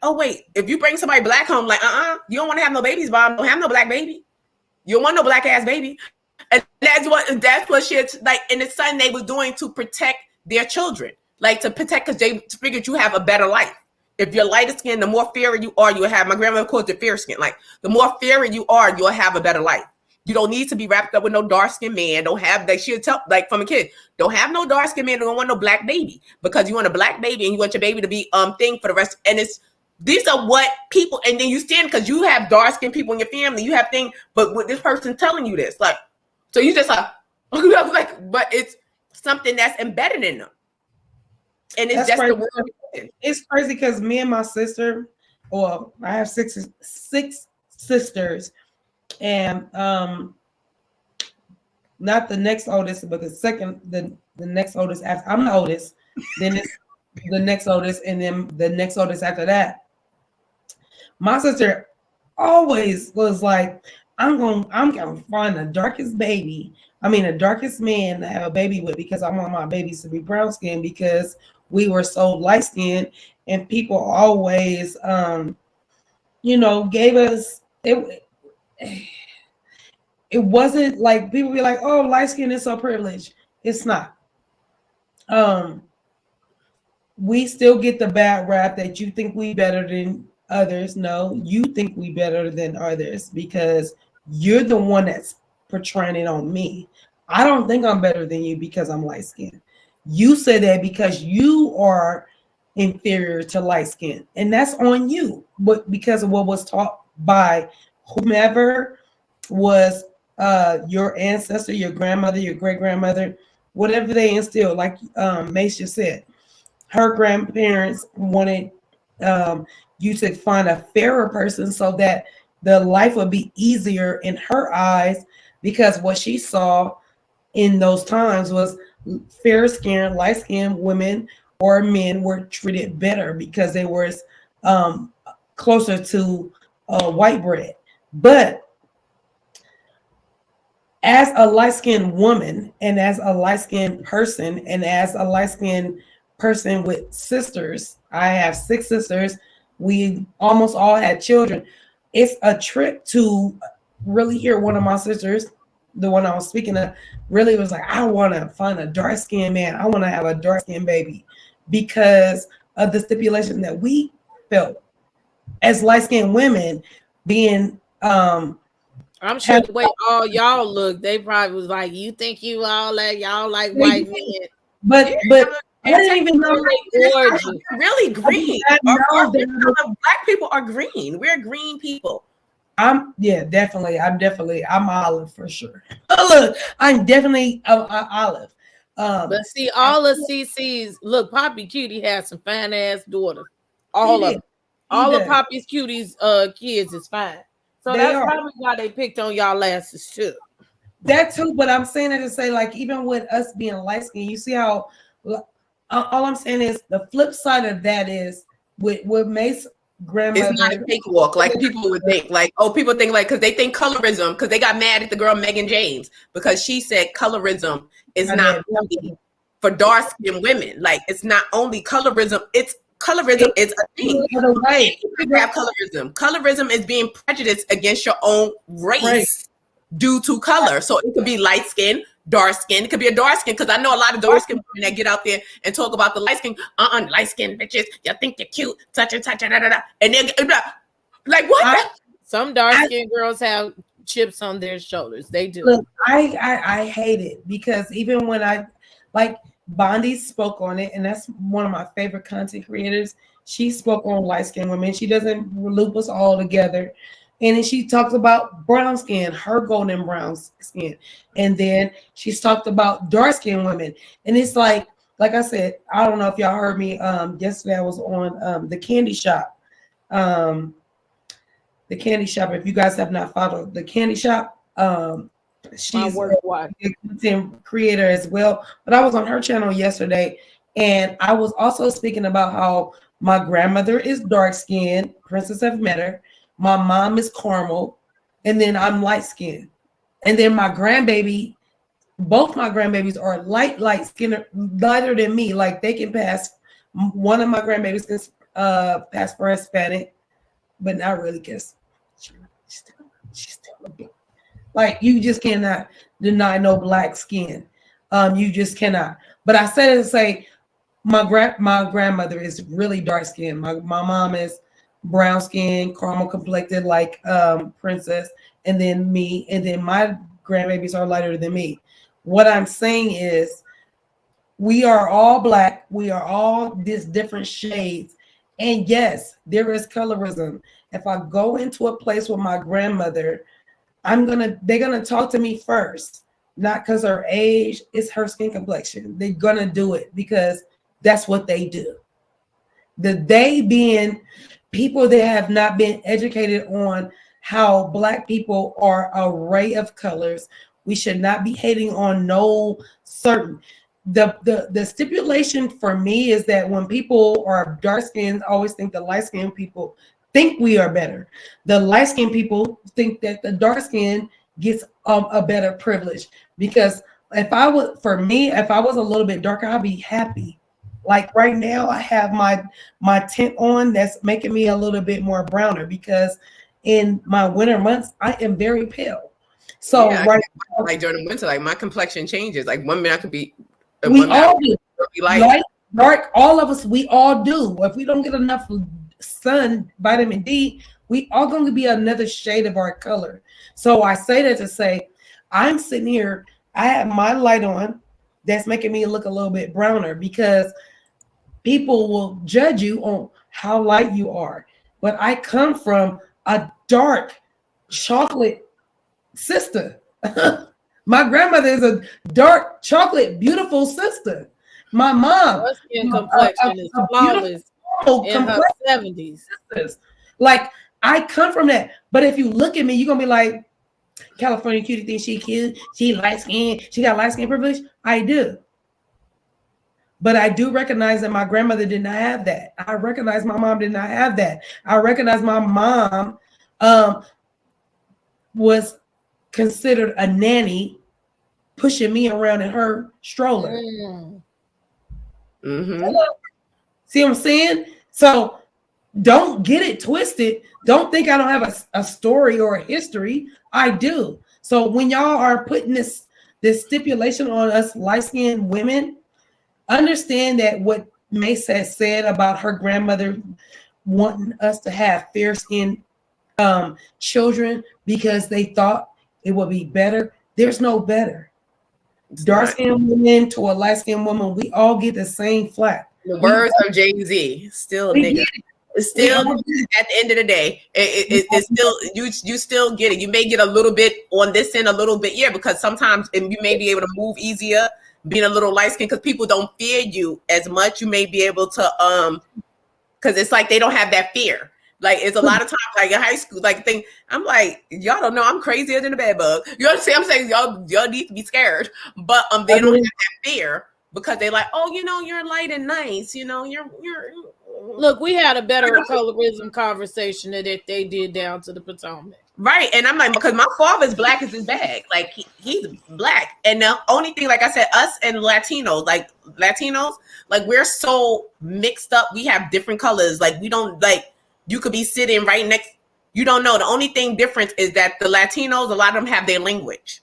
Oh wait, if you bring somebody black home, like you don't want to have no babies, Bob. Don't have no black baby. You don't want no black ass baby. And that's what she had, like, and it's something they were doing to protect their children, like to protect, because they figured you have a better life. If you're lighter skinned, the more fairer you are, you'll have. My grandmother calls it fair skin. Like, the more fairer you are, you'll have a better life. You don't need to be wrapped up with no dark skinned man. Don't have, like, she'll tell, like, from a kid, don't have no dark skinned man. Don't want no black baby, because you want a black baby and you want your baby to be thing for the rest. And these are what people, and then you stand, because you have dark skinned people in your family. You have things, but with this person telling you this, like, so you just like, but it's something that's embedded in them. And it's just the world. It's crazy because me and my sister, well, I have six sisters, and not the next oldest, but the next oldest after I'm the oldest, then it's the next oldest, and then the next oldest after that. My sister always was like, I'm gonna find the darkest man to have a baby with, because I want my babies to be brown skinned, because we were so light skinned, and people always gave us it. It wasn't like people be like, oh, light skin is so privileged. It's not. We still get the bad rap that you think we better than others. No, you think we better than others because you're the one that's portraying it on me. I don't think I'm better than you because I'm light skinned. You say that because you are inferior to light skin, and that's on you. But because of what was taught by whomever was your ancestor, your grandmother, your great grandmother, whatever they instilled, like Mase just said, her grandparents wanted you to find a fairer person so that the life would be easier in her eyes, because what she saw in those times was fair skinned, light skinned women or men were treated better because they were closer to white bread. But as a light skinned woman, and as a light skinned person, and as a light skinned person with sisters, I have 6 sisters. We almost all had children. It's a trip to really hear one of my sisters, the one I was speaking of, really was like, I want to find a dark skinned man. I want to have a dark skinned baby, because of the stipulation that we felt as light skinned women being. I'm sure the way all y'all look, they probably was like, you think you all like y'all like white men. But I didn't even know really green. Black people are green. We're green people. I'm olive for sure. Look, I'm definitely olive. But see, all of CC's, look, Poppy Cutiee has some fine ass daughters. All of Poppy's Cutie's kids is fine. So that's probably why they picked on y'all asses too. That too, but I'm saying that to say, like, even with us being light skinned, you see how all I'm saying is the flip side of that is with Mase grandmother. It's not a cakewalk like people would think. Like, people think like, because they think colorism, because they got mad at the girl Megan James because she said colorism is not only for dark skinned women. Like, it's not only colorism, it's colorism is a thing. Right. You have colorism. Colorism is being prejudiced against your own race due to color. So it could be light skin, dark skin. It could be a dark skin, because I know a lot of dark skin women that get out there and talk about the light skin. Light skin bitches, you think you're cute, touch, and then like what? Some dark skinned girls have chips on their shoulders. They do. Look, I hate it, because even when I like Bondi spoke on it, and that's one of my favorite content creators. She spoke on light skinned women. She doesn't loop us all together. And then she talks about brown skin, her golden brown skin. And then she's talked about dark skinned women. And it's like I said, I don't know if y'all heard me. Yesterday I was on the candy shop. The candy shop. If you guys have not followed the candy shop, she's a content creator as well. But I was on her channel yesterday, and I was also speaking about how my grandmother is dark skinned. Princess A.V met her. My mom is caramel, and then I'm light skinned. And then my grandbaby, both my grandbabies are light skin, lighter than me. Like they can pass. One of my grandbabies can pass for Hispanic, but not really, because she's still a black. Like you just cannot deny no black skin. You just cannot. But I said it to say my grandmother is really dark skinned. My mom is brown skin, caramel complected like Princess, and then me, and then my grandbabies are lighter than me. What I'm saying is we are all black, we are all these different shades, and yes, there is colorism. If I go into a place with my grandmother, they're gonna talk to me first, not because her age, it's her skin complexion. They're gonna do it because that's what they do. They being people that have not been educated on how black people are an array of colors. We should not be hating on no certain. The stipulation for me is that when people are dark skinned, always think the light skinned people think we are better. The light skinned people think that the dark skin gets a better privilege. Because if I was a little bit darker, I'd be happy. Like right now, I have my tint on that's making me a little bit more browner, because in my winter months, I am very pale. So right now, like during the winter, like my complexion changes. Like one minute I could be, we all do. Light, dark, all of us, we all do. If we don't get enough sun, vitamin D, we all going to be another shade of our color. So I say that to say, I'm sitting here, I have my light on that's making me look a little bit browner, because people will judge you on how light you are. But I come from a dark chocolate sister. My grandmother is a dark chocolate, beautiful sister. My mom, her skin complexion is flawless in her 70s. Sisters. Like I come from that. But if you look at me, you're gonna be like, California cutie thinks she cute, she light skin, she got light skin privilege. I do. But I do recognize that my grandmother did not have that. I recognize my mom did not have that. I recognize my mom was considered a nanny, pushing me around in her stroller. Mm-hmm. See what I'm saying? So don't get it twisted. Don't think I don't have a story or a history. I do. So when y'all are putting this stipulation on us light-skinned women, understand that what Mase has said about her grandmother wanting us to have fair-skinned children because they thought it would be better. There's no better. Dark-skinned woman to a light-skinned woman, we all get the same flack. The words of Jay-Z, still nigga. It's still at the end of the day, it's still you still get it. You may get a little bit on this end, a little bit, yeah, because sometimes you may be able to move easier being a little light skinned because people don't fear you as much. You may be able to because it's like they don't have that fear. Like it's a lot of times, like in high school, like thing. I'm like, y'all don't know I'm crazier than a bed bug. You understand? I'm saying y'all need to be scared, but they don't have that fear because they're like, oh, you're light and nice. You're Look, we had a better colorism conversation than that they did down to the Potomac. Right. And I'm like, because my father's black as his bag. Like he's black. And the only thing, like I said, us and Latinos, like we're so mixed up. We have different colors. Like we don't like, you could be sitting right next. You don't know. The only thing different is that the Latinos, a lot of them have their language.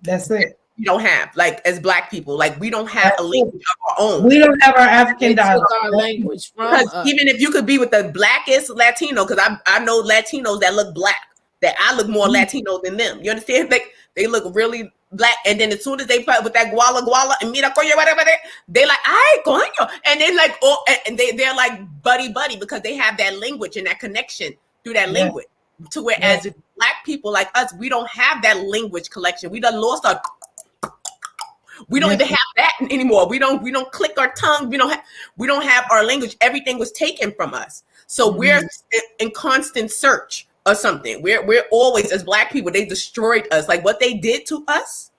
That's it. We don't have, like, as black people, like we don't have a language of our own. We don't have our African dialect. Our language from because even if you could be with the blackest Latino, because I know Latinos that look black, that I look more Latino than them. You understand? Like they look really black, and then as soon as they put with that guala and mira coño whatever, they like ay coño, and they like and they're like buddy because they have that language and that connection through that language. To whereas black people like us, we don't have that language collection. We done lost our. We don't even have that anymore. We don't click our tongue. We don't have our language. Everything was taken from us. So we're in constant search of something. We're always, as black people, they destroyed us. Like what they did to us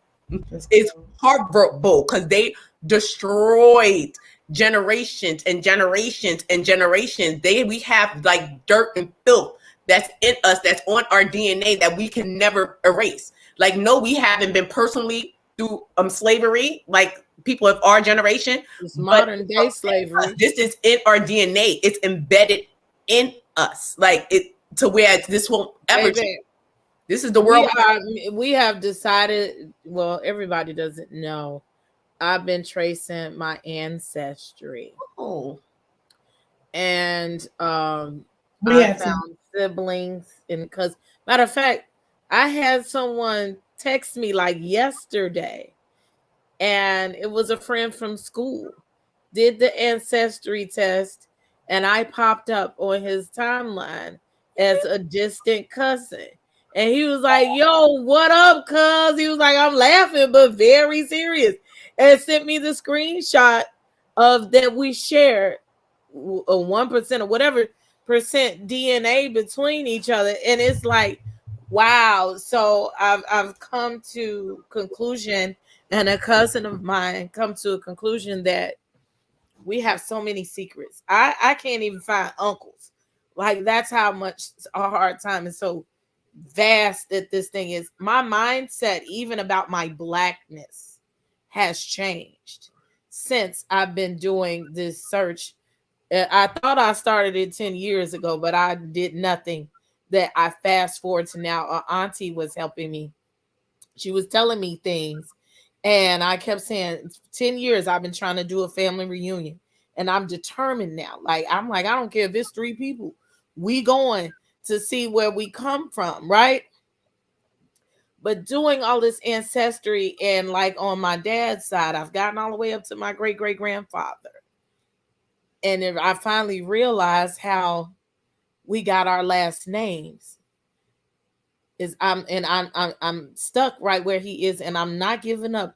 is horrible because they destroyed generations and generations and generations. We have like dirt and filth that's in us, that's on our DNA that we can never erase. Like, no, we haven't been personally through slavery, like people of our generation. It's modern day slavery. This is in our DNA. It's embedded in us. Like it to where this won't ever change. This is the world. We have decided, well, everybody doesn't know. I've been tracing my ancestry. Oh. And I found siblings, and because matter of fact, I had someone text me like yesterday, and it was a friend from school, did the ancestry test, and I popped up on his timeline as a distant cousin. And he was like, yo, what up, cuz? He was like, I'm laughing, but very serious. And sent me the screenshot of that we shared 1% or whatever percent DNA between each other. And it's like, wow. So I've come to conclusion, and a cousin of mine come to a conclusion that we have so many secrets. I can't even find uncles. Like that's how much a hard time is so vast that this thing is. My mindset, even about my blackness, has changed since I've been doing this search. I thought I started it 10 years ago, but I did nothing. That I fast forward to now. Our auntie was helping me. She was telling me things, and I kept saying, 10 years I've been trying to do a family reunion, and I'm determined now. Like I'm like, I don't care if it's 3 people. We going to see where we come from, right? But doing all this ancestry, and like on my dad's side, I've gotten all the way up to my great-great-grandfather. And I finally realized how we got our last names. I'm stuck right where he is, and I'm not giving up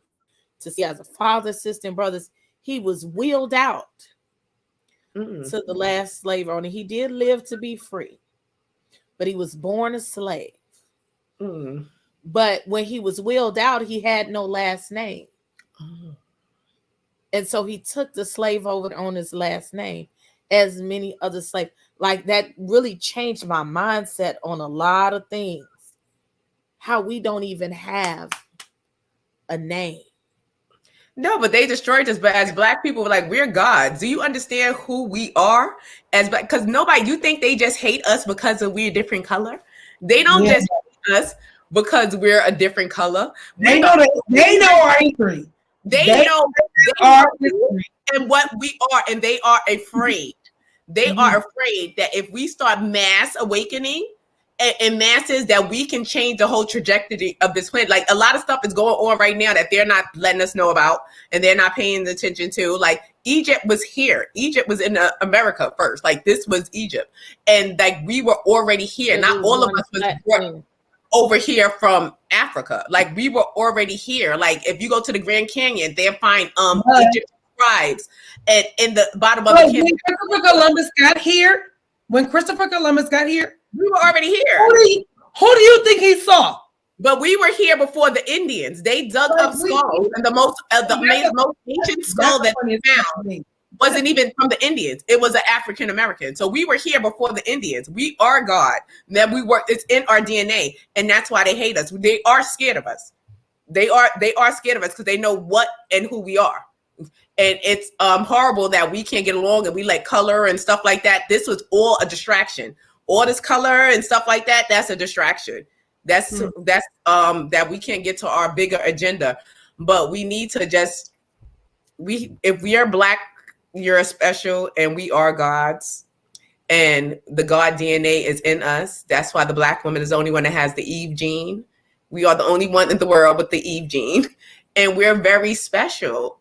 to see as a father, sister, and brothers. He was wheeled out to the last slave owner. He did live to be free, but he was born a slave. But when he was wheeled out, he had no last name. And so he took the slave over on his last name, as many other slaves. Like that really changed my mindset on a lot of things. How we don't even have a name. No, but they destroyed us. But as black people, like, we're gods. Do you understand who we are as black? Because you think they just hate us because we're a different color? They don't just hate us because we're a different color. They know our history. They know our history and what we are, and they are afraid. They are afraid that if we start mass awakening and masses, that we can change the whole trajectory of this planet. Like a lot of stuff is going on right now that they're not letting us know about, and they're not paying attention to. Like Egypt was here. Egypt was in America first. Like this was Egypt, and like we were already here. Not all of us was born over here from Africa. Like we were already here. Like if you go to the Grand Canyon, they'll find Egyptian tribes and in the bottom of the canyon. When Christopher Columbus got here, we were already here. Who do you think he saw? But we were here before the Indians. They dug up skulls, and the most ancient skull that they found wasn't even from the Indians. It was an African American. So we were here before the Indians. We are God. That we were. It's in our DNA, and that's why they hate us. They are scared of us. They are scared of us because they know what and who we are. And it's horrible that we can't get along and we like color and stuff like that. This was all a distraction. All this color and stuff like that, that's a distraction. That's that we can't get to our bigger agenda. But we need to just if we are Black, you're special and we are gods. And the God DNA is in us. That's why the Black woman is the only one that has the Eve gene. We are the only one in the world with the Eve gene. And we're very special.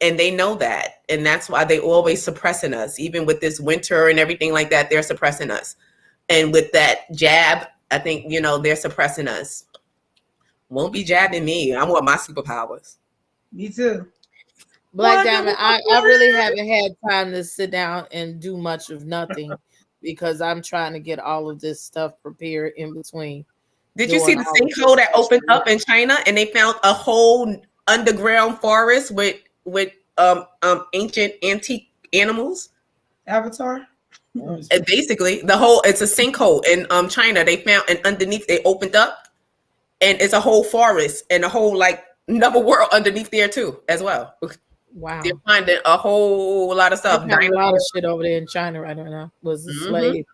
And they know that. And that's why they always suppressing us. Even with this winter and everything like that, they're suppressing us. And with that jab, I think, they're suppressing us. Won't be jabbing me. I want my superpowers. Me too. Black Diamond, I really haven't had time to sit down and do much of nothing because I'm trying to get all of this stuff prepared in between. Did you see the sinkhole that opened up in China and they found a whole underground forest with ancient antique animals? Avatar? And basically, it's a sinkhole in China. They found, and underneath they opened up, and it's a whole forest and a whole another world underneath there too, as well. Wow, they're finding a whole lot of stuff. A lot of shit over there in China right now. Was a slave.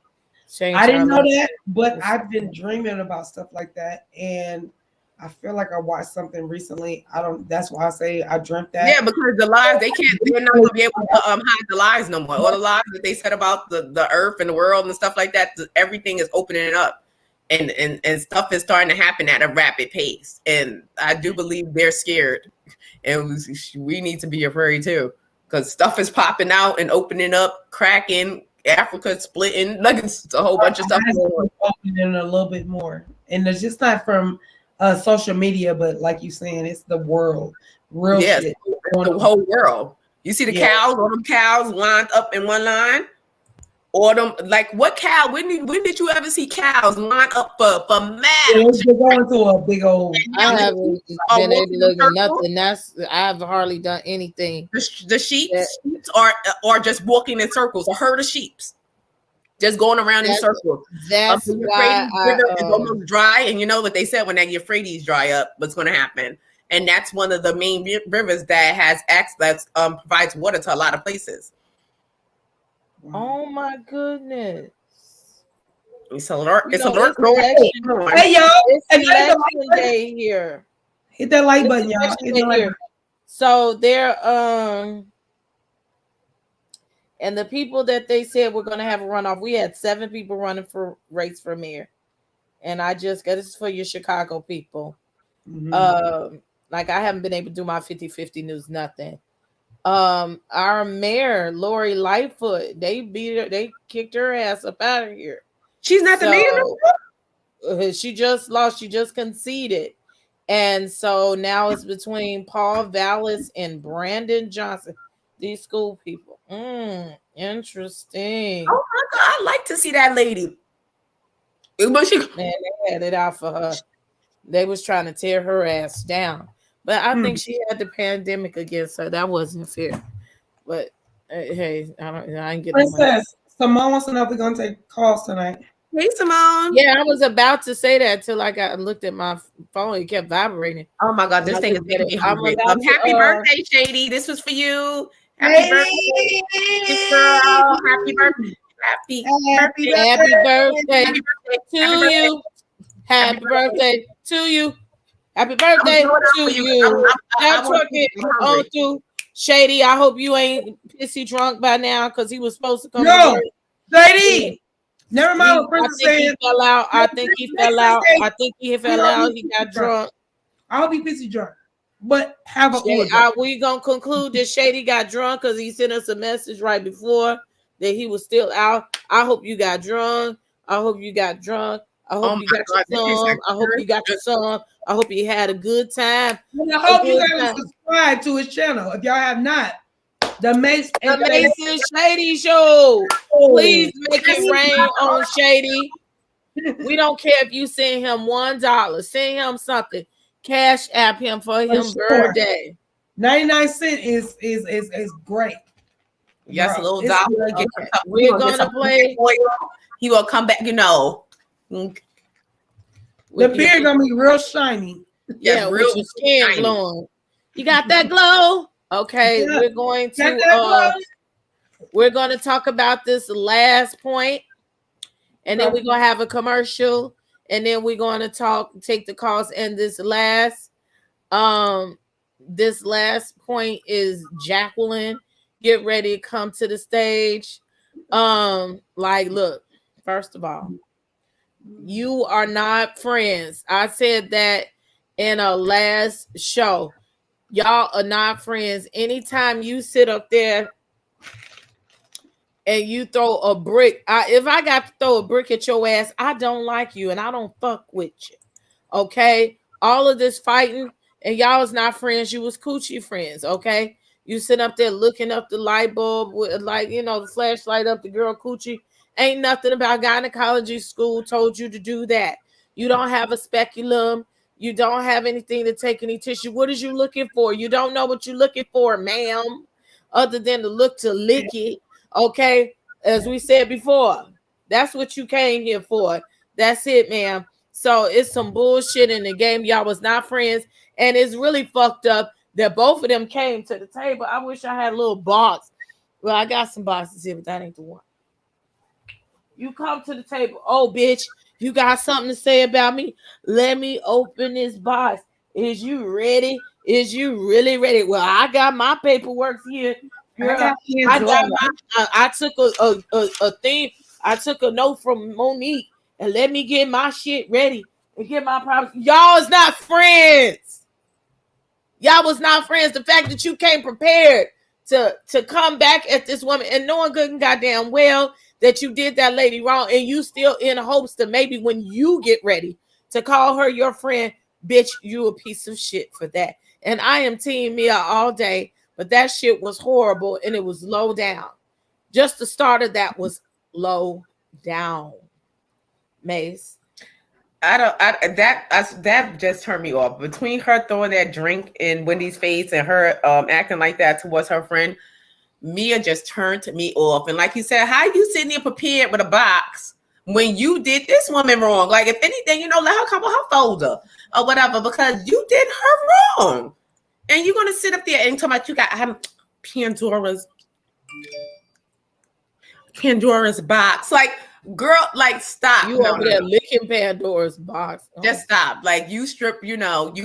I didn't know that, but I've been dreaming about stuff like that, and I feel like I watched something recently. That's why I say I dreamt that. Yeah, because the lies they're not gonna be able to hide the lies no more. All the lies that they said about the earth and the world and stuff like that, everything is opening up. And stuff is starting to happen at a rapid pace. And I do believe they're scared. And we need to be afraid too. Because stuff is popping out and opening up, cracking, Africa splitting, it's a whole bunch of stuff opening a little bit more. And it's just not from social media, but like you saying, it's the world. Real shit. The whole world. You see the cows, all them cows lined up in one line? Or them, what cow? When did you ever see cows line up for match? They're going to a big old. I haven't been able to look at nothing. I've hardly done anything. The sheep are just walking in circles. A herd of sheep just going around in circles. That's why it's almost dry, and you know what they said when that Euphrates dry up, what's going to happen? And that's one of the main rivers that has access, provides water to a lot of places. Oh my goodness! It's alert. It's alert. Hey y'all! It's election day here. Hit that like button, y'all. Hit the like button. So they're and the people that they said we're going to have a runoff. We had 7 people running for race for mayor, and I just got this for your Chicago people. Mm-hmm. I haven't been able to do my 50-50 news, nothing. Our mayor, Lori Lightfoot, they kicked her ass up out of here. She's not the mayor. She just lost. She just conceded. And so now it's between Paul Vallis and Brandon Johnson. These school people. Interesting. Oh my God, I'd like to see that lady. Man, they had it out for her. They was trying to tear her ass down. But I think she had the pandemic against her. That wasn't fair. But hey, I ain't getting Princess, Simone wants to know if we're gonna take calls tonight. Hey, Simone. Yeah, I was about to say that till I looked at my phone. It kept vibrating. Oh my God, this thing is making me hungry. Happy birthday, Shady. This was for you. Happy birthday, girl. Happy birthday. Happy birthday to you. Happy birthday to you. Happy birthday to you. Now talking on to Shady. I hope you ain't pissy drunk by now because he was supposed to come. No, Shady. Never mind what Princess said. I think he fell out. He got drunk. I'll be pissy drunk. But have a we gonna conclude that Shady got drunk because he sent us a message right before that he was still out. I hope you got drunk. I hope you got drunk. I hope you got your song. I hope you got your song. I hope you had a good time. And I hope you guys subscribe to his channel. If y'all have not, the Mase and Shady Show. Please make it rain on Shady. We don't care if you send him $1. Send him something. Cash app him for his birthday. 99 cents is great. Yes, a Bro, little it's dollar. good. Okay. We're gonna play. He will come back, you know. The with beard your, gonna be real shiny. yeah, real with your skin shiny. glowing. You got that glow. Okay, Yeah. we're going Got to that glow? we're going to talk about this last point, and then Okay. we're gonna have a commercial, and then we're going to take the calls. And this last point is Jacqueline. Get ready to come to the stage. Like, look, first of all, you are not friends. I said that in a last show. Y'all are not friends. Anytime you sit up there and you throw a brick, if I got to throw a brick at your ass, I don't like you and I don't fuck with you. Okay? All of this fighting, and y'all was not friends. You was coochie friends. Okay? You sit up there looking up the light bulb with, like, the flashlight up the girl coochie. Ain't nothing about gynecology school told you to do that. You don't have a speculum. You don't have anything to take any tissue. What is you looking for? You don't know what you're looking for, ma'am, other than to look to lick it. Okay? As we said before, that's what you came here for. That's it, ma'am. So it's some bullshit in the game. Y'all was not friends. And it's really fucked up that both of them came to the table. I wish I had a little box. Well, I got some boxes here, but that ain't the one. You come to the table. Oh, bitch, you got something to say about me? Let me open this box. Is you ready? Is you really ready? Well, I got my paperwork here. Girl, I took a thing. I took a note from Monique and let me get my shit ready and get my problems. Y'all is not friends. Y'all was not friends. The fact that you came prepared to come back at this woman and knowing good and goddamn well that you did that lady wrong, and you still in hopes that maybe when you get ready to call her your friend, bitch, you a piece of shit for that. And I am team Mia all day, but that shit was horrible and it was low down. Just the start of that was low down. Mase. That just turned me off. Between her throwing that drink in Wendy's face and her acting like that towards her friend, Mia just turned me off. And like you said, how you sitting there prepared with a box when you did this woman wrong? Like, if anything, let her come with her folder or whatever, because you did her wrong. And you're gonna sit up there and talk about you got Pandora's box. Like, girl, like, stop. You over there licking Pandora's box. Oh. Just stop. Like, you strip, you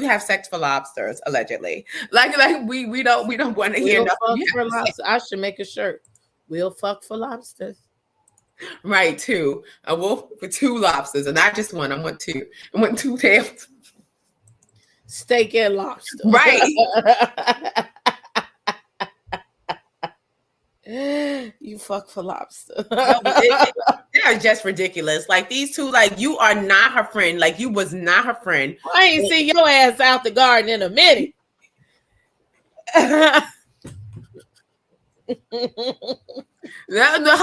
have sex for lobsters, allegedly. Like we don't want to hear nothing. For lobsters. I should make a shirt. We'll fuck for lobsters. Right, two. A wolf for 2 lobsters, and not just one. I want 2. I want 2 tails. Steak and lobster. Right. You fuck for lobster. They're just ridiculous. Like, these two, like, you are not her friend. Like, you was not her friend. I ain't see your ass out the garden in a minute. Her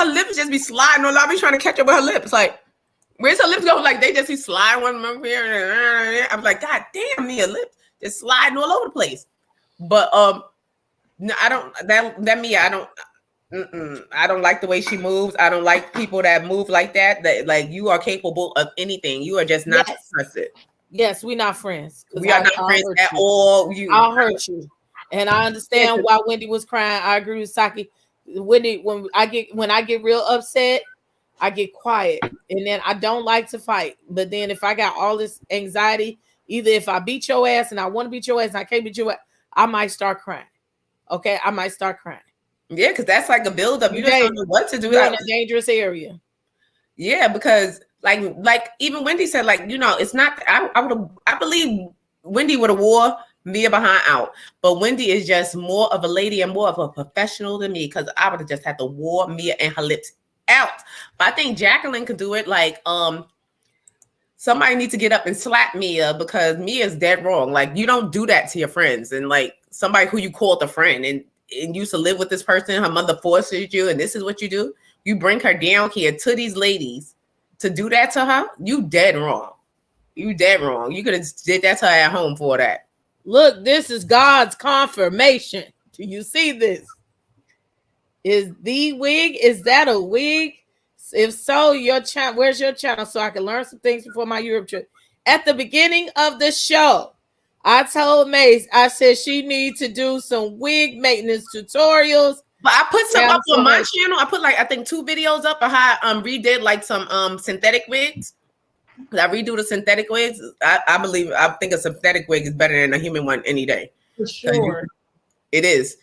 lips just be sliding all over. I be trying to catch up with her lips. Like, where's her lips go? Like, they just be sliding one over here. I'm like, God damn, Mia, lips just sliding all over the place. But no, I don't. That Mia, I don't. I don't like the way she moves. I don't like people that move like that. That, like, you are capable of anything. You are just not trusted. Yes, we're not friends. We are not friends at all. I'll hurt you. And I understand why Wendy was crying. I agree with Saki. Wendy, when I get real upset, I get quiet. And then I don't like to fight. But then if I got all this anxiety, either if I beat your ass and I want to beat your ass and I can't beat your ass, I might start crying. Okay? I might start crying. Yeah, because that's like a buildup. You just don't know what to do. You're in a dangerous area. Yeah, because like even Wendy said, like, it's not. I believe Wendy would have wore Mia behind out, but Wendy is just more of a lady and more of a professional than me, because I would have just had to wore Mia and her lips out. But I think Jacqueline could do it. Like, somebody needs to get up and slap Mia, because Mia is dead wrong. Like, you don't do that to your friends, and like somebody who you called a friend and used to live with this person, her mother forces you, and this is what you do. You bring her down here to these ladies to do that to her. You dead wrong. You dead wrong. You could have did that to her at home for that. Look, this is God's confirmation. Do you see this? Is the wig? Is that a wig? If so, your channel. Where's your channel so I can learn some things before my Europe trip? At the beginning of the show, I told Mase, I said she needs to do some wig maintenance tutorials. But I put some up on my channel. I put like I think 2 videos up of how I redid like some synthetic wigs. I redo the synthetic wigs. I think a synthetic wig is better than a human one any day. For sure. It is.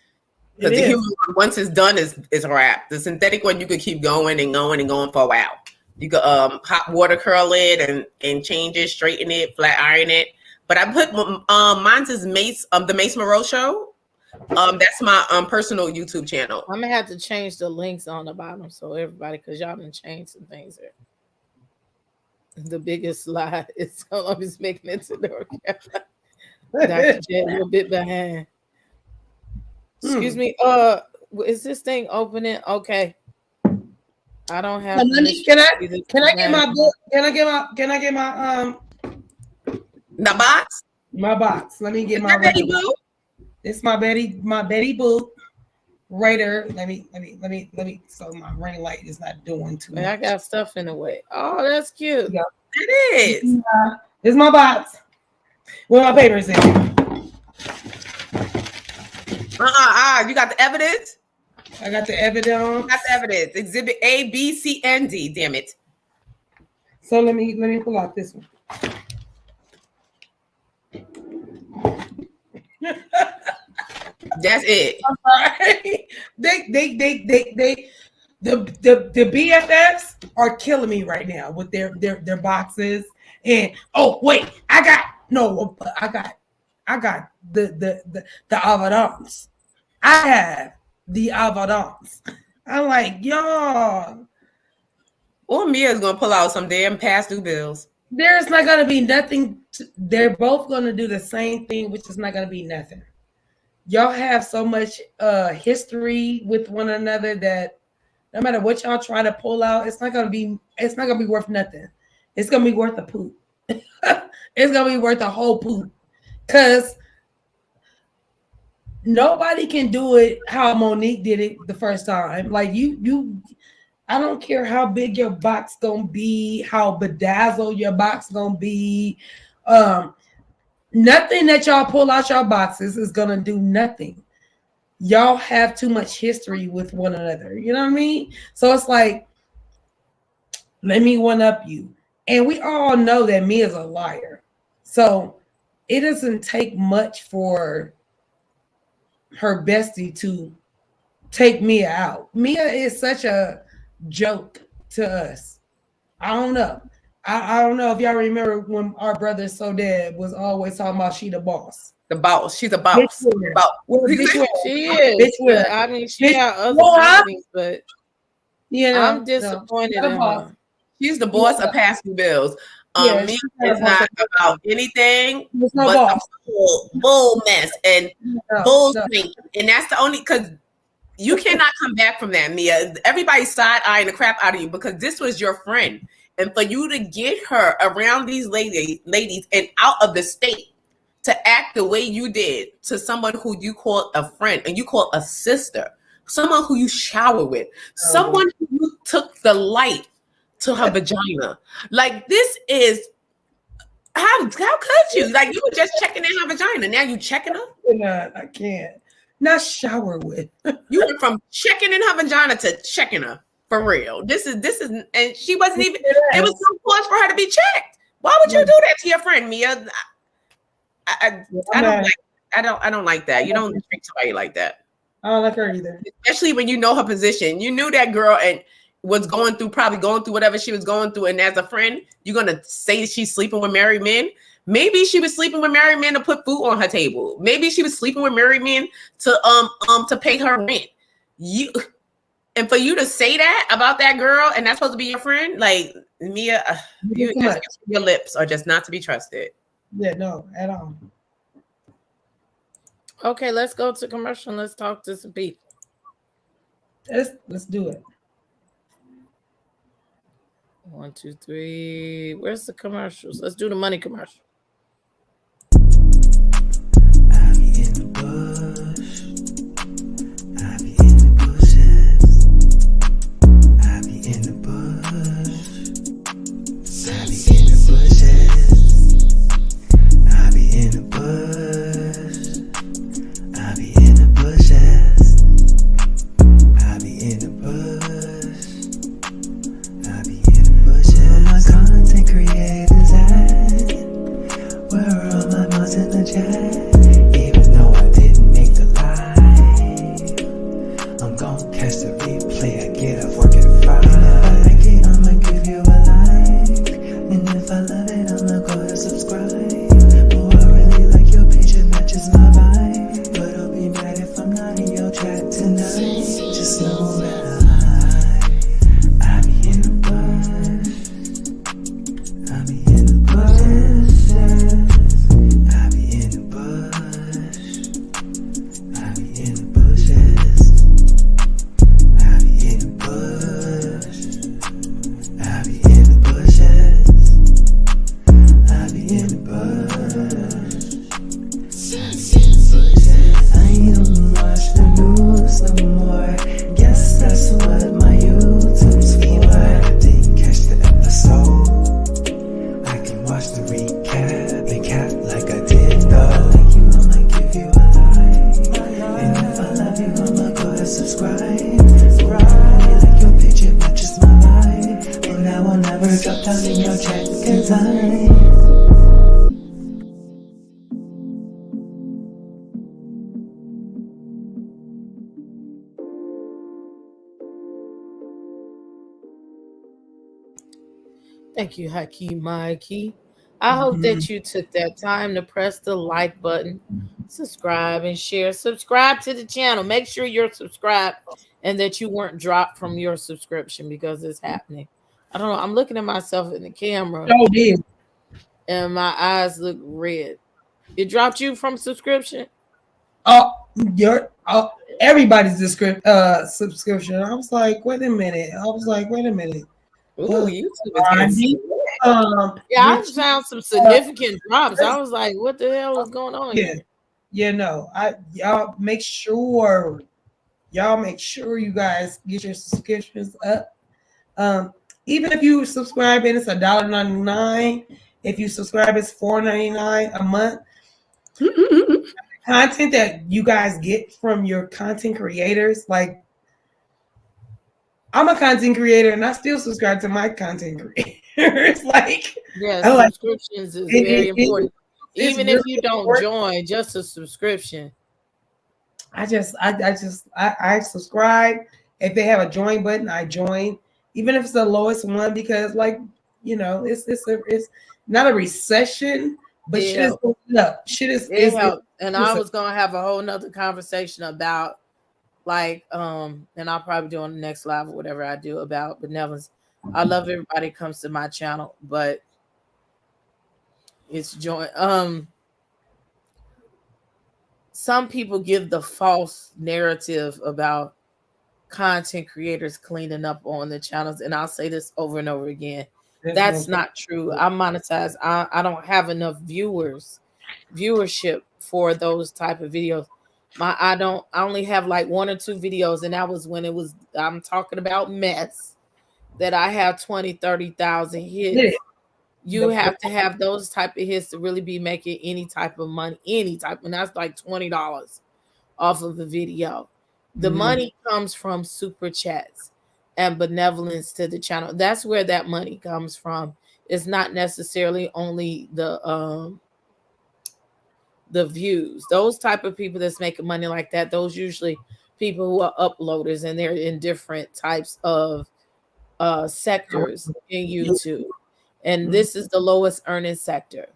Because the human one, once it's done, is a wrap. The synthetic one, you could keep going and going and going for a while. You could hot water curl it and change it, straighten it, flat iron it. But I put mine's is Mase, the Mase Marow show. That's my personal YouTube channel. I'm gonna have to change the links on the bottom so everybody, because y'all done changed some things there. The biggest lie is always making it to North Carolina. Dr. J a little bit behind. Excuse me. Is this thing opening? Okay. I don't have. Can I get my book? Can I get my the box? My box. Let me get my Betty Boo. It's my Betty Boo. Right there. Let me. So my ring light is not doing too much. I got stuff in the way. Oh, that's cute. Yeah. It is. It's my box. Where my papers in? You got the evidence? I got the evidence. Got the evidence. Exhibit A, B, C, and D. Damn it. So let me pull out this one. That's it. All right. The BFFs are killing me right now with their boxes. And oh wait, I got the evidence. I have the evidence. I'm like, y'all. Or Mia's gonna pull out some damn past due bills. There's not gonna be nothing. They're both gonna do the same thing, which is not gonna be nothing. Y'all have so much history with one another that no matter what y'all try to pull out, it's not gonna be worth nothing. It's gonna be worth a poop. It's gonna be worth a whole poop. Cause nobody can do it how Monique did it the first time. Like you I don't care how big your box gonna be, how bedazzled your box gonna be. Nothing that y'all pull out your boxes is gonna do nothing. Y'all have too much history with one another. You know what I mean? So it's like, let me one up you. And we all know that Mia's a liar. So it doesn't take much for her bestie to take Mia out. Mia is such a joke to us. I don't know. I don't know if y'all remember when our brother So Dead was always talking about she the boss. The boss. She's a boss. She is. I mean, she got other things, but I'm disappointed in her. She's the boss of past due bills. Mia is not about anything but a bull mess and bullshit. And that's the only, because you cannot come back from that, Mia. Everybody's side-eyeing the crap out of you because this was your friend. And for you to get her around these ladies and out of the state to act the way you did to someone who you call a friend and you call a sister, someone who you shower with, someone who you took the light to her vagina. Like, this is, how could you? Like, you were just checking in her vagina. Now you checking her? No, I can't. Not shower with. You went from checking in her vagina to checking her. For real. This is, and she wasn't even, it was no cause for her to be checked. Why would you do that to your friend, Mia? I don't like that. You don't treat somebody like that. I don't like her either. Especially when you know her position. You knew that girl and was probably going through whatever she was going through. And as a friend, you're gonna say she's sleeping with married men. Maybe she was sleeping with married men to put food on her table. Maybe she was sleeping with married men to pay her rent. And for you to say that about that girl, and that's supposed to be your friend, like, Mia, your lips are just not to be trusted. Yeah, no, at all. Okay, let's go to commercial and let's talk to some people. Let's do it. 1, 2, 3. Where's the commercials? Let's do the money commercial. I be in the bush. I be in the bushes. watch the recap like I did though. Like you, I'ma give you a like. And if I love you, I'ma go ahead subscribe. Like your picture matches my vibe. But now I'll never drop down in your check and time. Thank you, Haki Mikey. I hope that you took that time to press the like button, subscribe, and share. Subscribe to the channel. Make sure you're subscribed and that you weren't dropped from your subscription because it's happening. I don't know. I'm looking at myself in the camera Oh, dear. and my eyes look red. It dropped you from subscription? Oh, your everybody's subscription. I was like, wait a minute. Ooh, YouTube is I getting need, Yeah, I Rich, found some significant drops. I was like, what the hell is going on yeah, here? yeah, no. Y'all make sure you guys get your subscriptions up. Even if you subscribe and it's $1.99, if you subscribe it's $4.99 a month. Content that you guys get from your content creators, like I'm a content creator and I still subscribe to my content creators. Like, Yeah, I like subscriptions is very important. it's Even really if you don't important. join, just a subscription. I subscribe. If they have a join button, I join, even if it's the lowest one, because like it's not a recession, but shit is going up. Shit It helped. And I listen, was gonna have a whole nother conversation about like and I'll probably do on the next live or whatever I do about benevolence. I love everybody comes to my channel, but it's join some people give the false narrative about content creators cleaning up on the channels, and I'll say this over and over again. That's not true. I'm monetized. I don't have enough viewership for those type of videos. I only have like one or two videos, and that was when I'm talking about mess that I have 20,000-30,000 hits. You have to have those type of hits to really be making any type of money, and that's like $20 off of a video. The money comes from super chats and benevolence to the channel. That's where that money comes from. It's not necessarily only the views. Those type of people that's making money like that, those usually people who are uploaders and they're in different types of sectors in YouTube. And this is the lowest earning sector.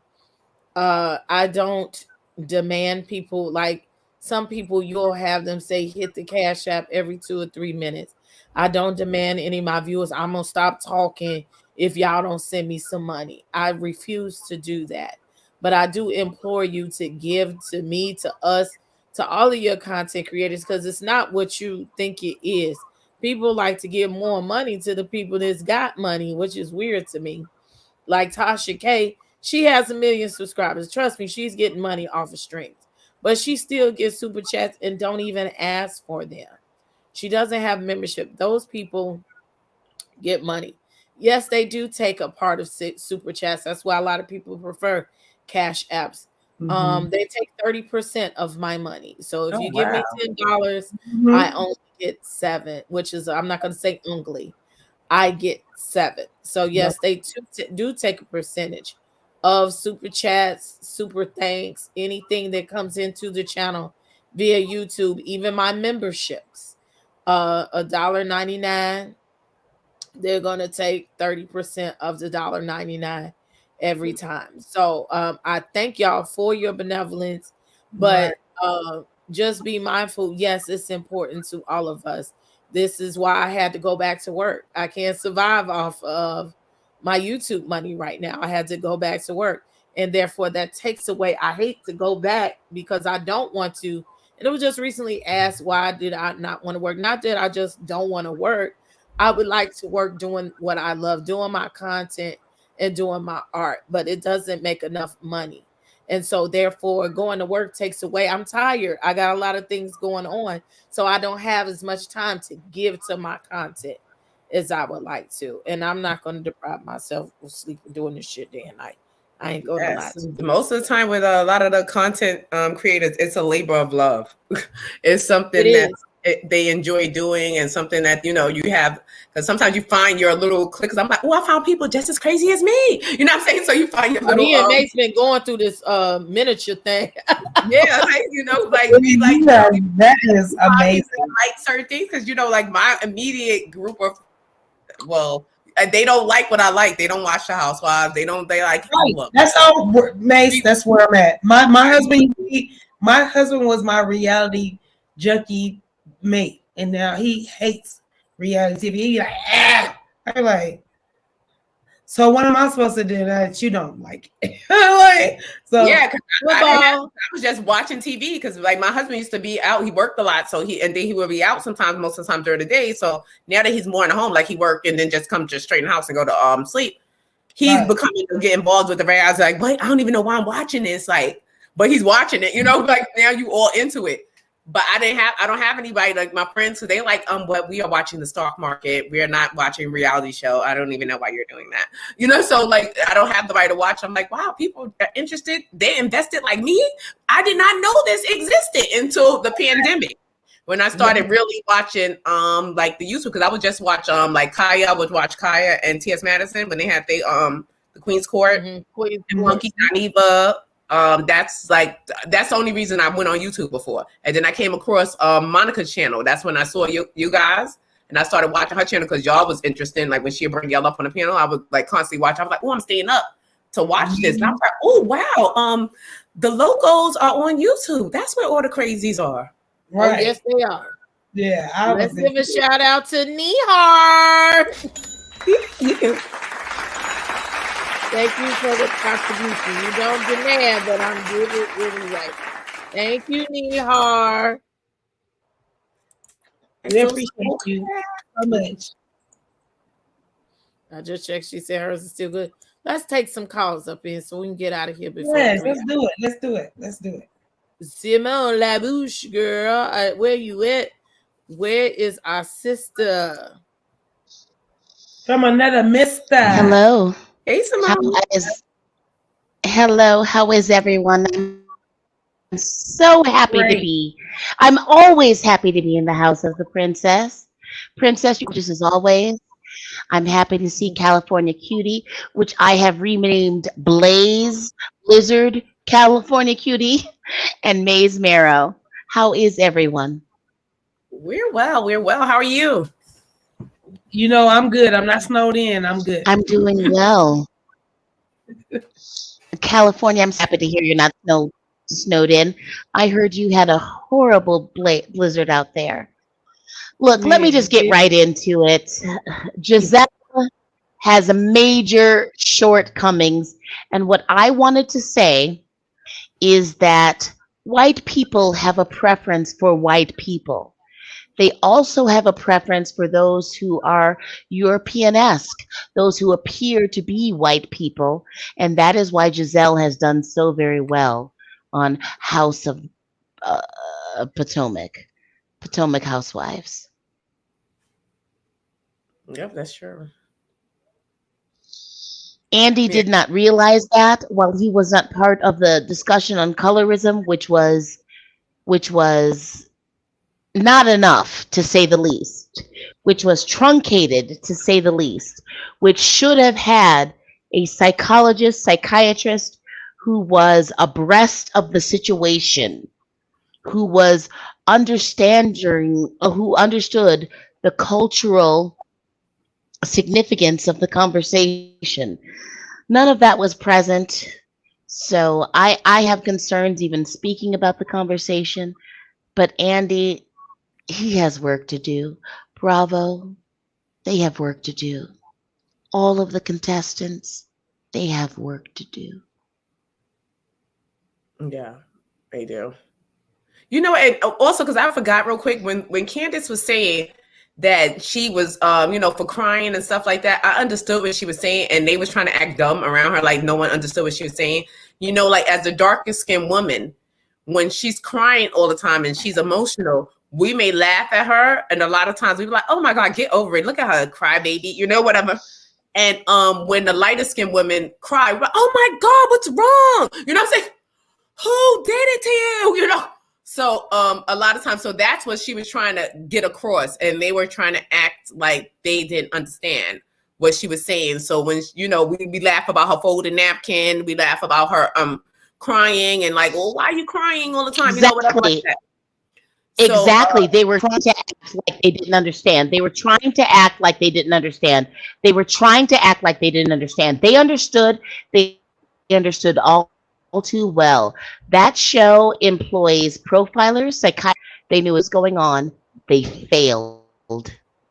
I don't demand people, like some people you'll have them say hit the cash app every 2 or 3 minutes. I don't demand any of my viewers. I'm gonna stop talking if y'all don't send me some money. I refuse to do that. But I do implore you to give to me, to us, to all of your content creators, because it's not what you think it is. People like to give more money to the people that's got money, which is weird to me. Like Tasha K, she has 1 million subscribers. Trust me, she's getting money off of streams. But she still gets super chats and don't even ask for them. She doesn't have membership. Those people get money. Yes, they do take a part of super chats. That's why a lot of people prefer cash apps. They take 30% of my money. So if you give me $10, I only get 7, which is, I'm not going to say only. I get 7. So yes, they do take a percentage of super chats, super thanks, anything that comes into the channel via YouTube, even my memberships. $1.99. They're gonna take 30% of the $1.99 every time. So I thank y'all for your benevolence, but just be mindful. Yes, it's important to all of us. This is why I had to go back to work. I can't survive off of my YouTube money right now. I had to go back to work. And therefore that takes away. I hate to go back because I don't want to. And it was just recently asked, why did I not want to work? Not that I just don't want to work. I would like to work doing what I love, doing my content and doing my art, but it doesn't make enough money. And so therefore going to work takes away. I'm tired. I got a lot of things going on. So I don't have as much time to give to my content as I would like to. And I'm not going to deprive myself of sleep and doing this shit day and night. I ain't gonna lie Yes, to you. most of the time with a lot of the content creators, it's a labor of love. It's It something that is. they enjoy doing, and something that you have. Because sometimes you find your little cliques. I'm like, oh, I found people just as crazy as me. You know what I'm saying? So you find your Oh, little he and Mace been going through this miniature thing. yeah, like like me, like Yeah, that is find people amazing. that like certain things because like my immediate group of they don't like what I like. They don't watch the Housewives. They like Right. look. That's all, Mace. That's where I'm at. My husband was my reality junkie mate, and now he hates reality TV. He like, ah. I'm like, so what am I supposed to do that you don't like? Like, so Yeah, because I didn't have. Football. I was just watching TV because like my husband used to be out. He worked a lot, so then he would be out sometimes, most of the time during the day. So now that he's more in the home, like he work and then just come just straight in the house and go to sleep. He's right. becoming to get involved with the I was like, wait, I don't even know why I'm watching this. Like, but he's watching it, like now you all into it. But I don't have anybody like my friends who they like what we are watching the stock market. We are not watching reality show. I don't even know why you're doing that. So like I don't have the right to watch. I'm like, wow, people are interested. They invested like me. I did not know this existed until the pandemic. When I started really watching like the YouTube, because I would just watch like Kaya, I would watch Kaya and T.S. Madison when they had the Queen's Court and Monkey Diva. That's the only reason I went on YouTube before. And then I came across Monica's channel. That's when I saw you guys. And I started watching her channel because y'all was interesting. Like when she would bring y'all up on the panel, I would like constantly watch. I was like, oh, I'm staying up to watch this. And I was like, oh wow, the logos are on YouTube. That's where all the crazies are. Right. Oh, yes, they are. Yeah, Let's give a shout out to Nihar. Thank you for the contribution. You don't demand, but I'm giving it anyway. Thank you, Nihar. We appreciate you so much. I just checked. She said hers is still good. Let's take some calls up in so we can get out of here before. Yes, let's do it. Let's do it. Simone Labouche, girl. Where you at? Where is our sister? From another mister. Hello. Hey, Simone. Hello. How is everyone? I'm so happy to be. I'm always happy to be in the house of the princess. Princess, you're just as always. I'm happy to see California Cutiee, which I have renamed Blaze, Blizzard, California Cutiee, and Mase Marow. How is everyone? We're well. How are you? I'm good. I'm not snowed in. I'm good. I'm doing well. California, I'm happy to hear you're not snowed in. I heard you had a horrible blizzard out there. Look, let me just get right into it. Giselle has a major shortcomings, and what I wanted to say is that white people have a preference for white people. They also have a preference for those who are European-esque, those who appear to be white people, and that is why Giselle has done so very well on House of Potomac Housewives. Yep, that's true. Andy did not realize that while he was not part of the discussion on colorism, which was not enough to say the least, which was truncated to say the least, which should have had a psychiatrist who was abreast of the situation, who was who understood the cultural significance of the conversation. None of that was present. So I have concerns even speaking about the conversation. But Andy, he has work to do. Bravo, they have work to do. All of the contestants, they have work to do. Yeah, they do. And also because I forgot real quick when Candace was saying that she was, for crying and stuff like that, I understood what she was saying, and they was trying to act dumb around her, like no one understood what she was saying. Like as a darker skinned woman, when she's crying all the time and she's emotional, we may laugh at her, and a lot of times we be like, "Oh my God, get over it! Look at her cry, baby," whatever. And when the lighter skinned women cry, oh my God, what's wrong? You know what I'm saying? Who did it to you? You know? So a lot of times, so that's what she was trying to get across. And they were trying to act like they didn't understand what she was saying. So when, you know, we laugh about her folded napkin, we laugh about her crying and like, well, why are you crying all the time? Exactly. You know, whatever like that. Exactly. They were trying to act like they didn't understand. They were trying to act like they didn't understand. They were trying to act like they didn't understand. They understood. They understood all too well. That show employs profilers, psychiatrists. They knew what's going on. They failed.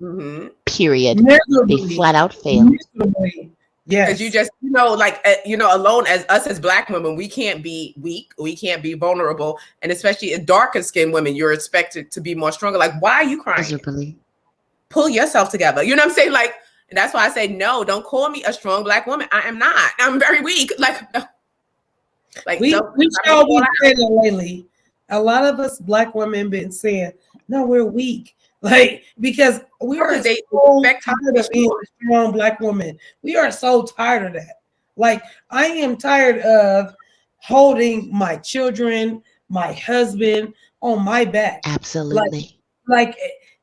Mm-hmm. Period. Miserably. They flat out failed. Miserably. Yes. Because you just, you know, like, you know, alone as us as Black women, we can't be weak. We can't be vulnerable. And especially in darker skinned women, you're expected to be more stronger. Like, why are you crying? Miserably. Pull yourself together. You know what I'm saying? Like, and that's why I say, no, don't call me a strong Black woman. I am not. I'm very weak. Like, no. Like we sure we say that lately. A lot of us Black women been saying, no, we're weak. Like, because we are so tired of being a strong Black woman. We are so tired of that. Like, I am tired of holding my children, my husband on my back. Absolutely. Like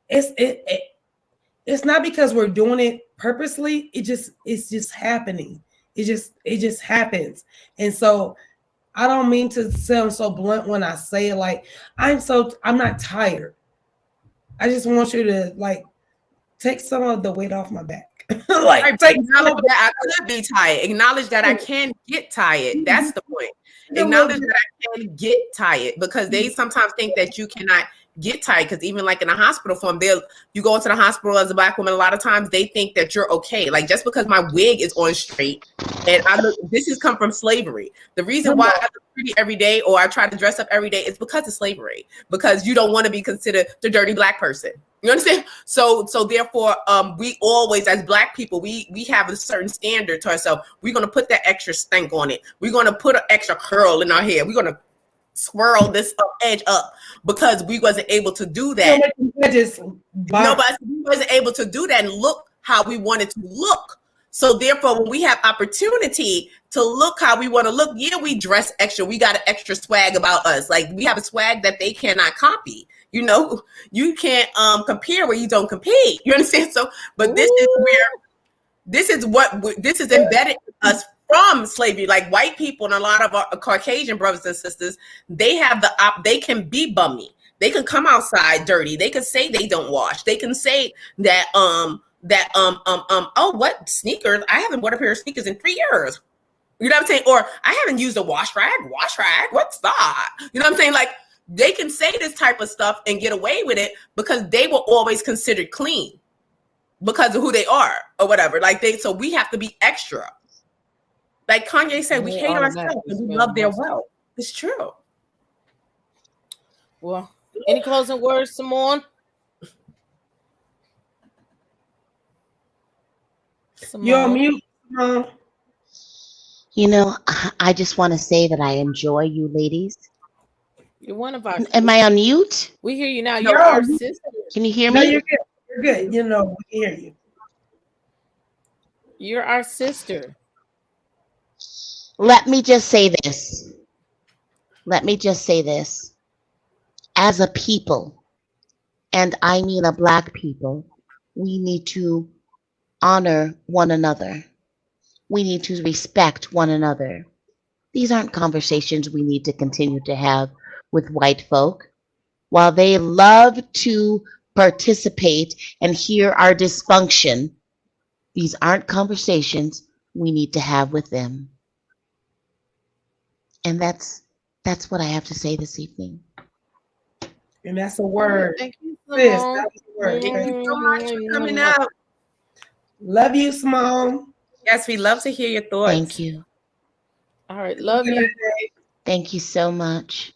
it's not because we're doing it purposely. It's just happening. It just happens. And so I don't mean to sound so blunt when I say it. Like, I'm not tired. I just want you to like take some of the weight off my back. Like, acknowledge that I could be tired. Acknowledge that I can get tired. That's the point. Acknowledge that I can get tired, because they sometimes think that you cannot get tired. Because even like in a hospital form, you go into the hospital as a Black woman, a lot of times they think that you're okay. Like, just because my wig is on straight and this has come from slavery. The reason why I look pretty every day or I try to dress up every day is because of slavery, because you don't want to be considered the dirty Black person. You understand? So therefore, we always, as Black people, we have a certain standard to ourselves. We're going to put that extra stank on it. We're going to put an extra curl in our hair. We're going to swirl this edge up because we wasn't able to do that. Nobody wasn't able to do that and look how we wanted to look. So therefore, when we have opportunity to look how we want to look, yeah, we dress extra. We got an extra swag about us. Like, we have a swag that they cannot copy. You know, you can't compare where you don't compete. You understand? So, but this is embedded in us from slavery. Like, white people and a lot of our Caucasian brothers and sisters, they have they can be bummy. They can come outside dirty. They can say they don't wash. They can say that oh, what sneakers? I haven't worn a pair of sneakers in 3 years. You know what I'm saying? Or I haven't used a wash rag. What's that? You know what I'm saying? Like, they can say this type of stuff and get away with it because they were always considered clean because of who they are or whatever. Like, so we have to be extra. Like Kanye said, we hate ourselves and we love their wealth. It's true. Well, any closing words, Simone? You're on mute. You know, I just want to say that I enjoy you ladies. You're one of our. Am I on mute? We hear you now. You're our sister. Can you hear me? No, you're good. You're good. You know, we hear you. You're our sister. Let me just say this. As a people, and I mean a Black people, we need to honor one another. We need to respect one another. These aren't conversations we need to continue to have with white folk. While they love to participate and hear our dysfunction, these aren't conversations we need to have with them. And that's what I have to say this evening. And that's a word. Thank you, Sis, that was a word. Thank you so much for coming out. Love you, Simone. Yes, we love to hear your thoughts. Thank you. All right, love you. Thank you so much.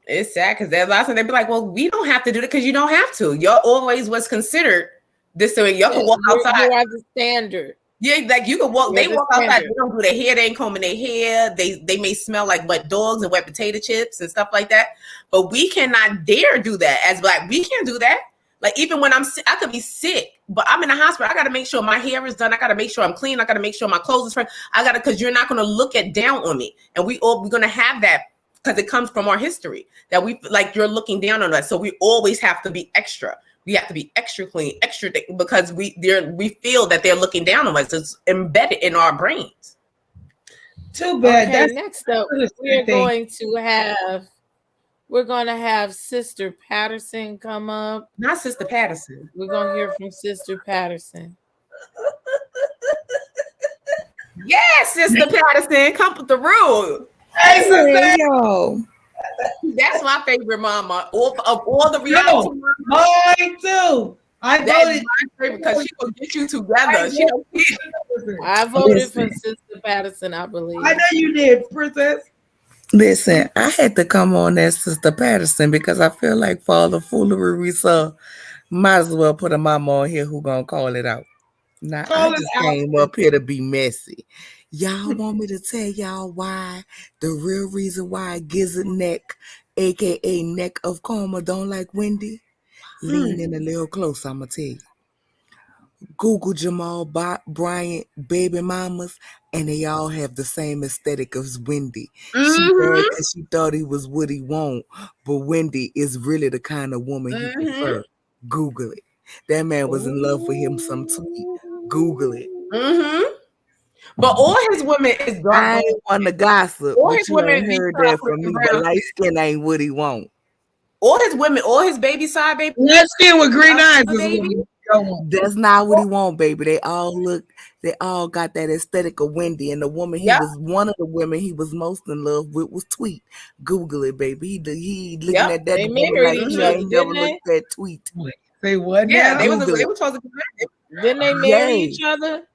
It's sad because there's lots of they'd be like, well, we don't have to do it because you don't have to. Y'all always was considered this way. Y'all can walk outside. You are the standard. Yeah, like you can walk. They walk outside. They don't do their hair. They ain't combing their hair. They may smell like wet dogs and wet potato chips and stuff like that. But we cannot dare do that as Black. We can't do that. Like even when I could be sick, but I'm in the hospital. I got to make sure my hair is done. I got to make sure I'm clean. I got to make sure my clothes is fresh. Because you're not going to look at down on me, and we're going to have that because it comes from our history that we like you're looking down on us. So we always have to be extra. We have to be extra clean, extra thick, because we feel that they're looking down on us. It's embedded in our brains. Too bad. Okay, That's next up, the thing. we're going to have Sister Patterson come up. Not Sister Patterson. We're going to hear from Sister Patterson. Yes, Sister Patterson, come with the rule. Hey, sister. Yo, That's my favorite mama. Of all the reality mamas, Mine too. I that's voted. my favorite because she will get you together. She don't care. I voted for Listen. Sister Patterson, I believe. I know you did, Princess. listen, I had to come on as Sister Patterson because I feel like for all the foolery we saw, might as well put a mama on here who gonna call it out. Now I Call it just out. came up here to be messy. Y'all want me to tell y'all why the real reason why Gizzard Neck, aka Neck of Karma, don't like Wendy? Lean in a little close, I'ma tell you. Google Jamal Bryant baby mamas, and they all have the same aesthetic as Wendy. She mad because she thought he was what he want, but Wendy is really the kind of woman he prefer. Google it. That man was in love with him some tweet. Google it. But all his women is dark I brown. ain't want to gossip, All but his you women ain't be heard that chocolate from and me. But brown. light skin ain't what he want. All his women, all his baby side baby. Light skin with green eyes is Baby. what you want. That's not what he want, baby. They all got that aesthetic of Wendy, and the woman Yep. one of the women he was most in love with was Tweet. Google it, baby. He looking Yep. at that They woman married like each he other, ain't never didn't they? looked at Tweet. Say what Yeah, now? they Google was it. supposed to be married. Didn't they marry Yay. each other?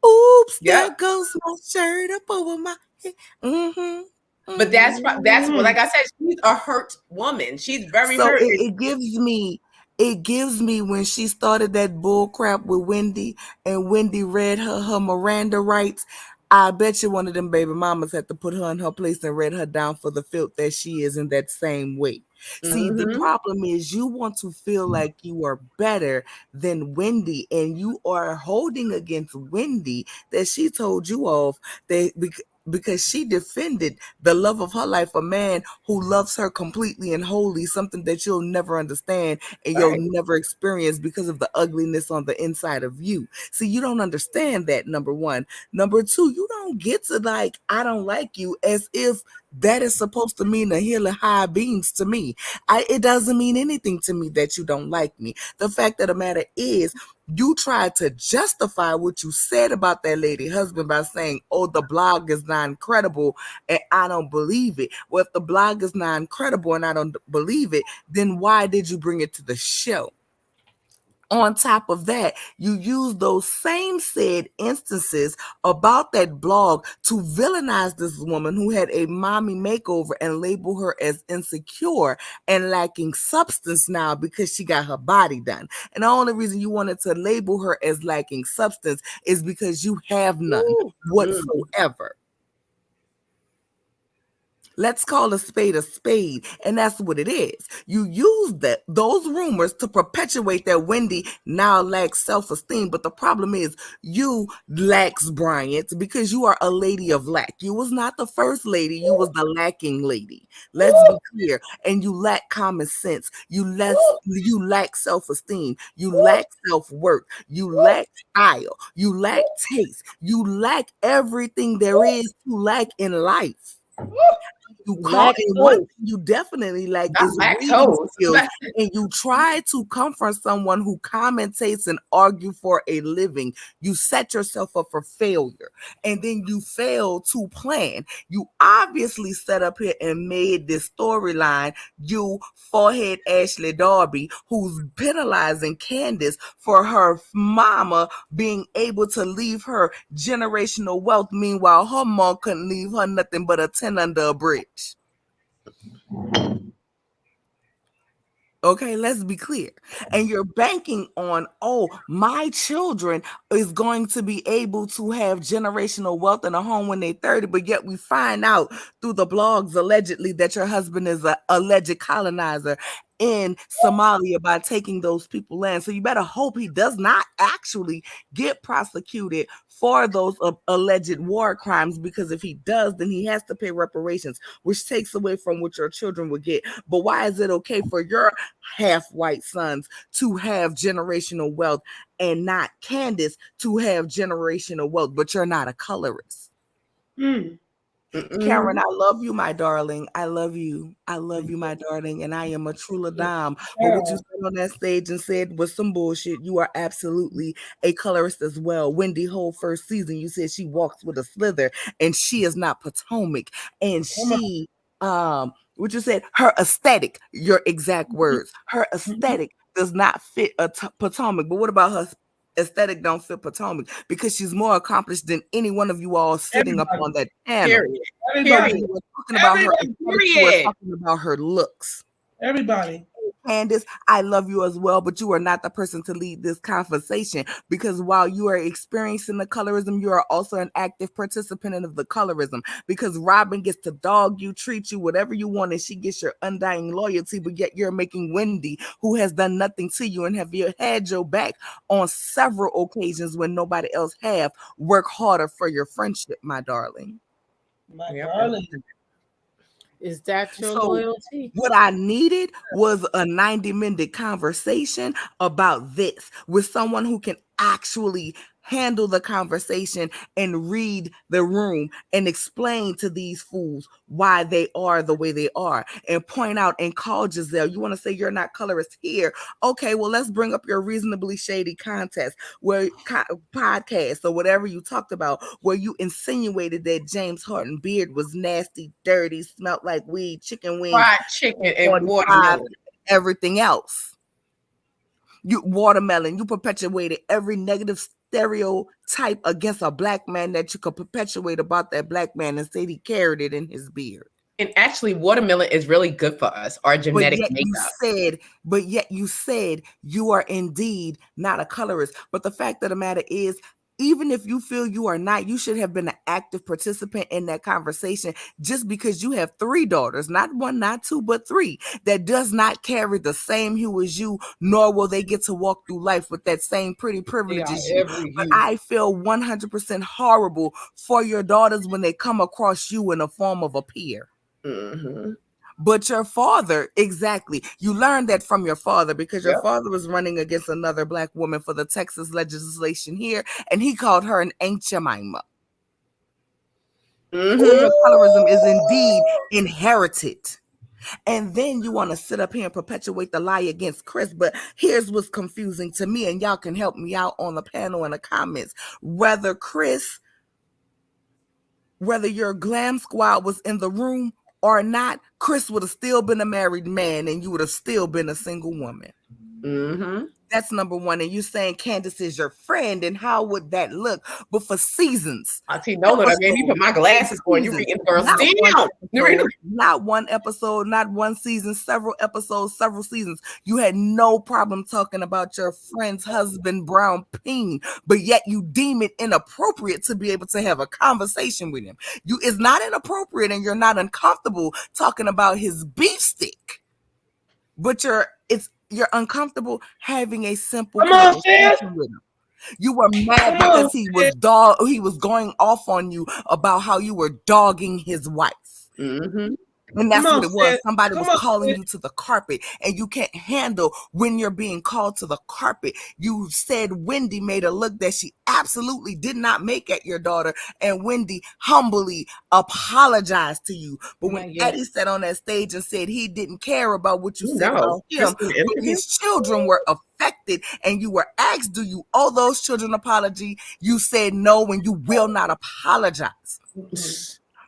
Oops, there Yep. goes my shirt up over my head. But that's like I said, she's a hurt woman. She's very So hurt. it gives me when she started that bull crap with Wendy and Wendy read her Miranda rights. I bet you one of them baby mamas had to put her in her place and read her down for the filth that she is in that same way. See, the problem is you want to feel like you are better than Wendy, and you are holding against Wendy that she told you off because she defended the love of her life, a man who loves her completely and wholly, something that you'll never understand and you'll never experience because of the ugliness on the inside of you. See, you don't understand that, number one. Number two, you don't get to like, I don't like you as if that is supposed to mean a hill of high beams to me. It doesn't mean anything to me that you don't like me. The fact of the matter is, you tried to justify what you said about that lady husband by saying, oh, the blog is not incredible and I don't believe it. Well, if the blog is not incredible and I don't believe it, then why did you bring it to the show? On top of that, you use those same said instances about that blog to villainize this woman who had a mommy makeover and label her as insecure and lacking substance now because she got her body done. And the only reason you wanted to label her as lacking substance is because you have none whatsoever. Let's call a spade, and that's what it is. You use those rumors to perpetuate that Wendy now lacks self-esteem, but the problem is you lacks Bryant because you are a lady of lack. You was not the first lady, you was the lacking lady. Let's be clear. And you lack common sense. You lack self-esteem. You lack self-worth. You lack style. You lack taste. You lack everything there is to lack in life. One thing you definitely like is reading skills, and you try to comfort someone who commentates and argue for a living. You set yourself up for failure, and then you fail to plan. You obviously set up here and made this storyline. You forehead Ashley Darby, who's penalizing Candace for her mama being able to leave her generational wealth. Meanwhile, her mom couldn't leave her nothing but a 10 under a bridge. Okay, let's be clear. And you're banking on, oh, my children is going to be able to have generational wealth in a home when they're 30, but yet we find out through the blogs allegedly that your husband is an alleged colonizer. in Somalia by taking those people land. So you better hope he does not actually get prosecuted for those alleged war crimes, because if he does, then he has to pay reparations, which takes away from what your children would get. But why is it okay for your half white sons to have generational wealth and not Candace to have generational wealth, but you're not a colorist? Mm. Karen, I love you, my darling. I love you. I love you, my darling. And I am a true Ladam. But what you said on that stage and said was some bullshit. You are absolutely a colorist as well. Wendy Ho, first season, you said she walks with a slither, and she is not Potomac. And she, what you said, her aesthetic, your exact words, her aesthetic does not fit a Potomac. But what about her aesthetic don't fit Potomac? Because she's more accomplished than any one of you all sitting up on that panel. Period. Everybody. You were talking about her aesthetic, you were Period. talking about her looks. Everybody. Candace, I love you as well, but you are not the person to lead this conversation, because while you are experiencing the colorism, you are also an active participant of the colorism, because Robin gets to dog you, treat you, whatever you want, and she gets your undying loyalty, but yet you're making Wendy, who has done nothing to you and have you had your back on several occasions when nobody else have, work harder for your friendship, my darling. My darling. Is that your So loyalty? what I needed was a 90-minute conversation about this with someone who can actually handle the conversation and read the room and explain to these fools why they are the way they are, and point out and call Giselle. You want to say you're not colorist here? Okay, well, let's bring up your reasonably shady contest where podcast or whatever you talked about, where you insinuated that James Harden beard was nasty, dirty, smelled like weed, chicken wings, Fried chicken and 45, watermelon. everything else. You watermelon, you perpetuated every negative stereotype against a black man that you could perpetuate about that black man and said he carried it in his beard. And actually, watermelon is really good for us, our genetic makeup. But yet you said you are indeed not a colorist. But the fact of the matter is, even if you feel you are not, you should have been an active participant in that conversation, just because you have 3 daughters, not 1, not 2, but 3, that does not carry the same hue as you, nor will they get to walk through life with that same pretty privilege as you. But I feel 100% horrible for your daughters when they come across you in the form of a peer. But your father, exactly. You learned that from your father, because your father was running against another black woman for the Texas legislation here, and he called her an Aunt Jemima. So your colorism is indeed inherited. And then you want to sit up here and perpetuate the lie against Chris. But here's what's confusing to me, and y'all can help me out on the panel in the comments. Whether your glam squad was in the room or not, Chris would have still been a married man and you would have still been a single woman. That's number one. And you saying Candace is your friend, and how would that look? But for seasons. I see, no, I gave you put my glasses on. You reading girls down. Not one episode, not one season, several episodes, several seasons. You had no problem talking about your friend's husband, Brown Peen, but yet you deem it inappropriate to be able to have a conversation with him. It's not inappropriate, and you're not uncomfortable talking about his beef stick, but you're uncomfortable having a simple conversation with him. You were mad because he was going off on you about how you were dogging his wife. And that's what it was. Somebody was calling you to the carpet, and you can't handle when you're being called to the carpet. You said Wendy made a look that she absolutely did not make at your daughter, and Wendy humbly apologized to you. But when Eddie sat on that stage and said he didn't care about what you said about him, but his children were affected, and you were asked, do you owe those children an apology? You said no, and you will not apologize.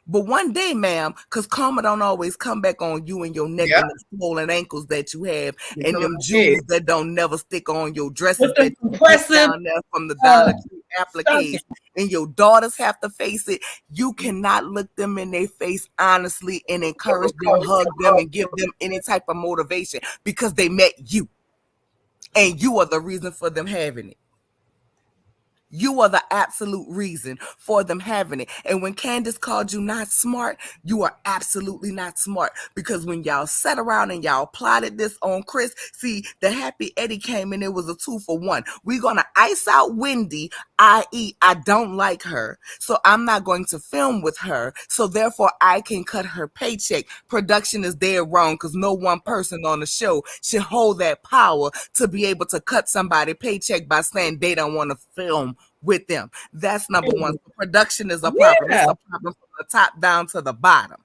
But one day, ma'am, because karma don't always come back on you and your neck and the swollen ankles that you have, and them jewels that don't never stick on your dresses that you put down there from the Dollar Tree appliques, and your daughters have to face it. You cannot look them in their face honestly and encourage them, hug them, and give them any type of motivation, because they met you, and you are the reason for them having it. You are the absolute reason for them having it. And when Candace called you not smart, you are absolutely not smart. Because when y'all sat around and y'all plotted this on Chris, see, the Happy Eddie came and it was a 2-for-1. We're going to ice out Wendy, i.e., I don't like her. So I'm not going to film with her. So therefore, I can cut her paycheck. Production is dead wrong because no one person on the show should hold that power to be able to cut somebody's paycheck by saying they don't want to film with them. That's number one. So production is a problem. Yeah. It's a problem from the top down to the bottom.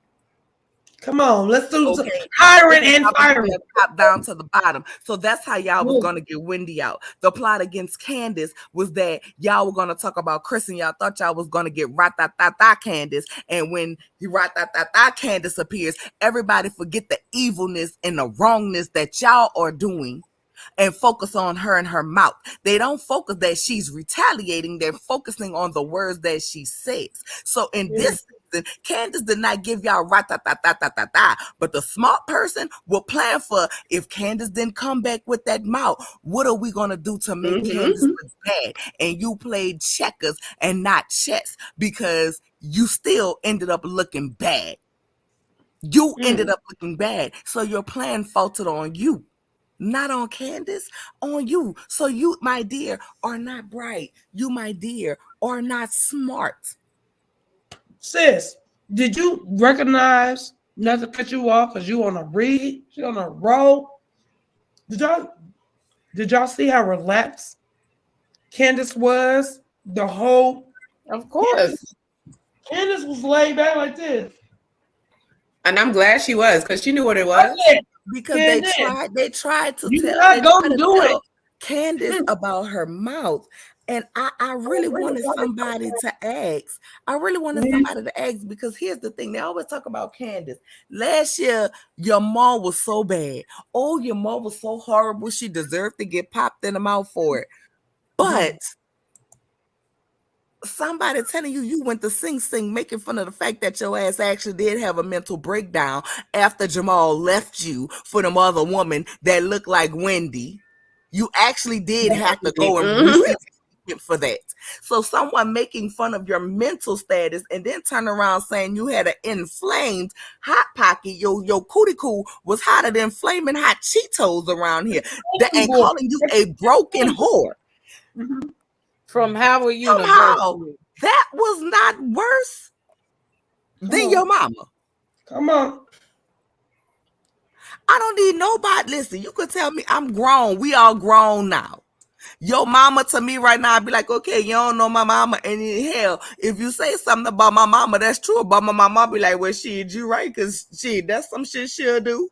Come on, let's do Okay. hiring and From firing. the top down to the bottom. So that's how y'all was gonna get Wendy out. The plot against Candace was that y'all were gonna talk about Chris and y'all thought y'all was gonna get Ratatata Candace. And when Ratatata Candace appears, everybody forget the evilness and the wrongness that y'all are doing and focus on her and her mouth. They don't focus that she's retaliating. They're focusing on the words that she says. So in this season, Candace did not give y'all rat-ta-ta-ta-ta-ta-ta, but the smart person will plan for if Candace didn't come back with that mouth, what are we going to do to make Candace look bad? And you played checkers and not chess because you still ended up looking bad. You ended up looking bad. So your plan faltered on you. Not on Candace, on you. So you, my dear, are not bright. You, my dear, are not smart. Sis, did you recognize, not to cut you off because you on a read, you on a roll? Did y'all see how relaxed Candace was? The whole Of course. Candace was laid back like this. And I'm glad she was because she knew what it was. Because Candace, they tried to you tell, not gonna do it. Candace about her mouth. And I really wanted somebody to ask. I really wanted somebody to ask because here's the thing. They always talk about Candace. Last year, your mom was so bad. Oh, your mom was so horrible. She deserved to get popped in the mouth for it. But somebody telling you went to Sing Sing, making fun of the fact that your ass actually did have a mental breakdown after Jamal left you for them other woman that looked like Wendy. You actually did have to go and receive for that. So someone making fun of your mental status and then turn around saying you had an inflamed hot pocket, your cootie coo was hotter than flaming hot Cheetos around here, and calling you a broken whore. From Howard University. Somehow, that was not worse than your mama. Come on. I don't need nobody. Listen, you could tell me I'm grown. We all grown now. Your mama to me right now, I'd be like, okay, you don't know my mama. And in hell, if you say something about my mama, that's true about my mama, I'll be like, well, shit, you right, because shit, that's some shit she'll do.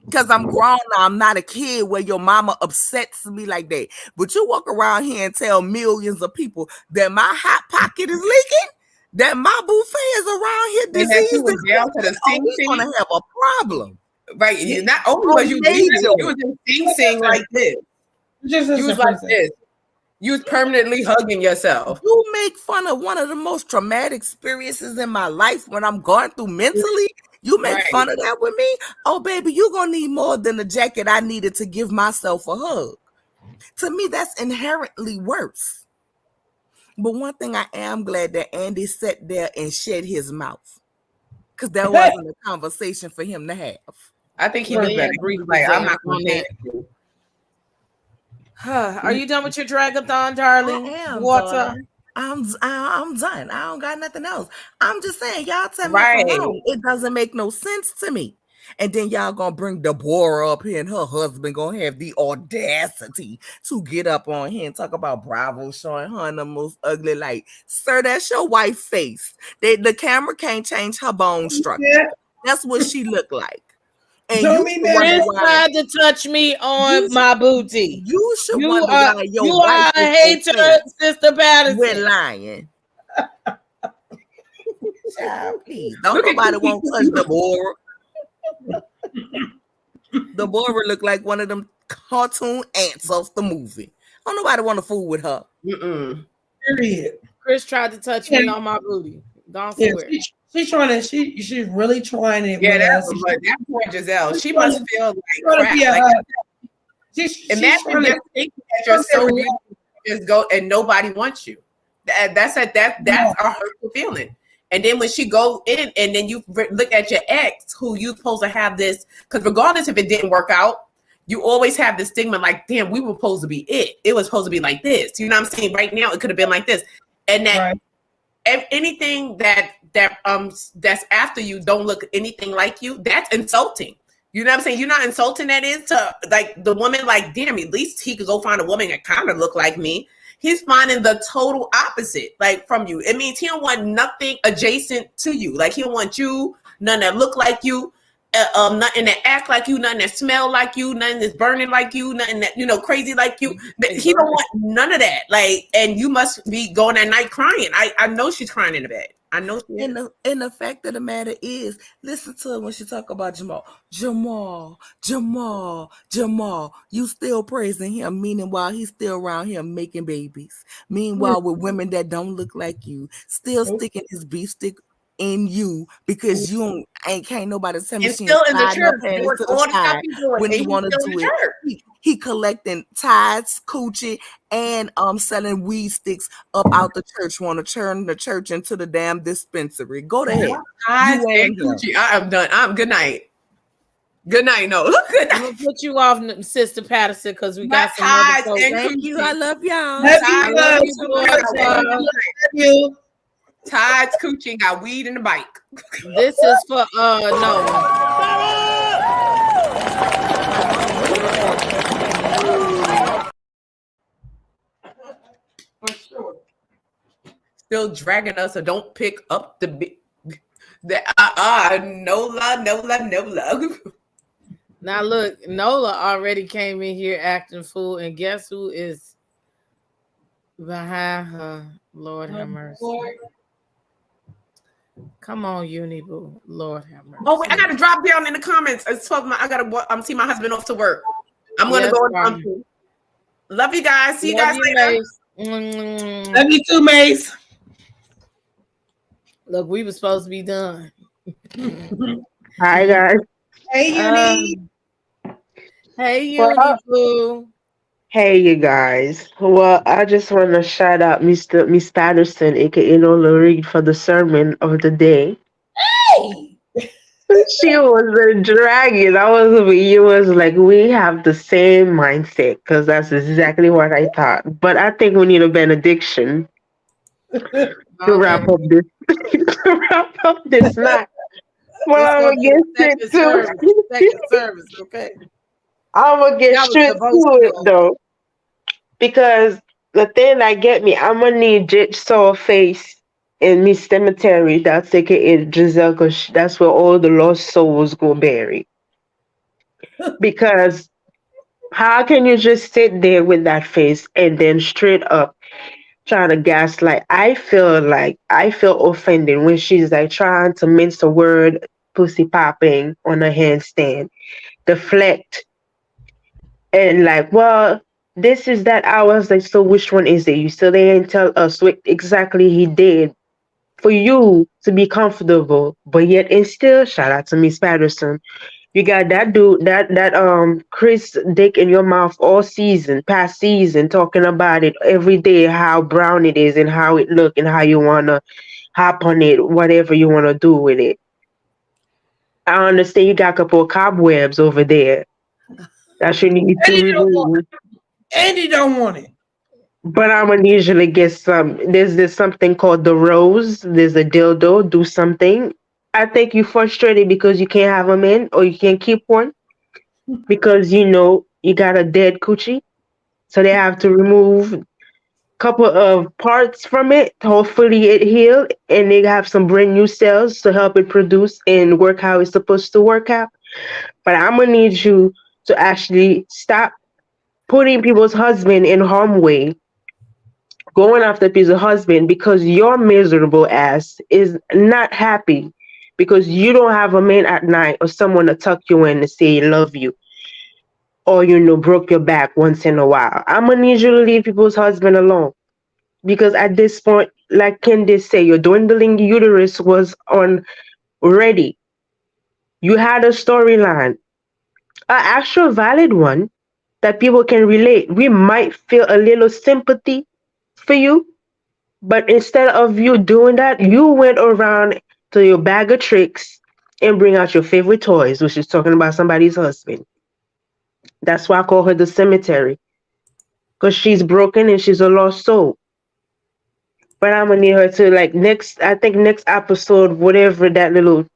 Because I'm grown now. I'm not a kid where your mama upsets me like that. But you walk around here and tell millions of people that my hot pocket is leaking, that my buffet is around here diseased. You went down to the Sing Sing. We're going to have a problem. Right. Not only was you leaving, you was in Sing Sing like this. You was like this. You was permanently hugging yourself. You make fun of one of the most traumatic experiences in my life when I'm going through mentally. You make fun of that with me? Oh, baby, you're going to need more than the jacket I needed to give myself a hug. To me, that's inherently worse. But one thing I am glad that Andy sat there and shed his mouth. Because that wasn't a conversation for him to have. I think he was better. He was like, I'm not going to. Are you done with your dragathon, darling? I am, Water. I'm done. I don't got nothing else. I'm just saying, y'all tell me if I'm wrong. It doesn't make no sense to me. And then y'all gonna bring Deborah up here and her husband gonna have the audacity to get up on here and talk about Bravo showing her in the most ugly light. Sir, that's your white face. The camera can't change her bone structure. Yeah. That's what she looked like. And Chris tried to touch me on my booty. You should wonder why your you are a hater, Sister Patterson. We're lying. Child, please. Don't nobody want to touch Deborah. Deborah look like one of them cartoon ants off the movie. Don't nobody want to fool with her. Period. Chris tried to touch me on my booty. Don't swear. She's trying to. She's really trying it. Yeah, that's poor Giselle. She must feel like crap. Imagine just thinking that you're so just go and nobody wants you. That's a hurtful feeling. And then when she go in, and then you look at your ex, who you supposed to have this, because regardless if it didn't work out, you always have this stigma like, damn, we were supposed to be it. It was supposed to be like this. You know what I'm saying? Right now, it could have been like this, and that anything that's after you don't look anything like you, that's insulting. You know what I'm saying? You're not insulting that is to like the woman, like, damn, at least he could go find a woman that kind of look like me. He's finding the total opposite, like, from you. It means he don't want nothing adjacent to you. Like, he don't want you, none that look like you, nothing that act like you, nothing that smell like you, nothing that's burning like you, nothing that, crazy like you. He don't want none of that. Like, and you must be going at night crying. I know she's crying in the bed. I know she is. And the fact of the matter is, listen to her when she talk about Jamal. You still praising him, meanwhile he's still around here making babies. Meanwhile, with women that don't look like you, still sticking his beef stick in you because you can't nobody tell me And she still ain't in the sliding her church panties doing to all the the stuff side he's doing. when And he he's want to still in do the it. church. He collecting tithes, coochie, and selling weed sticks up out the church. Want to turn the church into the damn dispensary. Go to hell. Tithes You and and him. coochie. I am done. Good night. Good night. No. Good I'm night. gonna put you off, Sister Patterson, because we got Not some other tithes folks. and Thank you. I love y'all. I love you, Love boy. you. Tides, coochie, and got weed in the bike. This is for Noah. For sure. Still dragging us, so don't pick up the no love. Now look, Nola already came in here acting fool, and guess who is behind her? Lord have mercy. Come on, Uniboo. Lord have mercy. Oh wait, I gotta drop down in the comments. It's 12. I gotta see my husband off to work. I'm gonna Yes, go Mom. on. Love you guys. See you Love guys you, later. Mace. Love you too, Mase. Look, we were supposed to be done. Hi guys. Hey, Uni. Hey, Well, Uniboo. hey you guys. Well, I just want to shout out Miss Patterson, aka Lola Reed, for the sermon of the day. Hey. She was a dragon. You was like, we have the same mindset because that's exactly what I thought. But I think we need a benediction to wrap up this night. Well, I'm gonna get straight to Second service, okay? I'm gonna get That was straight to devotional. it though. Because the thing that get me, I'm gonna need Jigsaw Face in Miss Cemetery. That's aka Giselle, because that's where all the lost souls go buried. Because how can you just sit there with that face and then straight up trying to gaslight? I feel offended when she's like trying to mince the word pussy popping on a handstand, deflect, and like, well, this is that. I was like, so which one is it? You still didn't tell us what exactly he did for you to be comfortable, but yet and still, shout out to Miss Patterson. You got that dude, that Chris dick in your mouth all season, past season, talking about it every day, how brown it is and how it look and how you wanna hop on it, whatever you wanna do with it. I understand you got a couple of cobwebs over there that you need to And he don't want remove. it. And he don't want it. But I'm gonna usually get some. There's something called the rose. There's a dildo. Do something. I think you frustrated because you can't have them in, or you can't keep one because you got a dead coochie, so they have to remove a couple of parts from it. Hopefully it healed, and they have some brand new cells to help it produce and work how it's supposed to work out. But I'm gonna need you to actually stop putting people's husband in harm way, going after people's husband because your miserable ass is not happy because you don't have a man at night or someone to tuck you in to say love you or broke your back once in a while. I'm gonna need you to leave people's husband alone because at this point, like Candice say, your dwindling uterus was on ready. You had a storyline, an actual valid one. that people can relate. We might feel a little sympathy for you, but instead of you doing that, you went around to your bag of tricks and bring out your favorite toys, which is talking about somebody's husband. That's why I call her the cemetery, because she's broken and she's a lost soul. But I'm gonna need her to like next. I think next episode, whatever that little.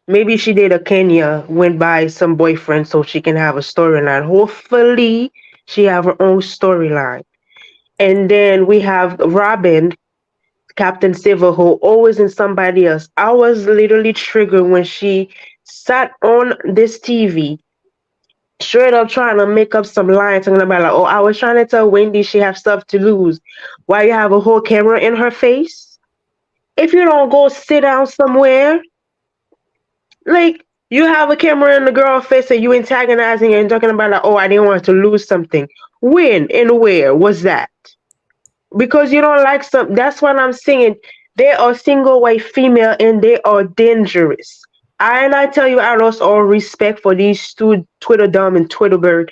Maybe she did a Kenya went by some boyfriend so she can have a storyline. Hopefully, she have her own storyline. And then we have Robin, Captain Silver, who always in somebody else. I was literally triggered when she sat on this TV, straight up trying to make up some line talking about like, oh, I was trying to tell Wendy she have stuff to lose. Why you have a whole camera in her face? If you don't go sit down somewhere, like you have a camera in the girl face and you antagonizing her and talking about like, oh, I didn't want to lose something. When and where was that? Because you don't like some. That's what I'm saying. They are single white female and they are dangerous. I tell you, I lost all respect for these two Twitter dumb and Twitter bird.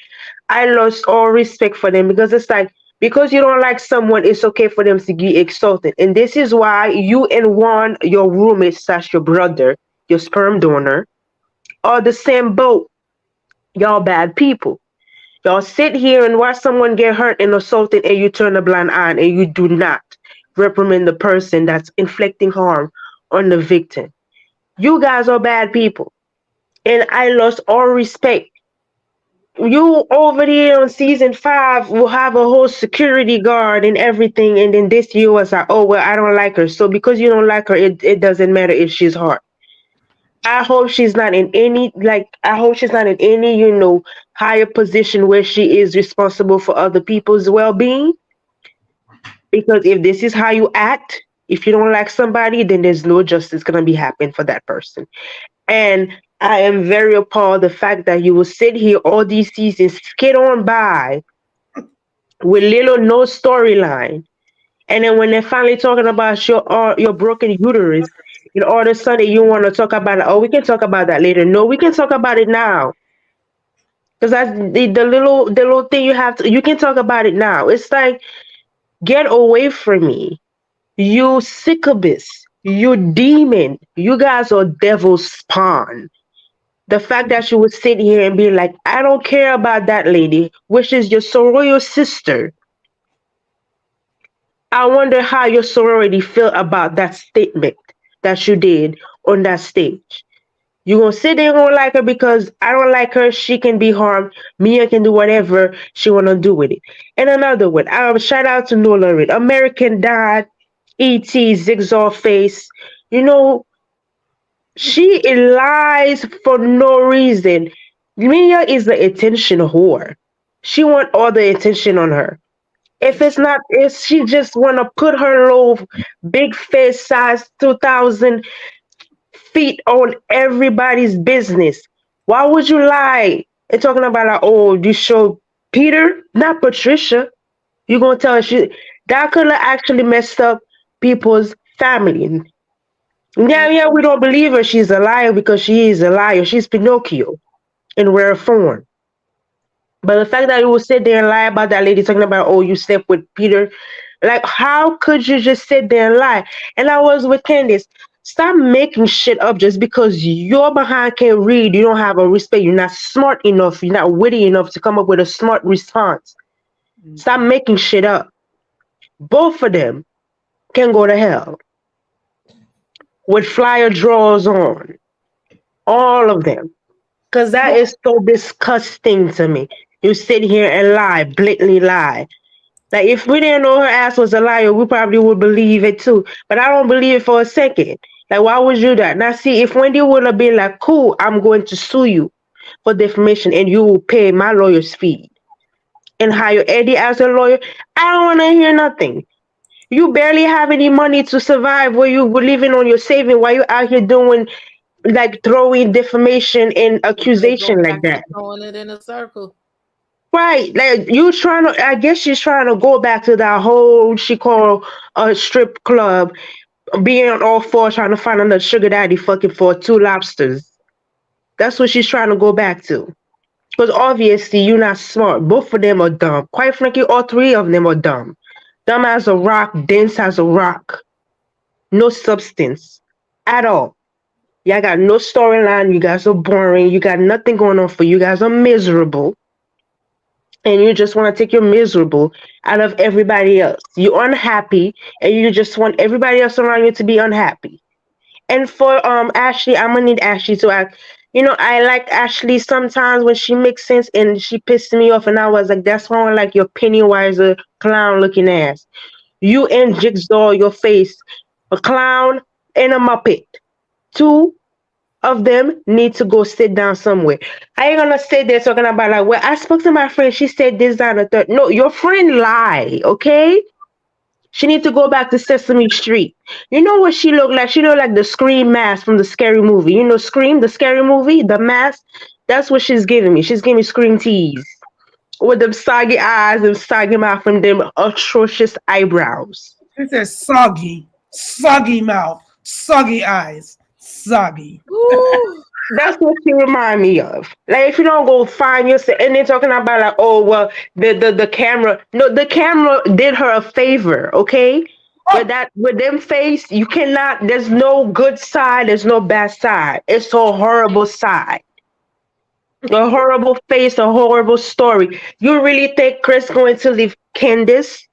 I lost all respect for them because it's like because you don't like someone, it's okay for them to get exalted. And this is why you and one your roommate slash your brother, your sperm donor, are the same boat. Y'all bad people. Y'all sit here and watch someone get hurt and assaulted and you turn a blind eye and you do not reprimand the person that's inflicting harm on the victim. You guys are bad people. And I lost all respect. You over there on season 5 will have a whole security guard and everything, and then this year was like, oh well, I don't like her. So because you don't like her, it doesn't matter if she's hard. I hope she's not in any I hope she's not in any, higher position where she is responsible for other people's well being. Because if this is how you act, if you don't like somebody, then there's no justice gonna be happening for that person. And I am very appalled the fact that you will sit here all these seasons, skid on by with little no storyline. And then when they're finally talking about your broken uterus, and all of a sudden you want to talk about it. Oh, we can talk about that later. No, we can talk about it now. Because that's the little thing you have to. You can talk about it now. It's like get away from me, you succubus, you demon. You guys are devil's spawn. The fact that you would sit here and be like, I don't care about that lady, which is your sorority sister. I wonder how your sorority feel about that statement that you did on that stage. You gonna sit there and gonna like her because I don't like her. She can be harmed. Mia can do whatever she wanna do with it. And another one. Shout out to Nola Reed. American Dad, E.T. Zigzag Face. You know, she lies for no reason. Mia is the attention whore. She want all the attention on her. If it's not, if she just want to put her little big face size 2,000 feet on everybody's business, why would you lie and talking about like, oh, you show Peter, not Patricia? You gonna tell her that could have actually messed up people's family. Yeah, we don't believe her. She's a liar because she is a liar. She's Pinocchio in rare form. But the fact that you will sit there and lie about that lady talking about, oh, you slept with Peter, like, how could you just sit there and lie? And I was with Candice. Stop making shit up just because you're behind can't read. You don't have a respect. You're not smart enough. You're not witty enough to come up with a smart response. Stop making shit up. Both of them can go to hell with flyer drawers on. All of them. Because that is so disgusting to me. You sit here and lie, blatantly lie. Like, if we didn't know her ass was a liar, we probably would believe it too. But I don't believe it for a second. Like, why would you do that? Now, see, if Wendy would have been like, cool, I'm going to sue you for defamation and you will pay my lawyer's fee and hire Eddie as a lawyer, I don't want to hear nothing. You barely have any money to survive where you were living on your saving while you're out here doing, like, throwing defamation and accusation like that. Throwing it in a circle. Right, like you trying to. I guess she's trying to go back to that whole she called a strip club, being on all fours trying to find another sugar daddy fucking for 2 lobsters. That's what she's trying to go back to. Because obviously you're not smart. Both of them are dumb. Quite frankly, all three of them are dumb. Dumb as a rock, dense as a rock. No substance at all. Y'all got no storyline. You guys are boring. You got nothing going on for you. You guys are miserable. And you just want to take your miserable out of everybody else. You're unhappy and you just want everybody else around you to be unhappy. And for Ashley, I'm gonna need Ashley to act. I like Ashley sometimes when she makes sense and she pissed me off, and I was like, "That's why I don't like your Pennywise clown looking ass. You and Jigsaw, your face, a clown and a Muppet. Two of them need to go sit down somewhere. I ain't gonna sit there talking about like, well, I spoke to my friend. She said this, that, and the third. No, your friend lie, okay? She needs to go back to Sesame Street. You know what she looked like? She looked like the Scream mask from the Scary Movie. You know Scream, the Scary Movie, the mask. That's what she's giving me. She's giving me Scream tease with them soggy eyes and soggy mouth and them atrocious eyebrows. It says soggy mouth, soggy eyes, soggy. Ooh. That's what she remind me of. Like if you don't go find yourself, and they're talking about like, oh well, the camera. No, the camera did her a favor, okay? With them face, you cannot. There's no good side. There's no bad side. It's a horrible side. A horrible face, a horrible story. You really think Chris going to leave Candace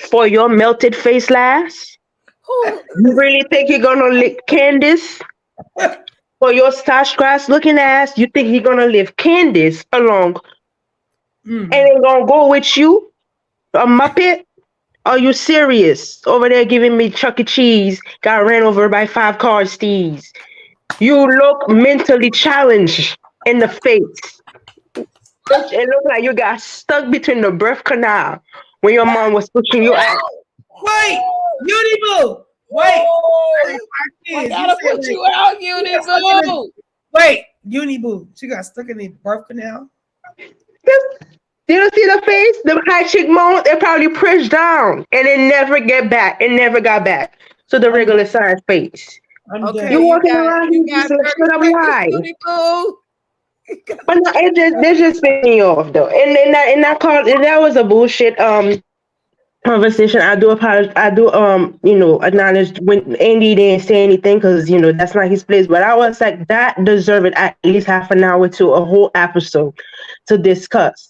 for your melted face last? You really think you're gonna leave Candace for your stash grass looking ass? You think you're gonna leave Candace along and then gonna go with you? A Muppet? Are you serious? Over there giving me Chuck E. Cheese, got ran over by 5 cars, Steez. You look mentally challenged in the face. It looks like you got stuck between the birth canal when your mom was pushing you out. Wait, Uniboo. Wait. I gotta put you out, Uniboo. Wait, Uniboo. She got stuck in the birth canal. You see the face? The high cheekbones, they probably pushed down and it never get back. It never got back to the regular size face. Okay, you walking around, you just straight up lie. But no, they just pissed me off though. And that was a bullshit conversation. I do apologize. I do acknowledge when Andy didn't say anything because that's not his place. But I was like, that deserved at least half an hour to a whole episode to discuss.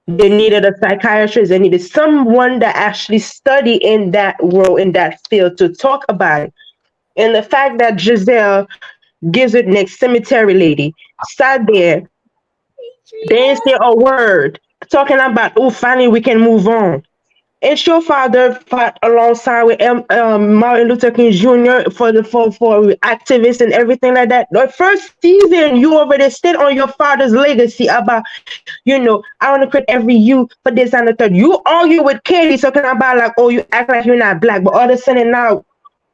They needed a psychiatrist. They needed someone that actually studied in that world, in that field, to talk about it. And the fact that Giselle Gizzard next cemetery lady sat there, they didn't say a word, talking about, oh, finally we can move on. And your father fought alongside with Martin Luther King Jr. for activists and everything like that. The first season, you already stood on your father's legacy about, I want to create every youth for this and the third. You argue with Katie talking about like, oh, you act like you're not black, but all of a sudden now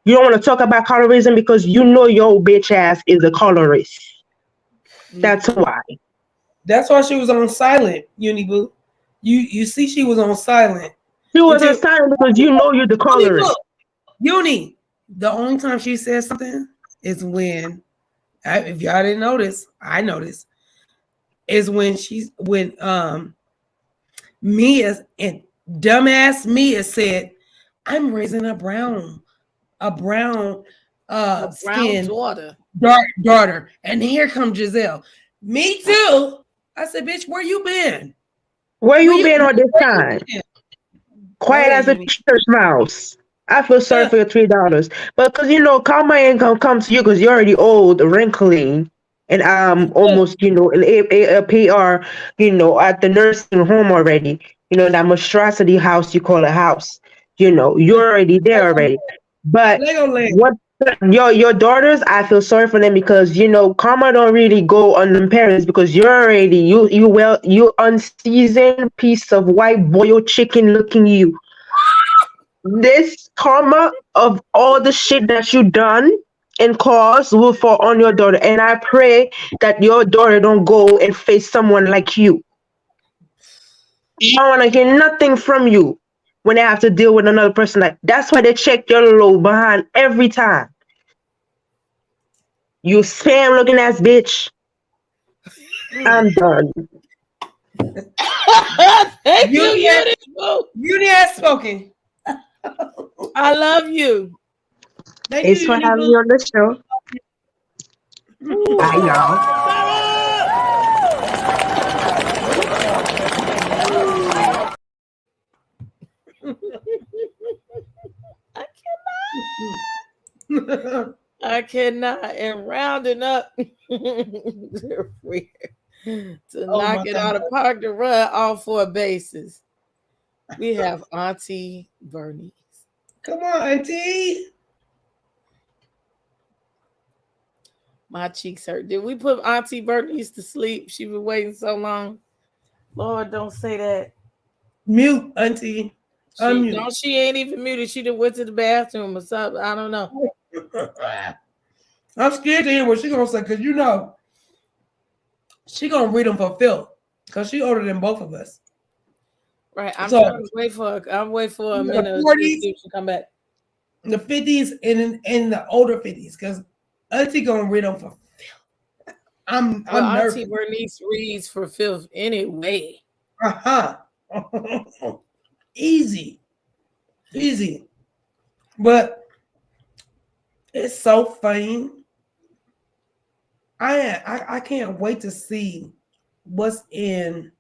you don't want to talk about colorism because your bitch ass is a colorist. That's why. That's why she was on silent, Uniboo. You see, she was on silent. She was on silent because you're the colorist. Uni, the only time she says something is when, if y'all didn't notice, I noticed, is when Mia and dumbass Mia said, "I'm raising a brown skin daughter, and here comes Giselle." Me too. I said, "Bitch, where you been? Where you been all this time? Quiet as a church mouse." I feel sorry for your $3, but because karma ain't gonna come to you because you're already old, wrinkly, and almost an PR at the nursing home already. That monstrosity house you call a house. You're already there already. But what your daughters, I feel sorry for them because karma don't really go on them parents because you're already you unseasoned piece of white boiled chicken looking you. This karma of all the shit that you done and caused will fall on your daughter, and I pray that your daughter don't go and face someone like you. I don't want to hear nothing from you when they have to deal with another person. Like that's why they check your little behind every time. You spam looking ass bitch. I'm done. Thank you, Beauty has, beautiful. Beauty has spoken. I love you. Thank you, Thanks for having beautiful. me on the show. Bye, y'all. I cannot. I cannot. And rounding up to Oh knock my it God. out of park to run all four bases. We have Auntie Bernice. Come on, Auntie. My cheeks hurt. Did we put Auntie Bernice to sleep? She been waiting so long. Lord, don't say that. Mute, Auntie. She Unmute. no, she ain't even muted. She done went to the bathroom or something. I don't know. I'm scared to hear what she gonna say because you know she gonna read them for Phil because she older than both of us. Right. I'm So trying to wait for her. I'm waiting for a minute the or two to 40s, see if she come back. the 50s, and in the older 50s because Auntie gonna read them for Phil. I'm Well, nervous. Auntie Bernice reads for fifth anyway. Uh-huh. Easy. But it's so funny. I can't wait to see what's in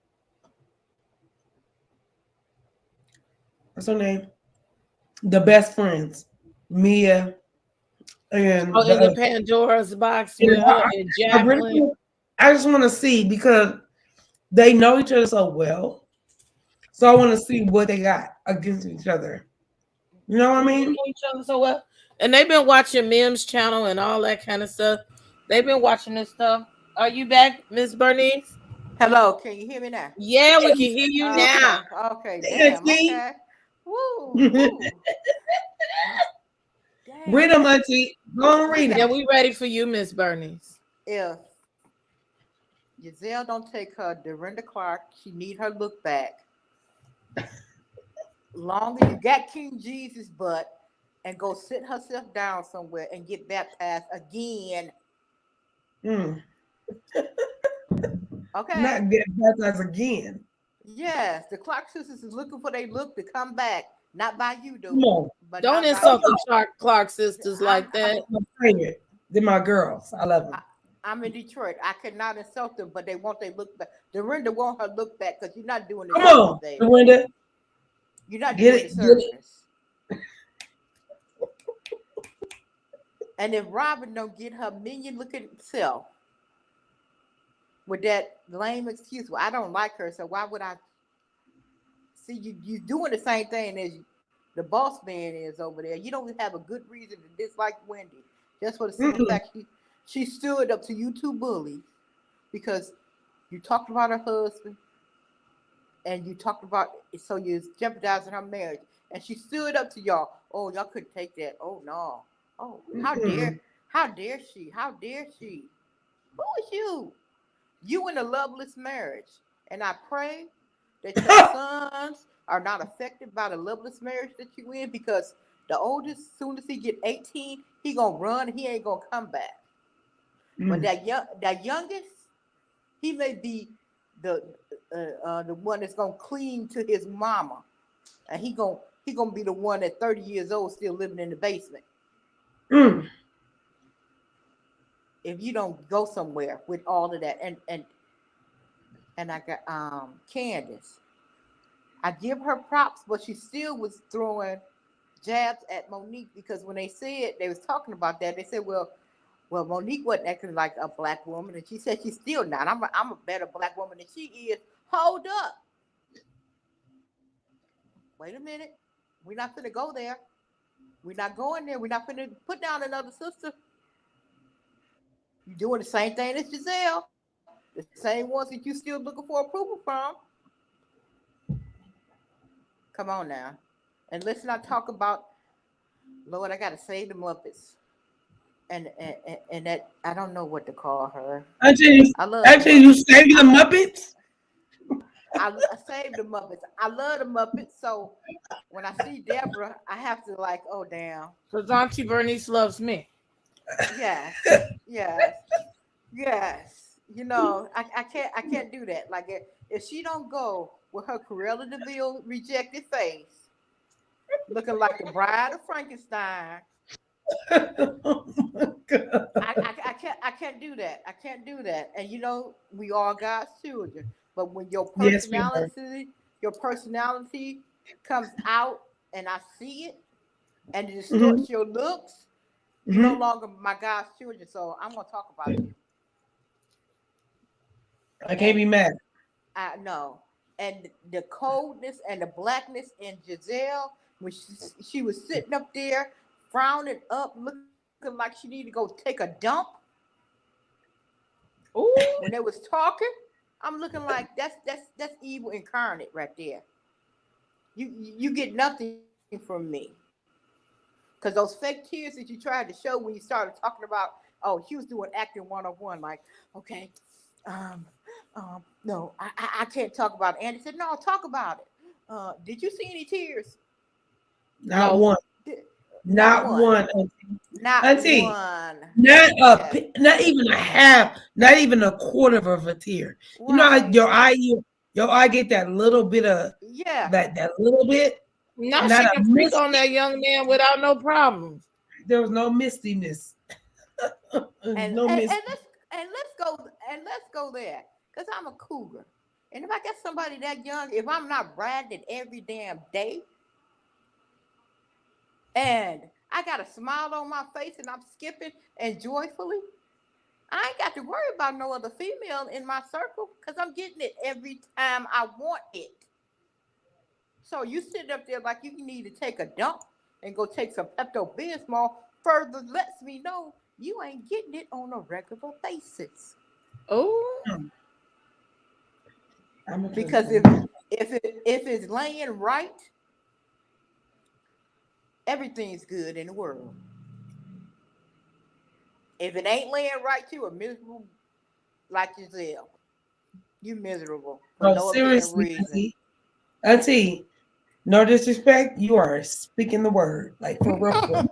what's her name? The best friends. Mia and Oh, the in the other. Pandora's box And with her and I really Jacqueline. I just want to see because they know each other so well. So I want to see what they got against each other. You know what I They mean? know each other so well. And they've been watching Mim's channel and all that kind of stuff. They've been watching this stuff. Are you back, Miss Bernice? Hello, can you hear me now? Yeah, we can hear you now. Okay, okay, Yes, damn, see? okay. Woo, woo. Read Damn. them, Auntie. Go and read Yeah, them. we ready for you, Miss Bernice. If Giselle don't take her Dorinda Clark, she need her look back. Long as you got King Jesus' butt and go sit herself down somewhere and get baptized again. Mm. Okay? Not get baptized again. Yes, the Clark sisters is looking for their look to come back. Not by you, Come though. on. But Don't not by insult you. the Clark sisters like that. I'm my favorite. They're my girls. I love them. I'm in Detroit. I could not insult them, but they want their look back. Dorinda want her look back because you're not doing the Come service on, there. Dorinda. You're not Get doing it, the get it. service. And if Robin don't get her minion looking self with that lame excuse, well, I don't like her, so why would I see you doing the same thing as the boss man is over there? You don't have a good reason to dislike Wendy. Just for the simple fact she stood up to you two bullies because you talked about her husband and you talked about so you're jeopardizing her marriage. And she stood up to y'all. Oh, y'all couldn't take that. Oh no. Oh, how dare she? How dare she? Who is you? You in a loveless marriage. And I pray that your sons are not affected by the loveless marriage that you in because the oldest, soon as he get 18, he gonna run and he ain't gonna come back. But that youngest, he may be the one that's gonna cling to his mama, and he gonna be the one at 30 years old still living in the basement. If you don't go somewhere with all of that, and I got Candace, I give her props, but she still was throwing jabs at Monique because when they said they was talking about that, they said, well, Monique wasn't acting like a black woman, and she said she's still not. I'm a better black woman than she is. Hold up. Wait a minute. We're not going to go there. We're not going there. We're not going to put down another sister. You're doing the same thing as Giselle. The same ones that you still looking for approval from. Come on now. And let's not talk about, Lord, I got to save the Muppets. And that, I don't know what to call her. Actually, you saved the Muppets? I saved the Muppets. I love the Muppets. So when I see Deborah, I have to like, oh, damn. Because Auntie Bernice loves me. Yes. Yes. Yes. You know, I can't do that. Like if she don't go with her Cruella de Vil rejected face, looking like the Bride of Frankenstein, Oh my God. I can't do that. I can't do that. And you know, we all God's children. But when Yes, we are. your personality comes out, and I see it, and it Mhm, distorts your looks, you're no mhm. longer my God's children. So I'm gonna talk about you. I can't And be mad. I know. And the coldness and the blackness in Giselle when she was sitting up there frowning up, looking like she needed to go take a dump. Ooh, When they was talking, I'm looking like that's evil incarnate right there. You get nothing from me. Because those fake tears that you tried to show when you started talking about, oh, he was doing acting 101, like, okay, um, no, I can't talk about it. Andy said, no, talk about it. Did you see any tears? Not no. one. Did, not Not one. one. Not Auntie, one. not Yes. not even a half, not even a quarter of a tear. You know how Right. your eye get that little bit of Yeah. that little bit, Now not she a can freak on misty. that young man without no problems. There was no mistiness. And No and, mist. and let's let's go there. Cause I'm a cougar. And if I get somebody that young, if I'm not bragging every damn day, and I got a smile on my face and I'm skipping and joyfully, I ain't got to worry about no other female in my circle because I'm getting it every time I want it. So you sit up there like you need to take a dump and go take some Pepto Bismol further lets me know you ain't getting it on a regular basis. Oh, I'm a Because if it's laying right, everything's good in the world. If it ain't laying right, you are miserable like Giselle. You miserable for Oh, no apparent seriously, reason. Auntie, no disrespect. You are speaking the word, like for real. For real.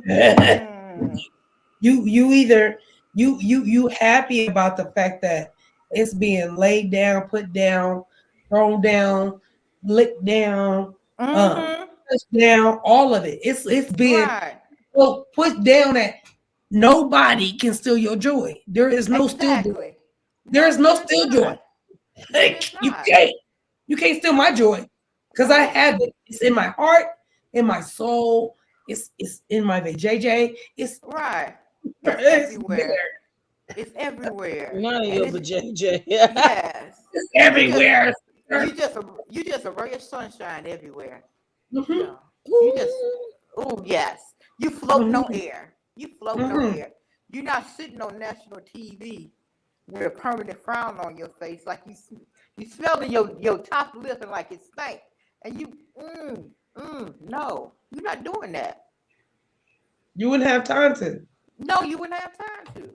Mm, You either you happy about the fact that it's being laid down, put down, thrown down, licked down, mm-hmm. pushed down, all of it. It's being Right. put down that nobody can steal your joy. There is no still joy. Exactly. There is No, no there is still joy. not. There is You not. can't. You can't steal my joy because I Right. have it. It's in my heart, in my soul. It's in my VJJ. Right. It's It's everywhere. there. It's everywhere. none of And your it's JJ. yes. It's You just everywhere. you just a ray of sunshine everywhere. Mhm, Yeah. You just oh yes. You floating on mhm, air. You floating on mhm. air. You're not sitting on national TV with a permanent frown on your face like you smelling your top lip and like it stank. And you no, you're not doing that. You wouldn't have time to. No, you wouldn't have time to.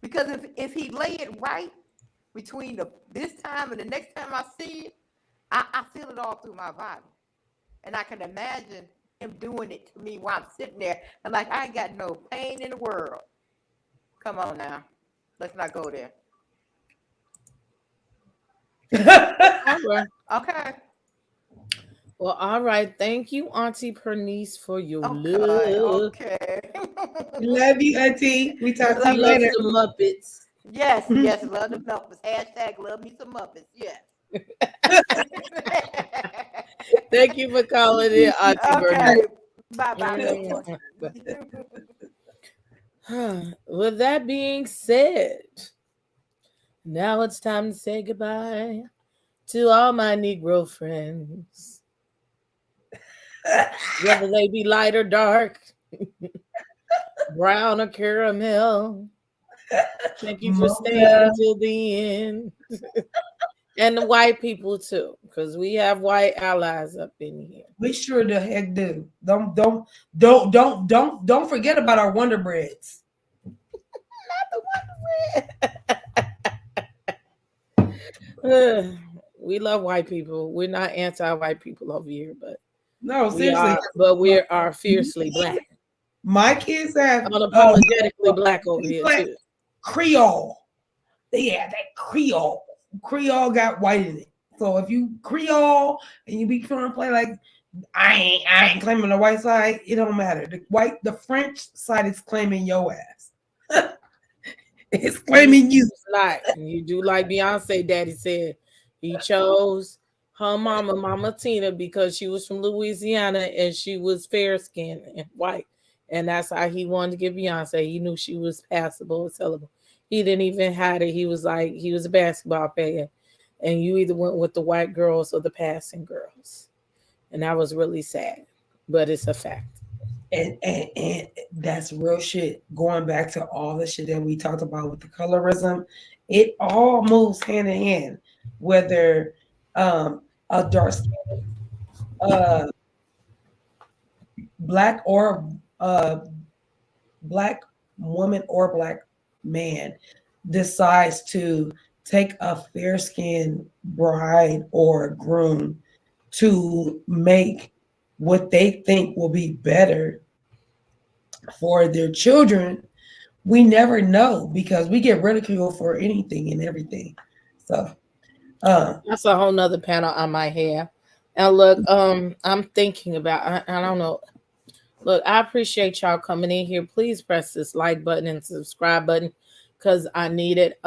Because if he lay it right between this time and the next time I see it, I feel it all through my body. And I can imagine him doing it to me while I'm sitting there. And like, I ain't got no pain in the world. Come on now. Let's not go there. All right. Okay. Well, all right. Thank you, Auntie Pernice, for your Okay. love. Okay. Love you, Auntie. We talk to Love you us later. some Muppets. Yes, yes, love the Muppets. Hashtag love me some Muppets. Yes. Thank you for calling in, Auntie Bernice. Okay. Bye bye, love With that being said, now it's time to say goodbye to all my Negro friends, whether they be light or dark, brown or caramel. Thank you for staying Mocha. until the end. And the white people too, because we have white allies up in here. We sure the heck do. Don't forget about our Wonder Breads. We love white people. We're not anti-white people over here, but No, we seriously. are. But we are fiercely black, My kids have unapologetically black over here black too. Creole. Yeah, that Creole. Creole got white in it. So if you Creole and you be trying to play like I ain't claiming the white side, it don't matter. The French side is claiming your ass. It's claiming you. It's not. You do like Beyonce daddy said. He chose her mama, Mama Tina, because she was from Louisiana and she was fair skinned and white. And that's how he wanted to get Beyonce. He knew she was passable and sellable. He didn't even hide it. He was like, he was a basketball player. And you either went with the white girls or the passing girls. And that was really sad. But it's a fact. And that's real shit. Going back to all the shit that we talked about with the colorism, it all moves hand in hand. Whether a dark skin, uh, black or black woman or black man decides to take a fair skinned bride or groom to make what they think will be better for their children, we never know because we get ridiculed for anything and everything. So That's a whole nother panel I might have. And look, I'm thinking about I don't know. Look, I appreciate y'all coming in here. Please press this like button and subscribe button because I need it.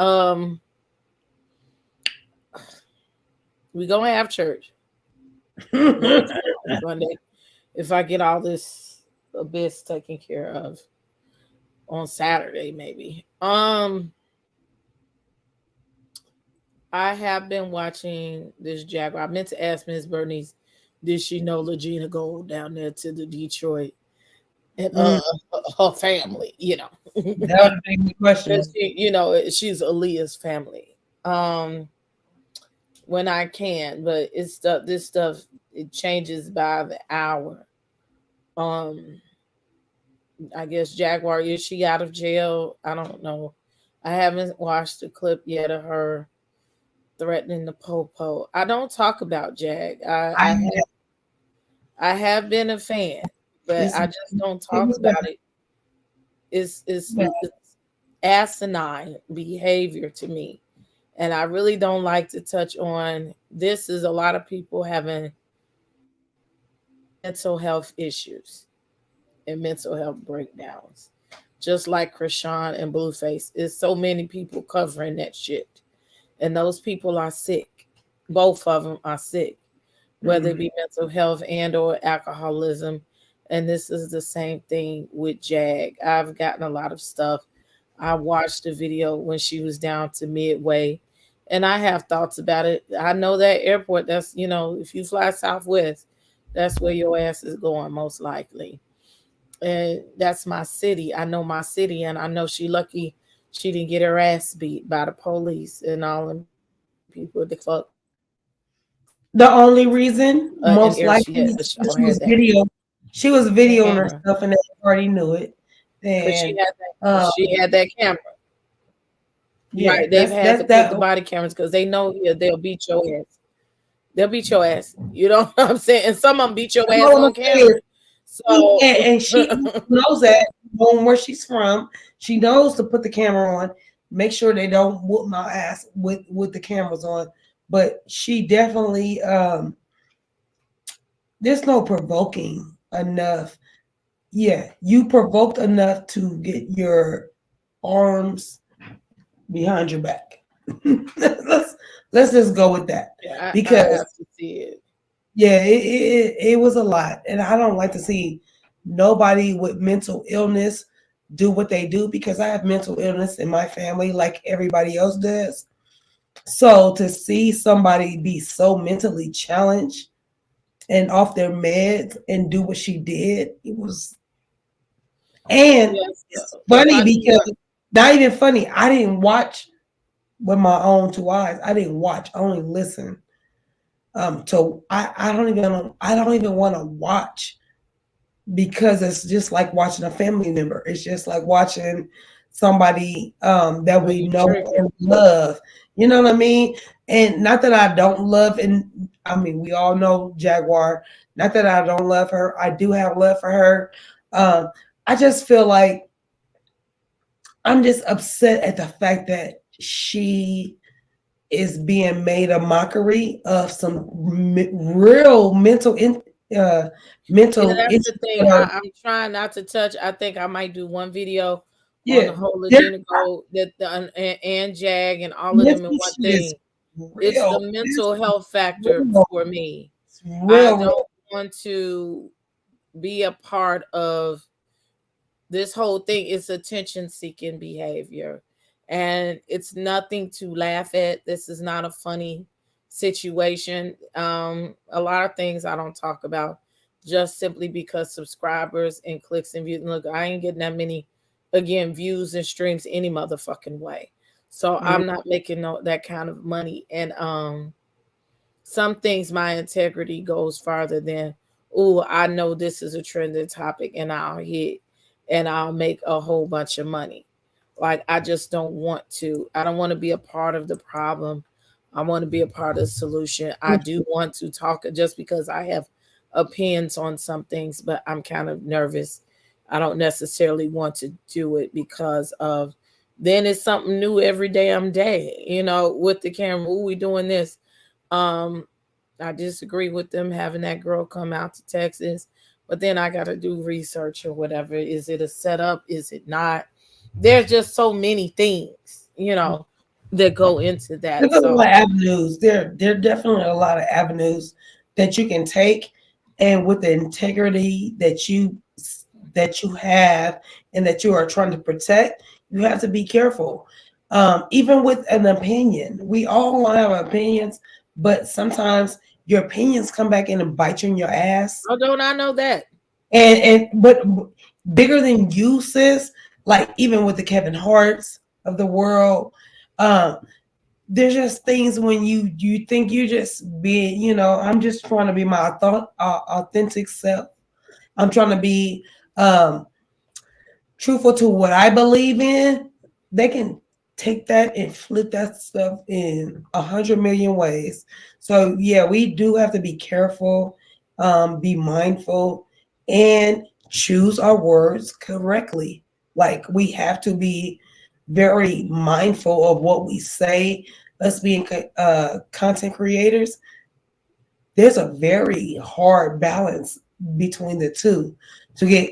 We gonna have church Sunday if I get all this abyss taken care of on Saturday, maybe. I have been watching this Jaguar. I meant to ask Miss Bernice, did she know Legina Gold down there to the Detroit and her family? You know, that would be the question. you know, she's Aaliyah's family. When I can, but it's stuff. This stuff it changes by the hour. Um, I guess Jaguar, is she out of jail? I don't know. I haven't watched the clip yet of her threatening the popo. I don't talk about Jag. I have been a fan, but I just don't talk about it. It's asinine behavior to me. And I really don't like to touch on this is a lot of people having mental health issues and mental health breakdowns. Just like Krishan and Blueface. There's so many people covering that shit. And those people are sick. Both of them are sick, whether it be mental health and or alcoholism. And this is the same thing with Jag. I've gotten a lot of stuff. I watched the video when she was down to Midway, and I have thoughts about it. I know that airport, that's, you know, if you fly Southwest, that's where your ass is going most likely. And that's my city. I know my city, and I know she lucky she didn't get her ass beat by the police and all them people the fuck. The only reason, most likely, she was videoing herself, and everybody knew it. And she had that camera. Yeah, right, they've had to put the body cameras because they know they'll beat your ass. They'll beat your ass. You know what I'm saying? And some of them beat your ass on camera. So and she knows that knowing where she's from, she knows to put the camera on, make sure they don't whoop my ass with the cameras on. But she definitely there's no provoking enough. Yeah, you provoked enough to get your arms behind your back. let's just go with that. Yeah, because I have to see it. Yeah, it was a lot. And I don't like to see nobody with mental illness do what they do because I have mental illness in my family like everybody else does. So to see somebody be so mentally challenged and off their meds and do what she did, it was. And it's funny because not even funny. I didn't watch with my own two eyes. I didn't watch. I only listened. So I don't even want to watch because it's just like watching a family member. It's just like watching somebody that we know and love. You know what I mean? And not that I don't love, and I mean we all know Jaguar. Not that I don't love her. I do have love for her. I just feel like I'm just upset at the fact that she is being made a mockery of some real Yeah, mental that's the issues thing. that are, I'm trying not to touch. I think I might do one video on the yeah, whole their Legina Gold, that the and Jag and all of them in mental one shit is thing. It's the real. mental It's health factor real. for me. It's I real, real. don't want to be a part of this whole thing. Is attention seeking behavior, and it's nothing to laugh at. This is not a funny situation. A lot of things I don't talk about just simply because subscribers and clicks and views. Look, I ain't getting that many, again, views and streams any motherfucking way, so Mm. I'm not making that kind of money. And some things my integrity goes farther than, oh, I know this is a trending topic and I'll hit and I'll make a whole bunch of money. Like, I just don't want to. I don't want to be a part of the problem. I want to be a part of the solution. I do want to talk just because I have opinions on some things, but I'm kind of nervous. I don't necessarily want to do it because of, then it's something new every damn day, with the camera. Ooh, we doing this. um, I disagree with them having that girl come out to Texas, but then I got to do research or whatever. Is it a setup? Is it not? There's just so many things, that go into that. There's a So lot of avenues. There are definitely a lot of avenues that you can take, and with the integrity that you have and that you are trying to protect, you have to be careful. Even with an opinion, we all want to have opinions, but sometimes your opinions come back in and bite you in your ass. oh, don't I know that? But bigger than you, sis. Like even with the Kevin Harts of the world, um, there's just things when you think you just being, I'm just trying to be my authentic self. I'm trying to be um truthful to what I believe in. They can take that and flip that stuff in 100 million ways. So yeah, we do have to be careful, be mindful, and choose our words correctly. Like we have to be very mindful of what we say. Us being content creators, there's a very hard balance between the two to get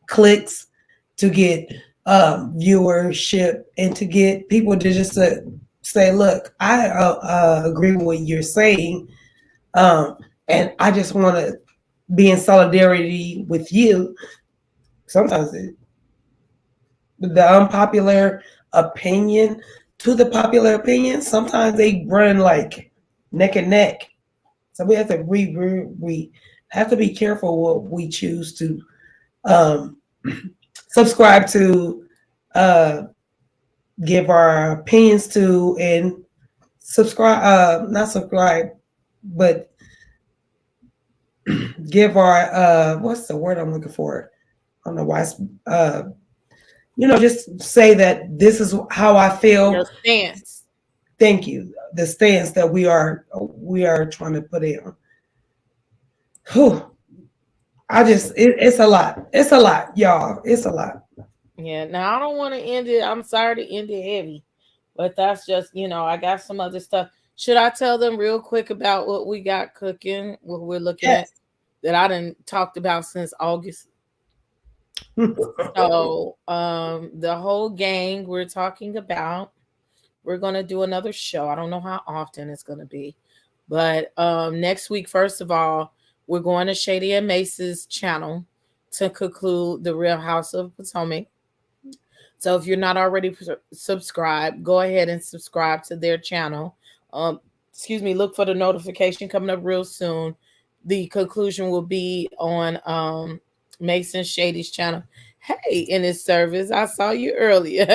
clicks, to get viewership, and to get people to just say, look, I agree with what you're saying, um, and I just want to be in solidarity with you. Sometimes the unpopular opinion to the popular opinion, sometimes they run like neck and neck. So we have to we have to be careful what we choose to um, subscribe to, uh, give our opinions to, and subscribe. Not subscribe, but give our what's the word I'm looking for? I don't know why. Just say that this is how I feel. Your stance. Thank you. The stance that we are trying to put in. Whew. It's a lot. It's a lot, y'all. It's a lot. Yeah. Now I don't want to end it. I'm sorry to end it heavy, but that's just, I got some other stuff. Should I tell them real quick about what we got cooking, what we're looking at, Yes. that I didn't talked about since August? So, the whole gang we're talking about, we're gonna do another show. I don't know how often it's gonna be, but next week, first of all, we're going to Shady and Mace's channel to conclude the Real House of Potomac. So if you're not already subscribed, go ahead and subscribe to their channel. Excuse me, look for the notification coming up real soon. The conclusion will be on Mason Shady's channel. Hey, in his service, I saw you earlier.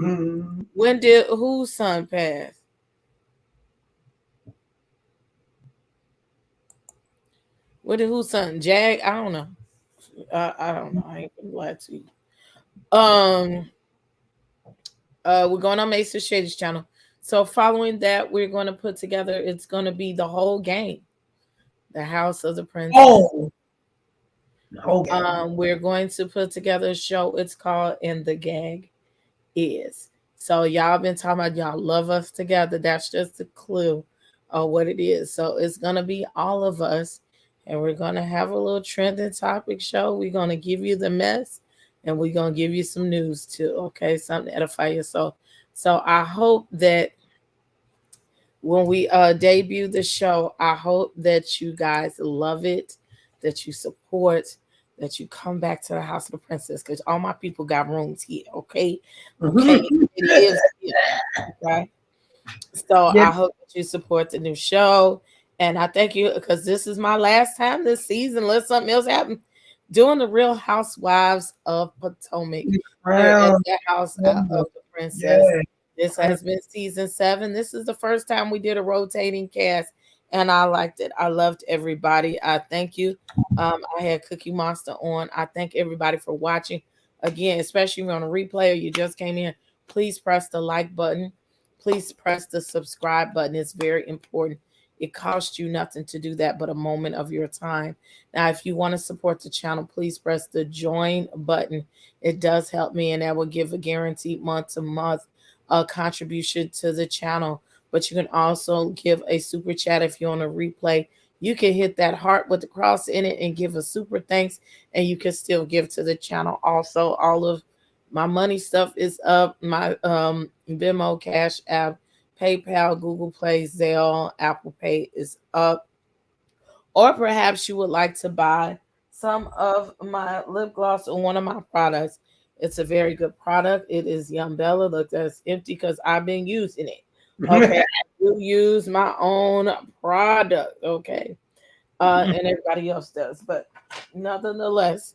Mm. When did whose son pass? When did whose son? Jag? I don't know. I don't know. I ain't gonna lie to you. Um, we're going on Mason Shady's channel. So following that, we're going to put together. It's going to be the whole game, the House of the Princess. Oh, okay. We're going to put together a show. It's called "And the Gag Is." So y'all been talking about y'all love us together. That's just a clue of what it is. So it's gonna be all of us, and we're gonna have a little trending topic show. We're gonna give you the mess, and we're gonna give you some news too. Okay, something to edify your soul. So I hope that when we debut the show, I hope that you guys love it, that you support, that you come back to the House of the Princess, because all my people got rooms here. Okay, okay, it is here. Okay. So Yes. I hope that you support the new show. And I thank you because this is my last time this season. Let something else happen. Doing the Real Housewives of Potomac here at the House of the Princess. Yeah. This has been season 7. This is the first time we did a rotating cast, and I liked it. I loved everybody. I thank you. I had Cookie Monster on. I thank everybody for watching. Again, especially if you're on a replay or you just came in, please press the like button. Please press the subscribe button. It's very important. It costs you nothing to do that but a moment of your time. Now, if you want to support the channel, please press the join button. It does help me, and that will give a guaranteed month-to-month contribution to the channel. But you can also give a super chat if you're on a replay. You can hit that heart with the cross in it and give a super thanks, and you can still give to the channel. Also, all of my money stuff is up. My Venmo, Cash App, PayPal, Google Play, Zelle, Apple Pay is up. Or perhaps you would like to buy some of my lip gloss or one of my products. It's a very good product. It is Young Bella. Look, that's empty because I've been using it. Okay. I do use my own product. Okay. And everybody else does. But nonetheless,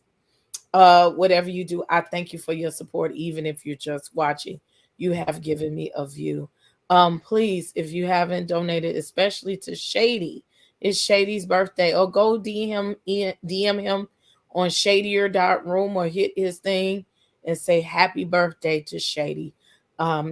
whatever you do, I thank you for your support. Even if you're just watching, you have given me a view. Please, if you haven't donated, especially to Shady, it's Shady's birthday, or go DM him on shadier.room or hit his thing and say happy birthday to Shady.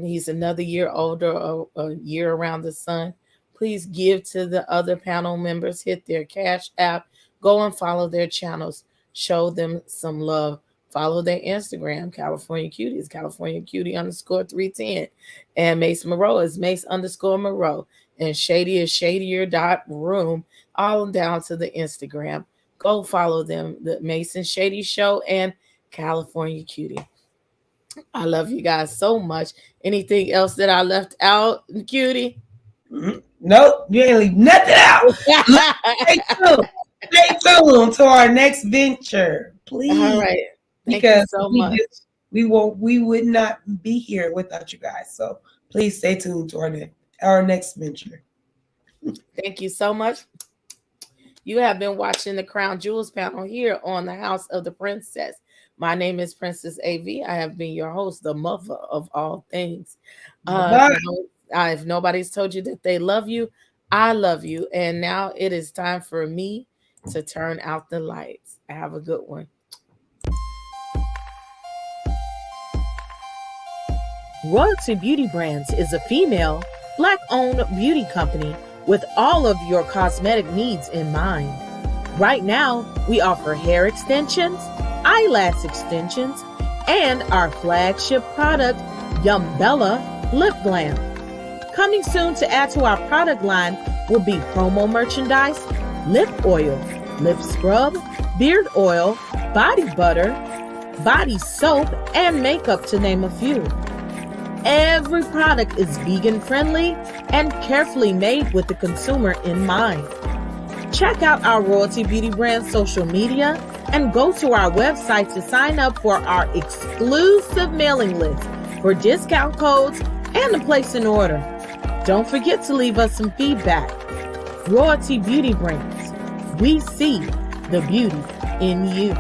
He's another year older, a year around the sun. Please give to the other panel members, hit their Cash App, go and follow their channels. Show them some love. Follow their Instagram, California Cutie is California Cutie _310. And Mase Marow is Mase _Marow. And Shady is shadier.room, all down to the Instagram. Go follow them, the Mason Shady Show and California Cutie. I love you guys so much. Anything else that I left out, Cutie? Nope, you ain't leave nothing out. Stay tuned. Stay tuned to our next venture, please. All right. Thank because you so much. We would not be here without you guys. So please stay tuned to our next venture. Thank you so much. You have been watching the Crown Jewels panel here on the House of the Princess. My name is Princess A.V. I have been your host, the mother of all things. If nobody's told you that they love you, I love you. And now it is time for me to turn out the lights. Have a good one. Royalty Beauty Brands is a female, Black-owned beauty company with all of your cosmetic needs in mind. Right now, we offer hair extensions, eyelash extensions, and our flagship product, Young Bella Lip Glam. Coming soon to add to our product line will be promo merchandise, lip oil, lip scrub, beard oil, body butter, body soap, and makeup, to name a few. Every product is vegan friendly and carefully made with the consumer in mind. Check out our Royalty Beauty Brand social media and go to our website to sign up for our exclusive mailing list for discount codes and to place an order. Don't forget to leave us some feedback. Royalty Beauty Brands. We see the beauty in you.